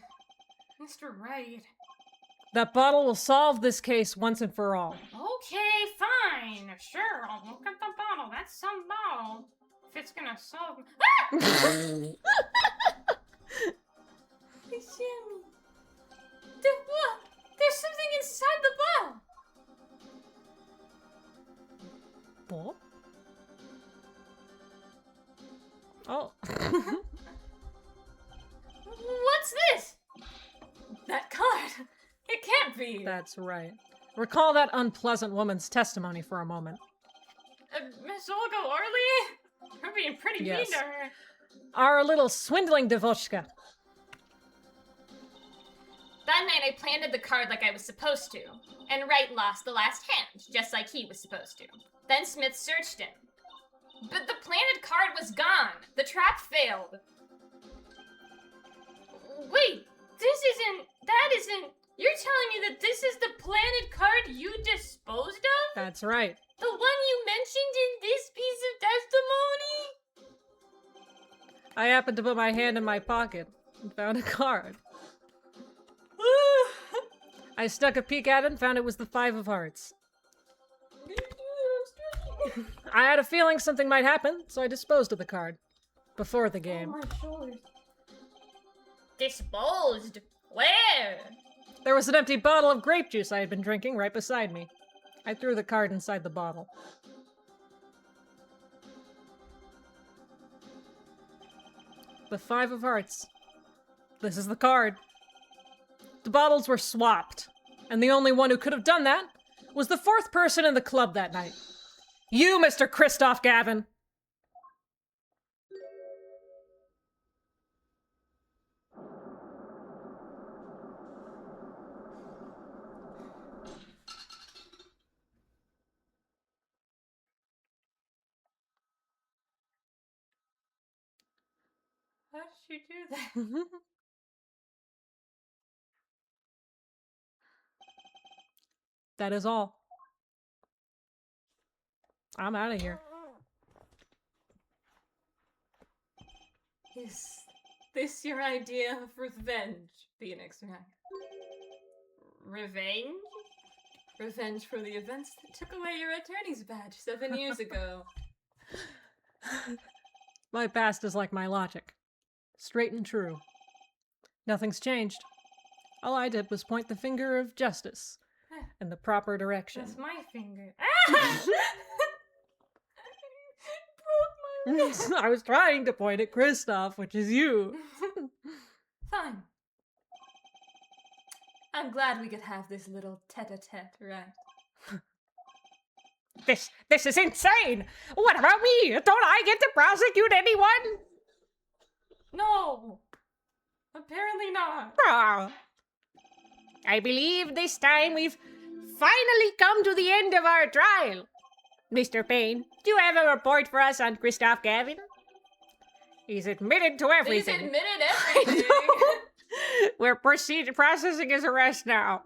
D: Mr. Wright.
A: That bottle will solve this case once and for all.
D: Okay, fine. Sure, I'll look at the bottle. That's some bottle. If it's gonna solve... Ah!
B: What? There's something inside the bottle.
A: What? Oh.
B: What's this? That card. It can't be.
A: That's right. Recall that unpleasant woman's testimony for a moment.
D: Miss Olga Orley? You're being pretty
A: Yes.
D: mean to her.
A: Our little swindling Devoshka.
D: That night I planted the card like I was supposed to, and Wright lost the last hand, just like he was supposed to. Then Smith searched him. But the planted card was gone. The trap failed. Wait, that isn't... You're telling me that this is the planted card you disposed of?
A: That's right.
D: The one you mentioned in this piece of testimony?
A: I happened to put my hand in my pocket and found a card. I stuck a peek at it and found it was the 5 of hearts. I had a feeling something might happen, so I disposed of the card. Before the game.
B: My shoulders.
D: Disposed? Where?
A: There was an empty bottle of grape juice I had been drinking right beside me. I threw the card inside the bottle. The 5 of hearts. This is the card. The bottles were swapped, and the only one who could have done that was the 4th person in the club that night. You, Mr. Christoph Gavin!
B: How did you do that?
A: That is all. I'm out of here.
B: Is this your idea of revenge, Phoenix Wright?
D: Revenge?
B: Revenge for the events that took away your attorney's badge 7 years ago.
A: My past is like my logic. Straight and true. Nothing's changed. All I did was point the finger of justice in the proper direction.
D: That's my finger. Ah!
B: Broke my wrist.
A: I was trying to point at Christoph, which is you.
B: Fine. I'm glad we could have this little tete-a-tete, right?
C: This is insane! What about me? Don't I get to prosecute anyone?
B: No! Apparently not.
C: Ah. I believe this time we've finally come to the end of our trial. Mr. Payne, do you have a report for us on Christoph Gavin? He's admitted to
B: He's
C: everything.
B: admitted everything.
C: We're processing his arrest now.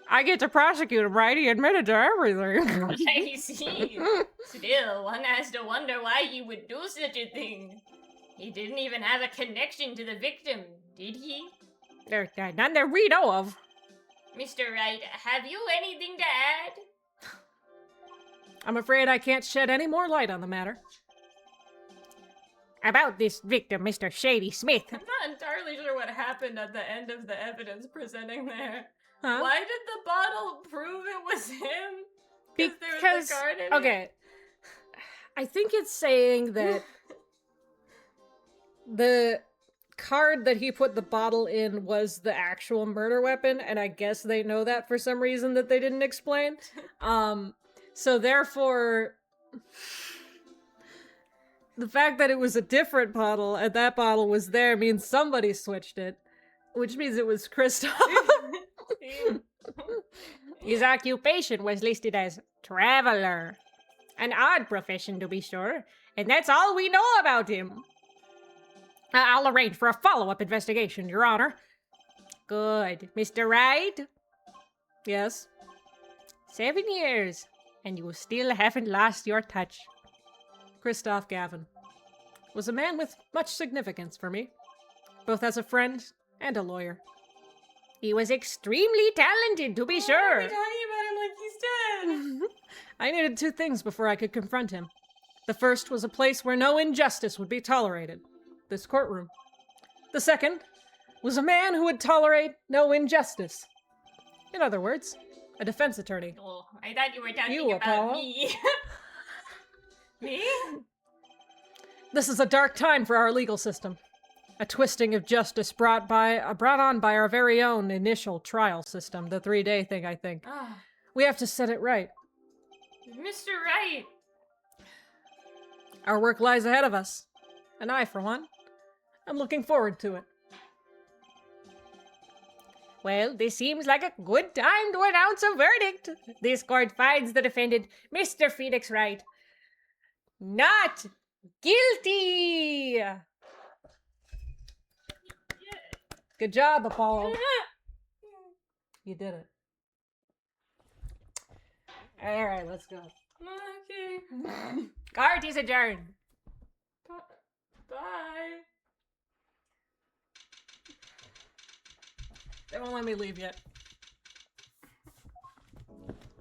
C: I get to prosecute him, right? He admitted to everything.
B: I see. Still, one has to wonder why he would do such a thing. He didn't even have a connection to the victim, did he?
C: None that we know of.
B: Mr. Wright, have you anything to add?
A: I'm afraid I can't shed any more light on the matter.
C: About this victim, Mr. Shady Smith.
B: I'm not entirely sure what happened at the end of the evidence presenting there.
A: Huh?
B: Why did the bottle prove it was him? There was
A: Because,
B: the card in it?
A: okay, I think it's saying that the card that he put the bottle in was the actual murder weapon, and I guess they know that for some reason that they didn't explain. So therefore, the fact that it was a different bottle and that bottle was there means somebody switched it, which means it was Christoph.
C: His occupation was listed as traveler. An odd profession, to be sure, and that's all we know about him. I'll arrange for a follow-up investigation, Your Honor. Good. Mr. Wright?
A: Yes.
C: 7 years, and you still haven't lost your touch.
A: Christoph Gavin was a man with much significance for me, both as a friend and a lawyer.
C: He was extremely talented, to be
B: Why are
C: sure.
B: we talking about him like he's dead?
A: I needed two things before I could confront him. The first was a place where no injustice would be tolerated. This courtroom. The second was a man who would tolerate no injustice. In other words, a defense attorney.
B: Oh, I thought you were talking
A: You,
B: about
A: Apollo.
B: me. Me?
A: This is a dark time for our legal system. A twisting of justice brought on by our very own initial trial system, the 3-day thing, I think.
B: Ah,
A: We have to set it right.
B: Mr. Wright.
A: Our work lies ahead of us. And I, for one, am looking forward to it.
C: Well, this seems like a good time to announce a verdict. This court finds the defendant, Mr. Phoenix Wright, not guilty.
A: Good job, Apollo. You did it. All right, let's go.
B: Okay.
C: Court is adjourned.
B: Bye.
A: They won't let me leave yet.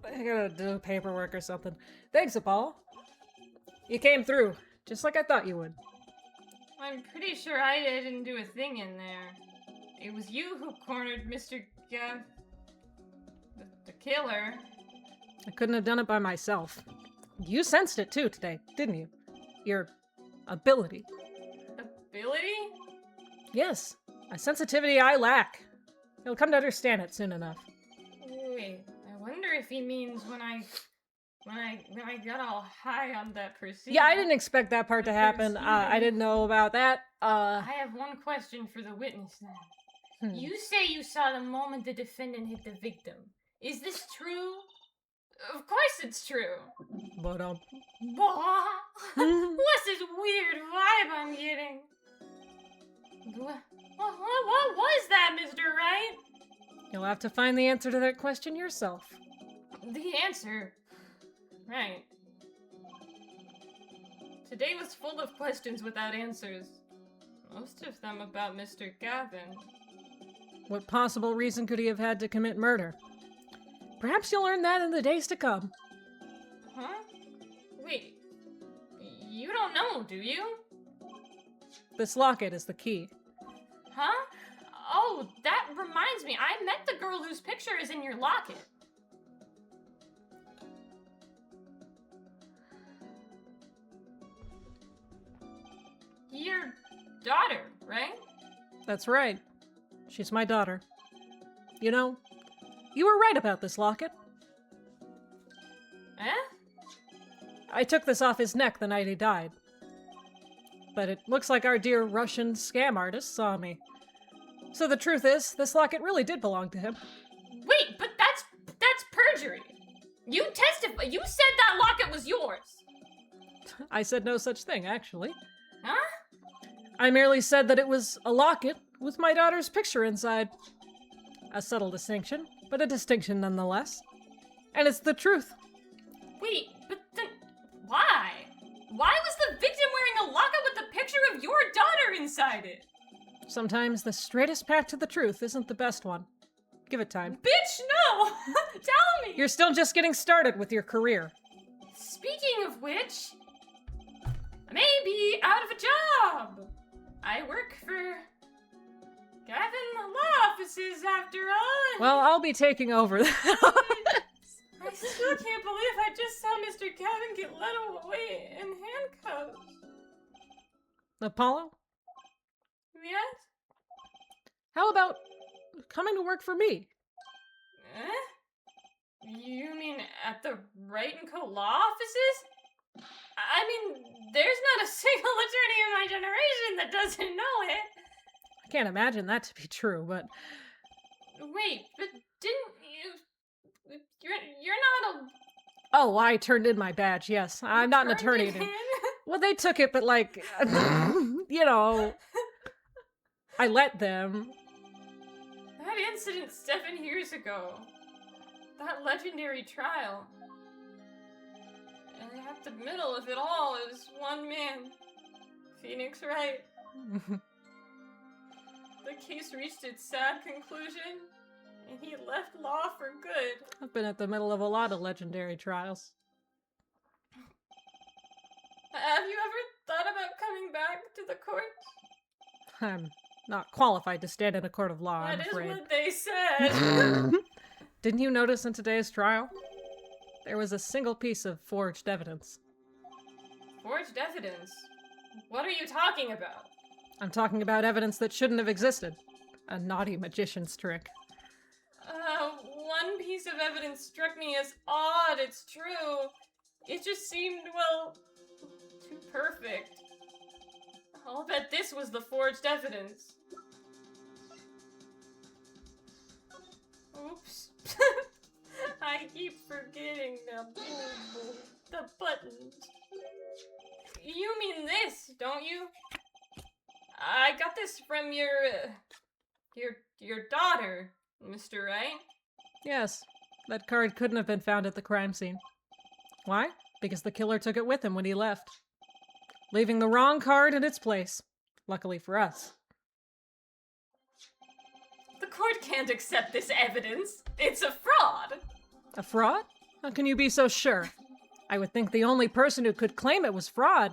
A: I gotta do paperwork or something. Thanks, Apollo. You came through, just like I thought you would.
B: I'm pretty sure I didn't do a thing in there. It was you who cornered Mr. Gav... The killer.
A: I couldn't have done it by myself. You sensed it too today, didn't you? Your ability.
B: Ability?
A: Yes, a sensitivity I lack. You'll come to understand it soon enough.
B: Wait, I wonder if he means when I got all high on that procedure.
A: Yeah, I didn't expect that part to happen. I didn't know about that.
B: I have one question for the witness now. You say you saw the moment the defendant hit the victim. Is this true? Of course it's true.
A: But,
B: What's this weird vibe I'm getting? What was that, Mr. Wright?
A: you'll have to find the answer to that question yourself.
B: The answer. Right. Today was full of questions without answers. Most of them about Mr. Gavin.
A: What possible reason could he have had to commit murder? Perhaps you'll learn that in the days to come.
B: Huh? Wait. You don't know, do you?
A: This locket is the key.
B: Huh? Oh, that reminds me. I met the girl whose picture is in your locket. Your daughter, right?
A: That's right. She's my daughter. You know, you were right about this locket.
B: Eh?
A: I took this off his neck the night he died. But it looks like our dear Russian scam artist saw me. So the truth is, this locket really did belong to him.
B: Wait, but that's perjury. You testified. You said that locket was yours.
A: I said no such thing, actually.
B: Huh?
A: I merely said that it was a locket with my daughter's picture inside. A subtle distinction, but a distinction nonetheless. And it's the truth.
B: Wait, but then why? Why was the victim wearing a locket with a picture of your daughter inside it?
A: Sometimes the straightest path to the truth isn't the best one. Give it time.
B: Bitch, no! Tell me!
A: You're still just getting started with your career.
B: Speaking of which, I may be out of a job. I work for Gavin the law offices after all.
A: Well, I'll be taking over that.
B: I still can't believe I just saw Mr. Gavin get led away in handcuffs.
A: Apollo,
B: Yes?
A: how about coming to work for me?
B: You mean at the Wright & Co. law offices? I mean, there's not a single attorney in my generation that doesn't know it.
A: I can't imagine that to be true, but
B: Wait, but didn't you... You're not a...
A: oh, I turned in my badge. Yes, I'm not an attorney.
B: turned it in?
A: Well, they took it, but like, you know, I let them.
B: That incident 7 years ago. That legendary trial. And at the middle of it all is one man. Phoenix Wright. The case reached its sad conclusion, and he left law for good.
A: I've been at the middle of a lot of legendary trials.
B: Have you ever thought about coming back to the court?
A: I'm not qualified to stand in a court of law, I'm
B: That is
A: afraid.
B: what they said.
A: Didn't you notice in today's trial? There was a single piece of forged evidence.
B: Forged evidence? What are you talking about?
A: I'm talking about evidence that shouldn't have existed. A naughty magician's trick.
B: One piece of evidence struck me as odd, it's true. It just seemed, well, too perfect. I'll bet this was the forged evidence. Oops. I keep forgetting the buttons. You mean this, don't you? I got this from your daughter, Mr. Wright.
A: Yes, that card couldn't have been found at the crime scene. Why? Because the killer took it with him when he left, leaving the wrong card in its place. Luckily for us.
B: The court can't accept this evidence. It's a fraud.
A: A fraud? How can you be so sure? I would think the only person who could claim it was fraud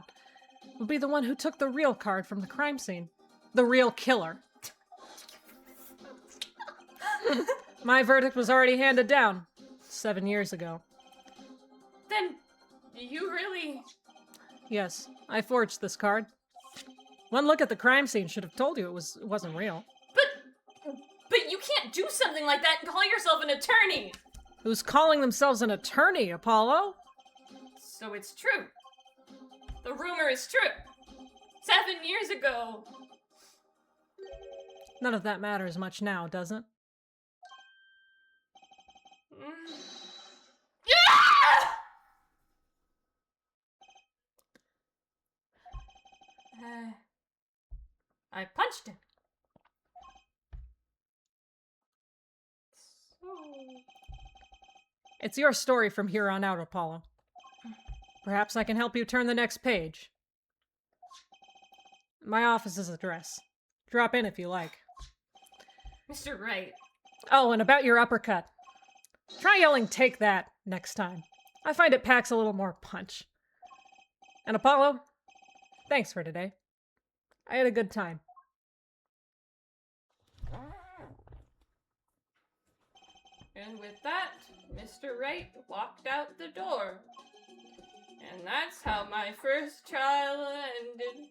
A: would be the one who took the real card from the crime scene. The real killer. My verdict was already handed down 7 years ago.
B: Then you really...
A: Yes, I forged this card. One look at the crime scene should have told you it wasn't real.
B: But you can't do something like that and call yourself an attorney.
A: Who's calling themselves an attorney, Apollo?
B: So it's true. The rumor is true. 7 years ago.
A: None of that matters much now, does it?
B: I punched him. So...
A: It's your story from here on out, Apollo. Perhaps I can help you turn the next page. My office's address. Drop in if you like.
B: Mr. Wright.
A: Oh, and about your uppercut. Try yelling, "Take that," next time. I find it packs a little more punch. And Apollo, thanks for today. I had a good time.
B: And with that, Mr. Wright walked out the door. And that's how my first trial ended.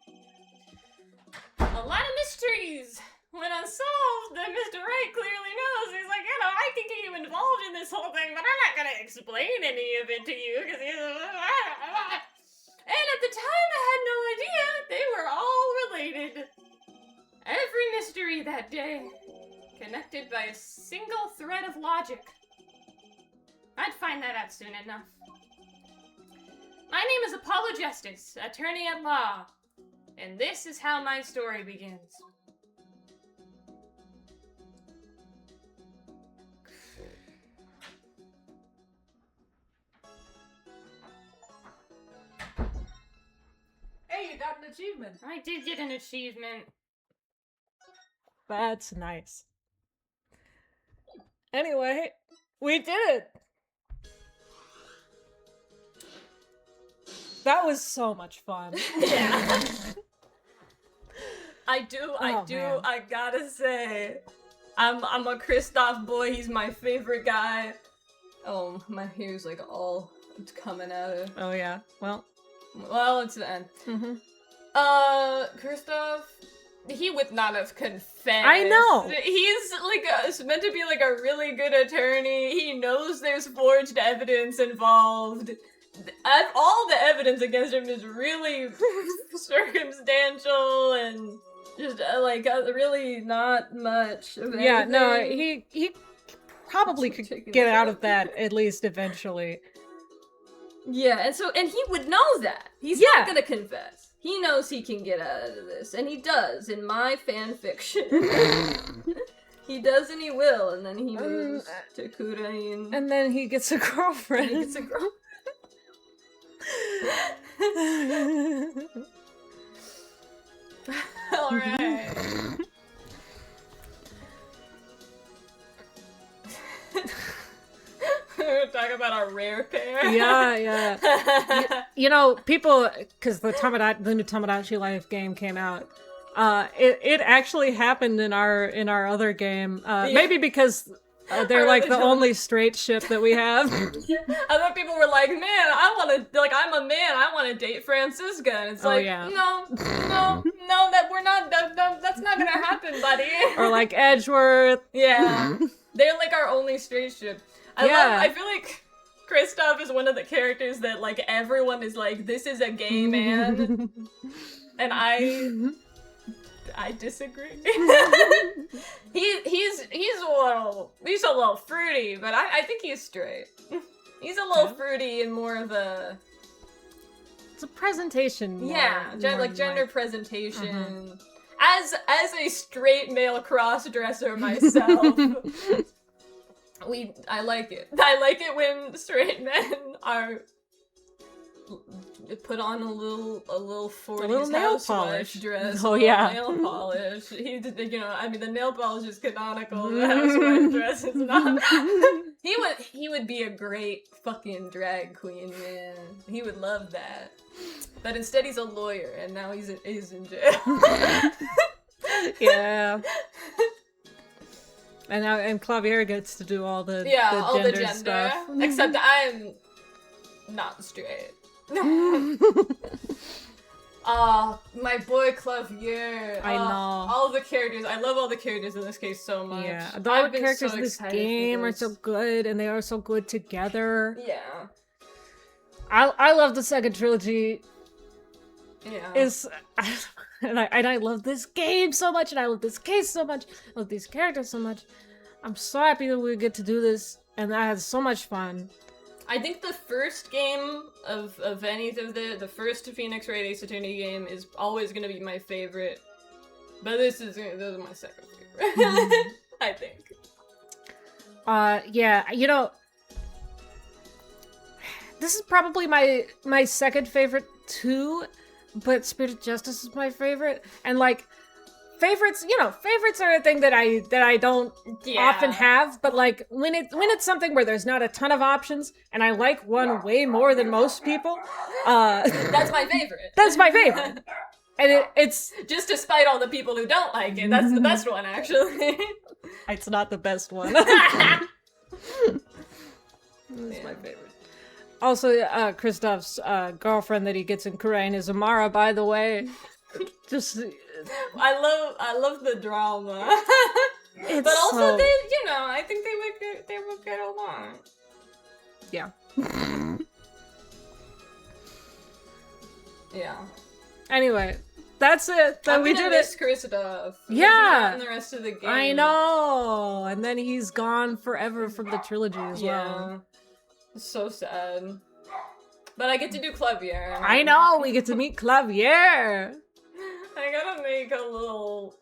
B: A lot of mysteries went unsolved that Mr. Wright clearly knows. He's like, I can get you involved in this whole thing, but I'm not gonna explain any of it to you, because he's... And at the time, I had no idea they were all related. Every mystery that day, connected by a single thread of logic. I'd find that out soon enough. My name is Apollo Justice, attorney at law, and this is how my story begins.
A: Hey, you got an achievement.
B: I did get an achievement.
A: That's nice. Anyway, we did it. That was so much fun.
B: Yeah. I
A: Oh, man.
B: I gotta say, I'm a Kristoff boy. He's my favorite guy. Oh, my hair's like all coming out of.
A: Oh yeah. Well.
B: Well, it's the end.
A: Mm-hmm.
B: Kristoff, he would not have confessed.
A: I know.
B: He's like meant to be like a really good attorney. He knows there's forged evidence involved. All the evidence against him is really circumstantial and just really not much of anything.
A: Yeah. No. He probably could
B: Taking
A: get
B: it
A: out
B: out.
A: of that at least eventually.
B: Yeah, and he would know that. He's
A: Yeah.
B: not gonna confess. He knows he can get out of this, and he does in my fan fiction. He does and he will, and then he moves to Kurain.
A: And then he gets a girlfriend.
B: he gets a girl. Alright. We're talking about our rare pair.
A: Yeah. You know, people, because the new Tomodachi Life game came out. It actually happened in our other game. Maybe because they're
B: Our
A: like the
B: original-
A: only straight ship that we have.
B: Other people were like, "Man, I'm a man. I want to date Francisca." And it's
A: Oh,
B: like,
A: yeah.
B: no, that's not gonna happen, buddy.
A: Or like Edgeworth.
B: Yeah, they're like our only straight ship. I feel like Kristoff is one of the characters that like everyone is like, this is a gay man, and I disagree. he's a little fruity, but I think he's straight. He's a little fruity and more of a
A: It's a presentation. more than,
B: gender presentation. As a straight male cross-dresser myself, I like it. I like it when straight men are put on a little 40s
A: nail
B: housewife
A: polish.
B: dress.
A: Oh,
B: a little
A: yeah.
B: nail polish. The nail polish is canonical. The housewife dress is not. He would be a great fucking drag queen, man. He would love that. But instead, he's a lawyer, and now he's in jail.
A: Yeah. And Clavier gets to do all the
B: all the gender
A: stuff.
B: except I'm not straight. My boy Clavier.
A: I know.
B: All the characters. I love all the characters in this case so much.
A: Yeah, all the
B: I've been
A: characters
B: so
A: in this
B: excited for
A: game are
B: this.
A: so good, and they are so good together.
B: Yeah.
A: I love the second trilogy.
B: Yeah.
A: And I love this game so much, and I love this case so much. I love these characters so much. I'm so happy that we get to do this, and I had so much fun.
B: I think the first game of any of the first Phoenix Wright Ace Attorney game is always gonna be my favorite. But this is my second favorite. I think.
A: Yeah, you know, this is probably my second favorite too, but Spirit of Justice is my favorite. And like favorites are a thing that I don't often have, but like when it's something where there's not a ton of options and I like one way more than most people,
B: That's my favorite.
A: that's my favorite. And it's
B: Just despite all the people who don't like it, that's the best one, actually.
A: it's not the best one. It's my favorite. Also, Kristoff's girlfriend that he gets in Kurain is Amara, by the way. Just
B: I love the drama.
A: it's
B: But also,
A: so...
B: I think they would get along.
A: yeah.
B: Yeah.
A: Anyway, That's it. That
B: I'm
A: we
B: gonna
A: did
B: miss
A: it.
B: Kristoff.
A: Yeah.
B: In the rest of the game.
A: I know. And then he's gone forever from the trilogy as well.
B: Yeah. It's so sad. But I get to do Clavier.
A: I know. We get to meet Clavier.
B: I gotta make a little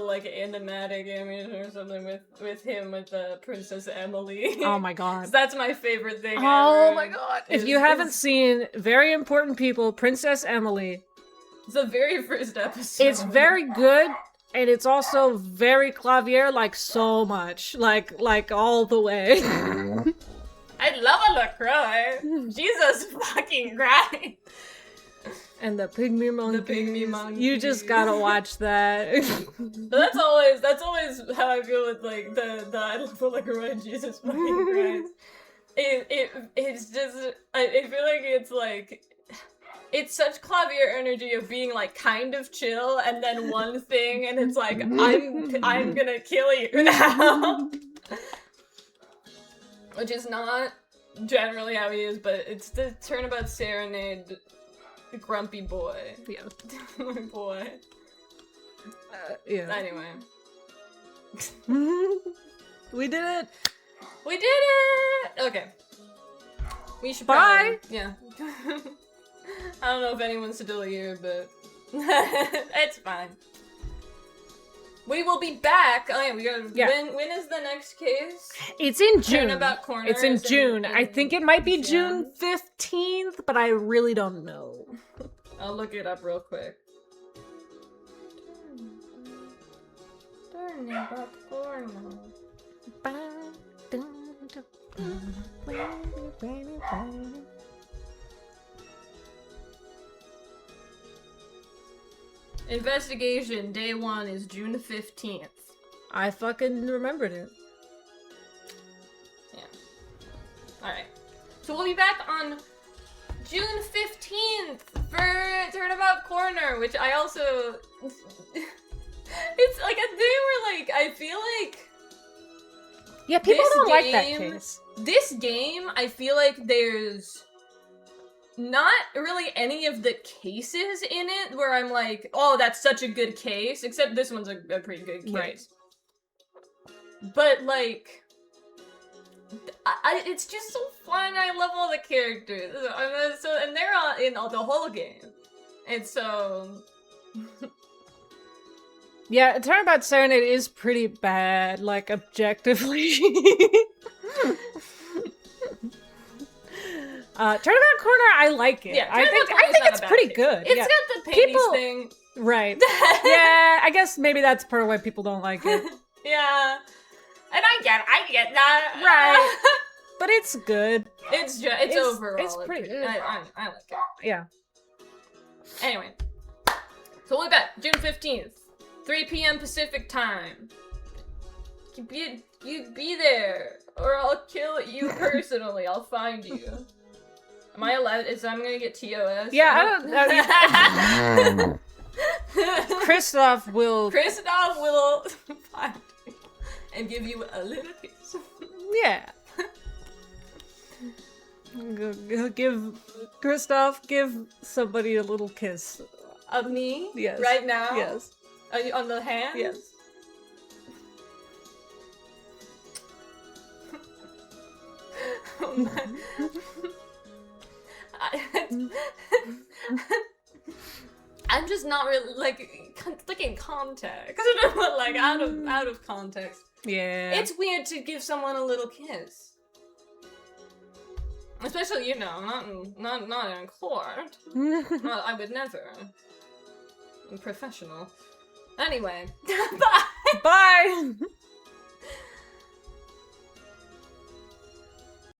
B: like animatic image or something with him with Princess Emily.
A: Oh my god.
B: That's my favorite thing.
A: Oh
B: ever.
A: my god. If you haven't seen Very Important People, Princess Emily,
B: It's the very first episode.
A: it's very good, and it's also very Clavier, like so much. Like all the way.
B: I love a LaCroix. Jesus fucking Christ.
A: And the pygmy monkeys.
B: The pygmy monkeys.
A: You just gotta watch that.
B: That's always how I feel with like the I love a LaCroix. Jesus fucking Christ. It's just I feel like it's such Clavier energy of being like kind of chill and then one thing and it's like I'm gonna kill you now. Which is not generally how he is, but it's the Turnabout Serenade grumpy boy.
A: Yeah.
B: My boy.
A: Yeah.
B: Anyway.
A: We did it.
B: We did it! Okay. We should
A: Bye!
B: probably, yeah. I don't know if anyone's still here, but it's fine. We will be back. Oh yeah, we gotta.
A: Yeah.
B: When is the next case?
A: It's in June.
B: Turnabout Corner.
A: It's in
B: is
A: June. I think it might be
B: yeah.
A: June 15th, but I really don't know.
B: I'll look it up real quick. Turnabout Corner. Investigation day 1 is June 15th.
A: I fucking remembered it.
B: Yeah. Alright. So we'll be back on June 15th for Turnabout Corner, which I also... It's like a thing where, like, I feel like...
A: Yeah, people
B: This
A: don't like that
B: game-
A: case.
B: This game, I feel like there's not really any of the cases in it where I'm like, oh, that's such a good case, except this one's a pretty good case.
A: Right.
B: But, like, it's just so fun. I love all the characters. And they're all in the whole game. And so...
A: Yeah, Turnabout Serenade is pretty bad, like, objectively. Turnabout Corner, I like it.
B: Yeah,
A: I think
B: Corner's not
A: it's
B: a bad
A: pretty
B: case.
A: good.
B: It's
A: yeah.
B: got the panties
A: People-
B: thing.
A: Right. Yeah, I guess maybe that's part of why people don't like it.
B: Yeah. And I get that.
A: Right. But it's good.
B: It's
A: It's-
B: overall.
A: it's pretty good.
B: I like it.
A: Yeah.
B: Anyway. So we'll be back June 15th. 3 p.m. Pacific time. You be there, or I'll kill you personally. I'll find you. Am I allowed? I'm gonna get TOS.
A: Yeah, I don't know. Christoph will...
B: Kristoff will find you and give you a little kiss.
A: Yeah. Christoph, give somebody a little kiss.
B: Of me?
A: Yes.
B: Right now?
A: Yes.
B: Are you on the hand?
A: Yes.
B: Oh my. I'm just not really like in context. Like out of context.
A: Yeah.
B: It's weird to give someone a little kiss. Especially, not in court. Well, I would never. I'm professional. Anyway. Bye!
A: Bye!